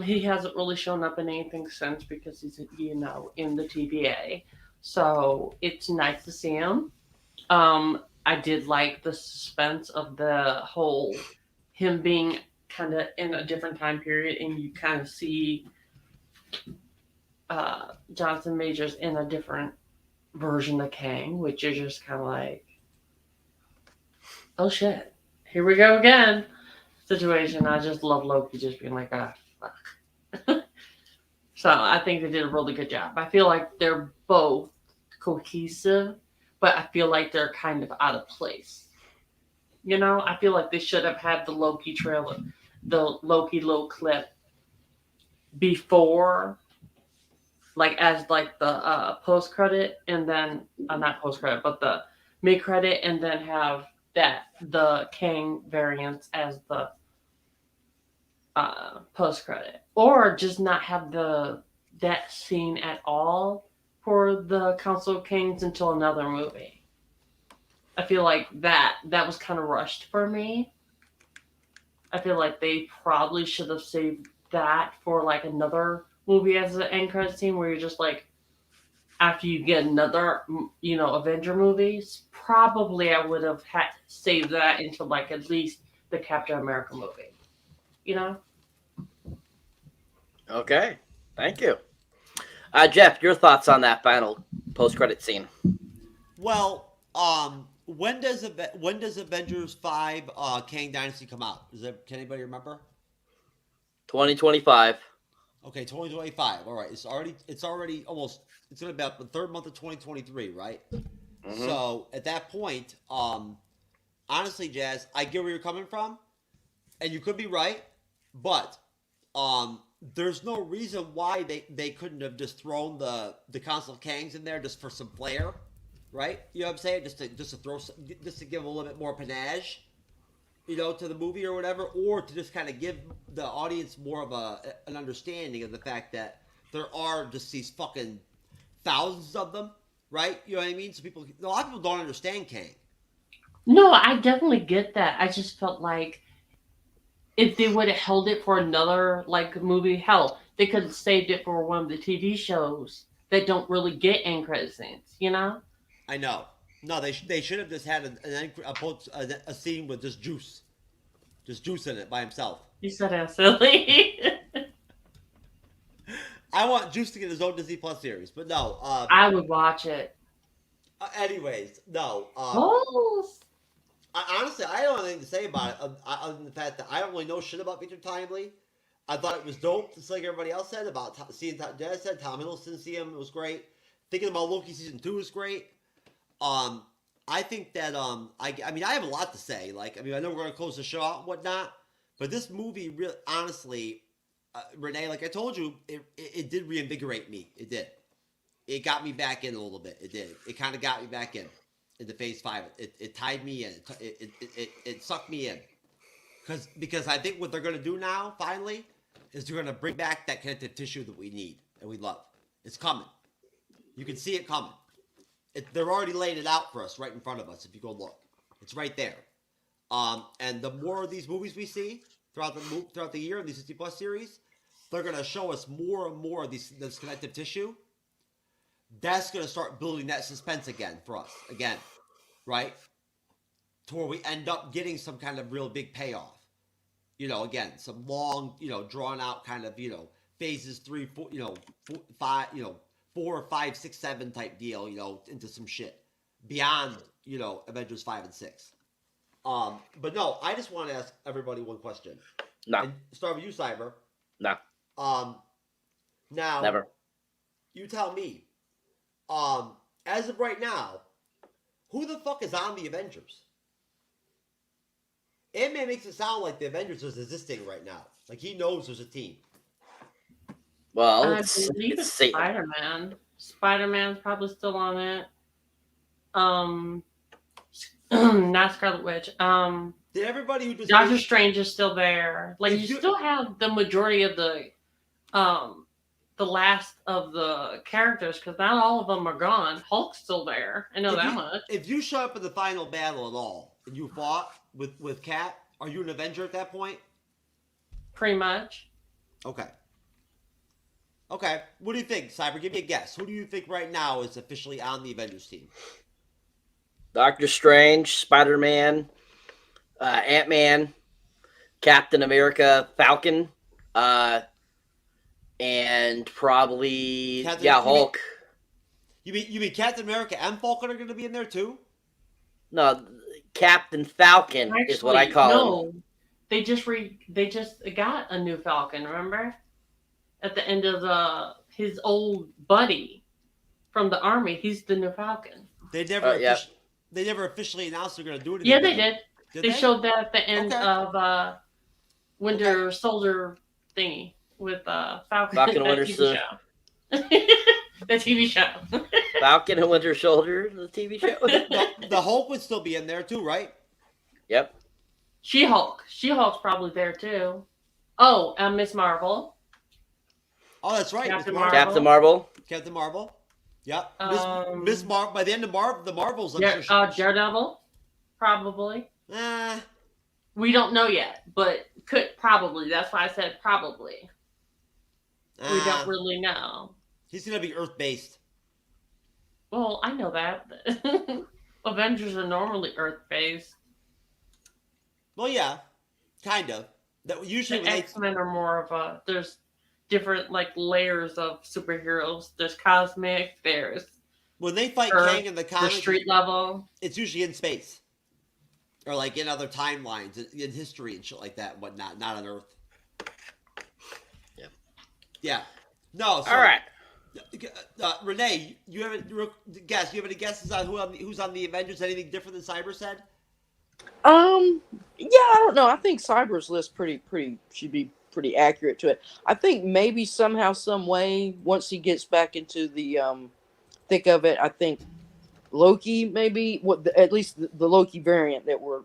he hasn't really shown up in anything since, because he's, you know, in the TVA. So it's nice to see him. I did like the suspense of the whole him being kind of in a different time period, and you kind of see Jonathan Majors in a different version of Kang, which is just kind of like, oh shit, here we go again situation. I just love Loki just being like, fuck. So I think they did a really good job. I feel like they're both cohesive, but I feel like they're kind of out of place. You know, I feel like they should have had the Loki trailer, the Loki little clip before like as like the post credit, and then not post credit, but the mid credit, and then have the Kang variants as the post credit, or just not have that scene at all for the Council of Kings until another movie. I feel like that was kind of rushed for me. I feel like they probably should have saved that for like another movie as an end credit scene, where you're just like, after you get another, Avenger movies, probably I would have had saved that into like at least the Captain America movie. Okay, thank you. Jeff, your thoughts on that final post-credit scene? Well, when does Avengers 5 Kang Dynasty come out? Can anybody remember? 2025. Okay, 2025. All right, it's already almost. It's gonna be about the third month of 2023, right? Mm-hmm. So at that point, honestly, Jazz, I get where you're coming from, and you could be right, but there's no reason why they couldn't have just thrown the Council of Kangs in there just for some flair, right? You know what I'm saying? Just to give a little bit more panache, to the movie or whatever, or to just kind of give the audience more of an understanding of the fact that there are just these fucking thousands of them, right? You know what I mean? So a lot of people don't understand Kang. No, I definitely get that. I just felt like if they would have held it for another like movie, hell, they could have saved it for one of the TV shows that don't really get end credit scenes. I know. No, they should have just had a scene with just juice in it by himself. You said that silly. I want Juice to get his own Disney Plus series, but no. I would watch it. Anyways, no. Honestly, I don't have anything to say about it other than the fact that I don't really know shit about Victor Timely. I thought it was dope, just like everybody else said about seeing Dad said Tom Hiddleston see him. It was great. Thinking about Loki season 2 was great. I think that I mean I have a lot to say. I know we're going to close the show out and whatnot, but this movie really, honestly, Renee, like I told you, it did reinvigorate me. It did. It got me back in a little bit. It did. It kind of got me back into Phase 5. It tied me in. It sucked me in. Because I think what they're going to do now, finally, is they're going to bring back that connective tissue that we need and we love. It's coming. You can see it coming. They're already laying it out for us right in front of us if you go look. It's right there. And the more of these movies we see throughout the year in these 60 Plus series, they're going to show us more and more of this connective tissue. That's going to start building that suspense again for us. Again. Right? To where we end up getting some kind of real big payoff. Again, some long, drawn out kind of, phases 3, 4, 5, 4, 5, 6, 7 type deal, into some shit beyond, Avengers 5 and 6. But no, I just want to ask everybody one question. No. And start with you, Cyber. No. Now, never. You tell me. As of right now, who the fuck is on the Avengers? Ant-Man makes it sound like the Avengers is existing right now. Like he knows there's a team. Well, I believe it's Spider-Man. Spider-Man's probably still on it. Not Scarlet Witch. Did everybody who just Doctor Strange is still there. Like you still have the majority of the last of the characters, because not all of them are gone. Hulk's still there. I know that much. If you show up in the final battle at all and you fought with Cap, are you an Avenger at that point? Pretty much. Okay. What do you think, Cyber? Give me a guess. Who do you think right now is officially on the Avengers team? Doctor Strange, Spider-Man, Ant-Man, Captain America, Falcon, and probably Hulk. You mean Captain America and Falcon are going to be in there too? No, Captain Falcon is what I call him. They just got a new Falcon. Remember, at the end of his old buddy from the army, he's the new Falcon. They never officially announced they're going to do it. Yeah, they did. They showed that at the end of Winter Soldier thingy with Falcon and Winter Soldier. The TV show. Falcon and Winter Soldier, the TV show. The Hulk would still be in there too, right? Yep. She-Hulk. She-Hulk's probably there too. Oh, Miss Marvel. Oh, that's right. Captain Miss Captain Marvel. Captain Marvel. Yep. Miss Marvel. By the end of the Marvels, I'm sure. Daredevil. Probably. Eh. We don't know yet, but could probably. That's why I said probably. We don't really know. He's gonna be Earth-based. Well, I know that. Avengers are normally Earth-based. Well, yeah, kind of. That usually The X-Men are more of a. There's different like layers of superheroes. There's cosmic. There's when they fight Earth, Kang in the comics, street level. It's usually in space, or like in other timelines, in history and shit like that, and whatnot. Not on Earth. Yeah. Yeah. No. So, All right. Renee, you have a guess? You have any guesses on who's on the Avengers? Anything different than Cyber said? Yeah, I don't know. I think Cyber's list should be pretty accurate to it. I think maybe somehow, some way, once he gets back into the thick of it, I think Loki maybe at least the Loki variant that we're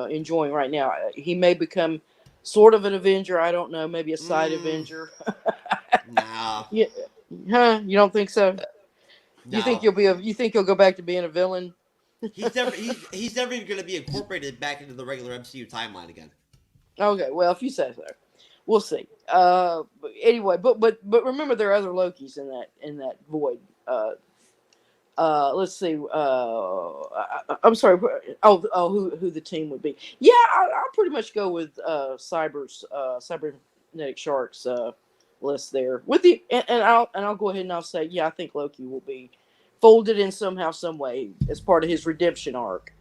enjoying right now, he may become sort of an Avenger. I don't know, maybe a side Avenger. Nah. Yeah. Huh? You don't think so? No. You think you'll go back to being a villain? He's never even going to be incorporated back into the regular MCU timeline again. Okay, well, if you say so, we'll see. But anyway, but remember there are other Lokis in that void. Let's see. I'm sorry. Who the team would be? Yeah, I'll pretty much go with Cyberneticshark's list there with the and I'll go ahead and I'll say I think Loki will be folded in somehow, some way as part of his redemption arc,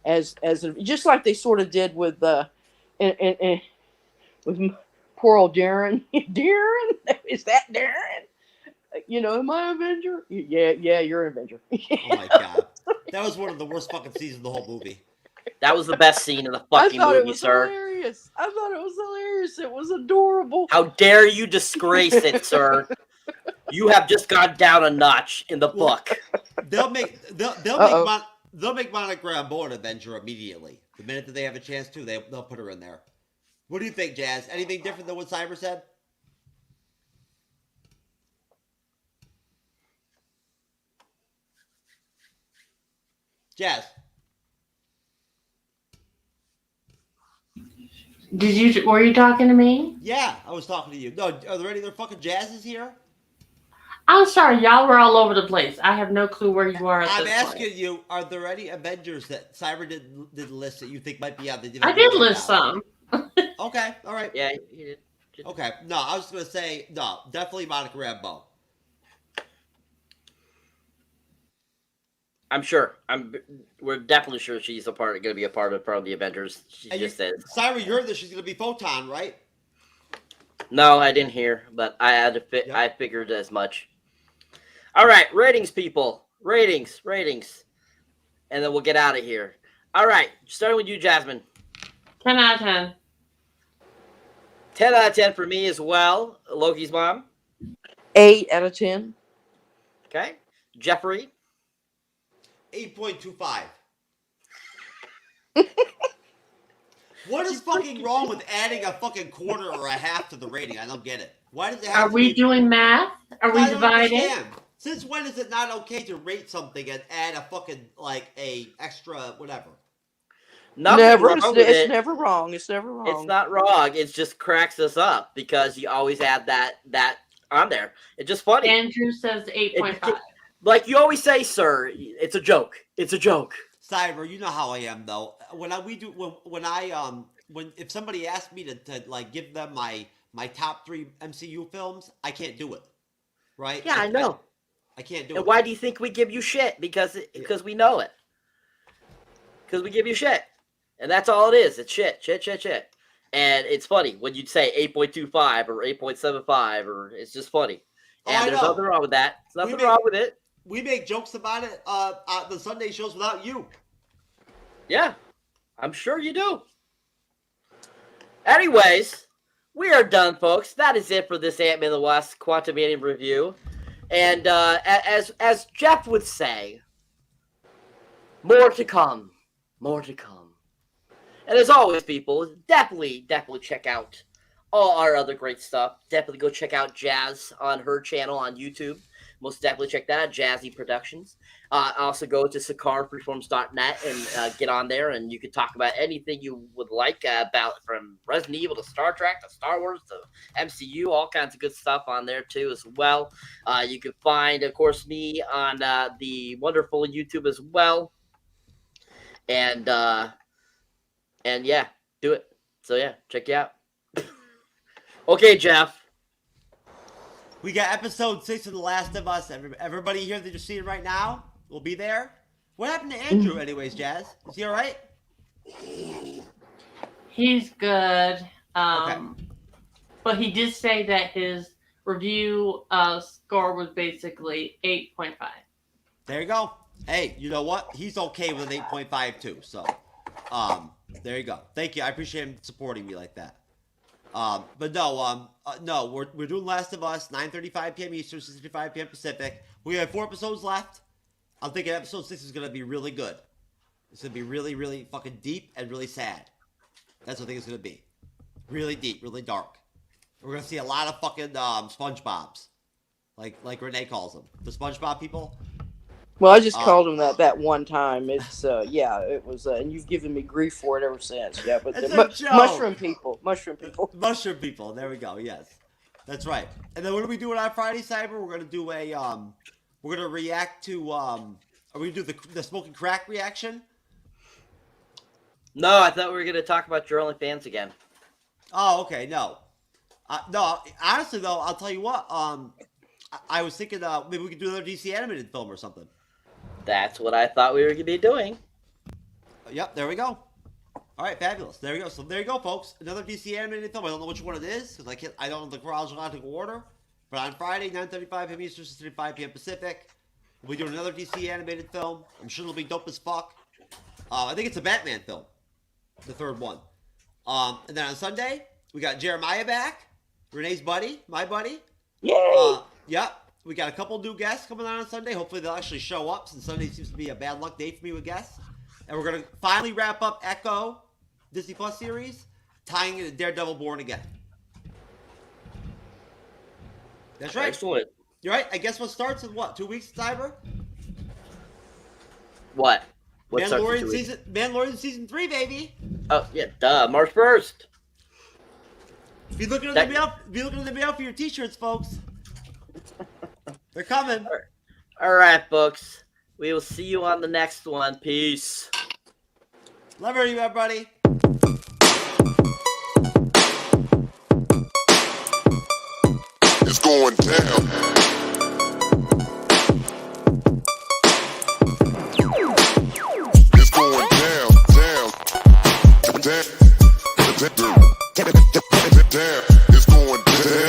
as just like they sort of did with with poor old Darren. Darren, is that Darren? Am I an Avenger? Yeah, you're an Avenger. Oh my god, that was one of the worst fucking scenes of the whole movie. That was the best scene in the fucking movie, sir. Hilarious. I thought it was hilarious. It was adorable. How dare you disgrace it, sir? You have just gone down a notch in the book. They'll make Monica Rambeau an Avenger immediately. The minute that they have a chance to, they'll put her in there. What do you think, Jazz? Anything different than what Cyber said? Jazz. Were you talking to me? Yeah, I was talking to you. No, are there any other fucking Jazzes here? I'm sorry, y'all were all over the place. I have no clue where you are. I'm asking you, are there any Avengers that Cyber did list that you think might be on the Avengers? I did list some. Okay, all right. Yeah, he did. Okay, no, I was going to say, no, definitely Monica Rambeau. I'm sure. We're definitely sure she's going to be a part of the Avengers. She just said. Cyber, you heard that she's going to be Photon, right? No, I didn't hear, but I had to. Yep. I figured as much. All right, ratings, people. Ratings, and then we'll get out of here. All right, starting with you, Jasmine. 10 out of 10. 10 out of 10 for me as well. Lokismom. 8 out of 10. Okay, Jeffrey. 8.25. What is fucking wrong with adding a fucking quarter or a half to the rating? I don't get it. Why does it have Are we doing math? Are we dividing? Since when is it not okay to rate something and add a fucking a extra whatever? It's never wrong. It's never wrong. It's not wrong. It just cracks us up because you always add that on there. It's just funny. Andrew says 8.5. Like you always say, sir, it's a joke. It's a joke. Cyber, you know how I am though. If somebody asks me to like give them my top 3 MCU films, I can't do it. Right? Yeah, I know. I can't do and it. Why do you think we give you shit? Because we know it. Because we give you shit. And that's all it is. It's shit. And it's funny when you say 8.25 or 8.75 or it's just funny. And there's nothing wrong with that. There's nothing wrong with it. We make jokes about it the Sunday shows without you. Yeah, I'm sure you do. Anyways, we are done, folks. That is it for this Ant-Man and the Wasp Quantaumania review. And as Jeff would say, more to come. More to come. And as always, people, definitely check out all our other great stuff. Definitely go check out Jazz on her channel on YouTube. Most definitely check that out, Jazzy Productions. Also go to sakarfreeforms.net and get on there, and you can talk about anything you would like about, from Resident Evil to Star Trek to Star Wars to MCU, all kinds of good stuff on there too as well. You can find, of course, me on the wonderful YouTube as well. And yeah, do it. So yeah, check you out. Okay, Jeff. We got episode 6 of The Last of Us. Everybody here that you're seeing right now will be there. What happened to Andrew, anyways, Jazz? Is he all right? He's good. Okay. But he did say that his review score was basically 8.5. There you go. Hey, you know what? He's okay with an 8.5 too. So, there you go. Thank you. I appreciate him supporting me like that. But no, we're doing Last of Us, 9:35 p.m. Eastern, 6:35 p.m. Pacific. We have 4 episodes left. I'm thinking episode 6 is gonna be really good. It's gonna be really, really fucking deep and really sad. That's what I think it's gonna be. Really deep, really dark. We're gonna see a lot of fucking SpongeBobs, like Renee calls them, the SpongeBob people. Well, I just called him that one time. It's yeah, it was, and you've given me grief for it ever since. Yeah, but mushroom people. Mushroom people. There we go. Yes, that's right. And then what are we doing on Friday, Cyber? We're gonna do a we're gonna react to are we gonna do the smoking crack reaction? No, I thought we were gonna talk about your OnlyFans again. Oh, okay. No, no. Honestly, though, I'll tell you what. I was thinking maybe we could do another DC animated film or something. That's what I thought we were gonna be doing. Yep, there we go. All right, fabulous. There we go. So there you go, folks. Another DC animated film. I don't know which one it is because I don't know the chronological order. But on Friday, 9:35 p.m. Eastern, 6:35 p.m. Pacific, we'll be doing another DC animated film. I'm sure it'll be dope as fuck. I think it's a Batman film, the third one. And then on Sunday, we got Jeremiah back, Renee's buddy, my buddy. Yay! Yep. We got a couple new guests coming on Sunday. Hopefully they'll actually show up, since Sunday seems to be a bad luck day for me with guests. And we're going to finally wrap up Echo, Disney Plus series, tying into Daredevil Born Again. That's right. Excellent. You're right. I guess what starts in what? 2 weeks, Cyber? What? Mandalorian season 3, baby. Oh yeah, duh. March 1st. Be looking at the mail for your t-shirts, folks. They're coming. All right, folks. We will see you on the next one. Peace. Love you, everybody. It's going down. It's going down, down. It's going down.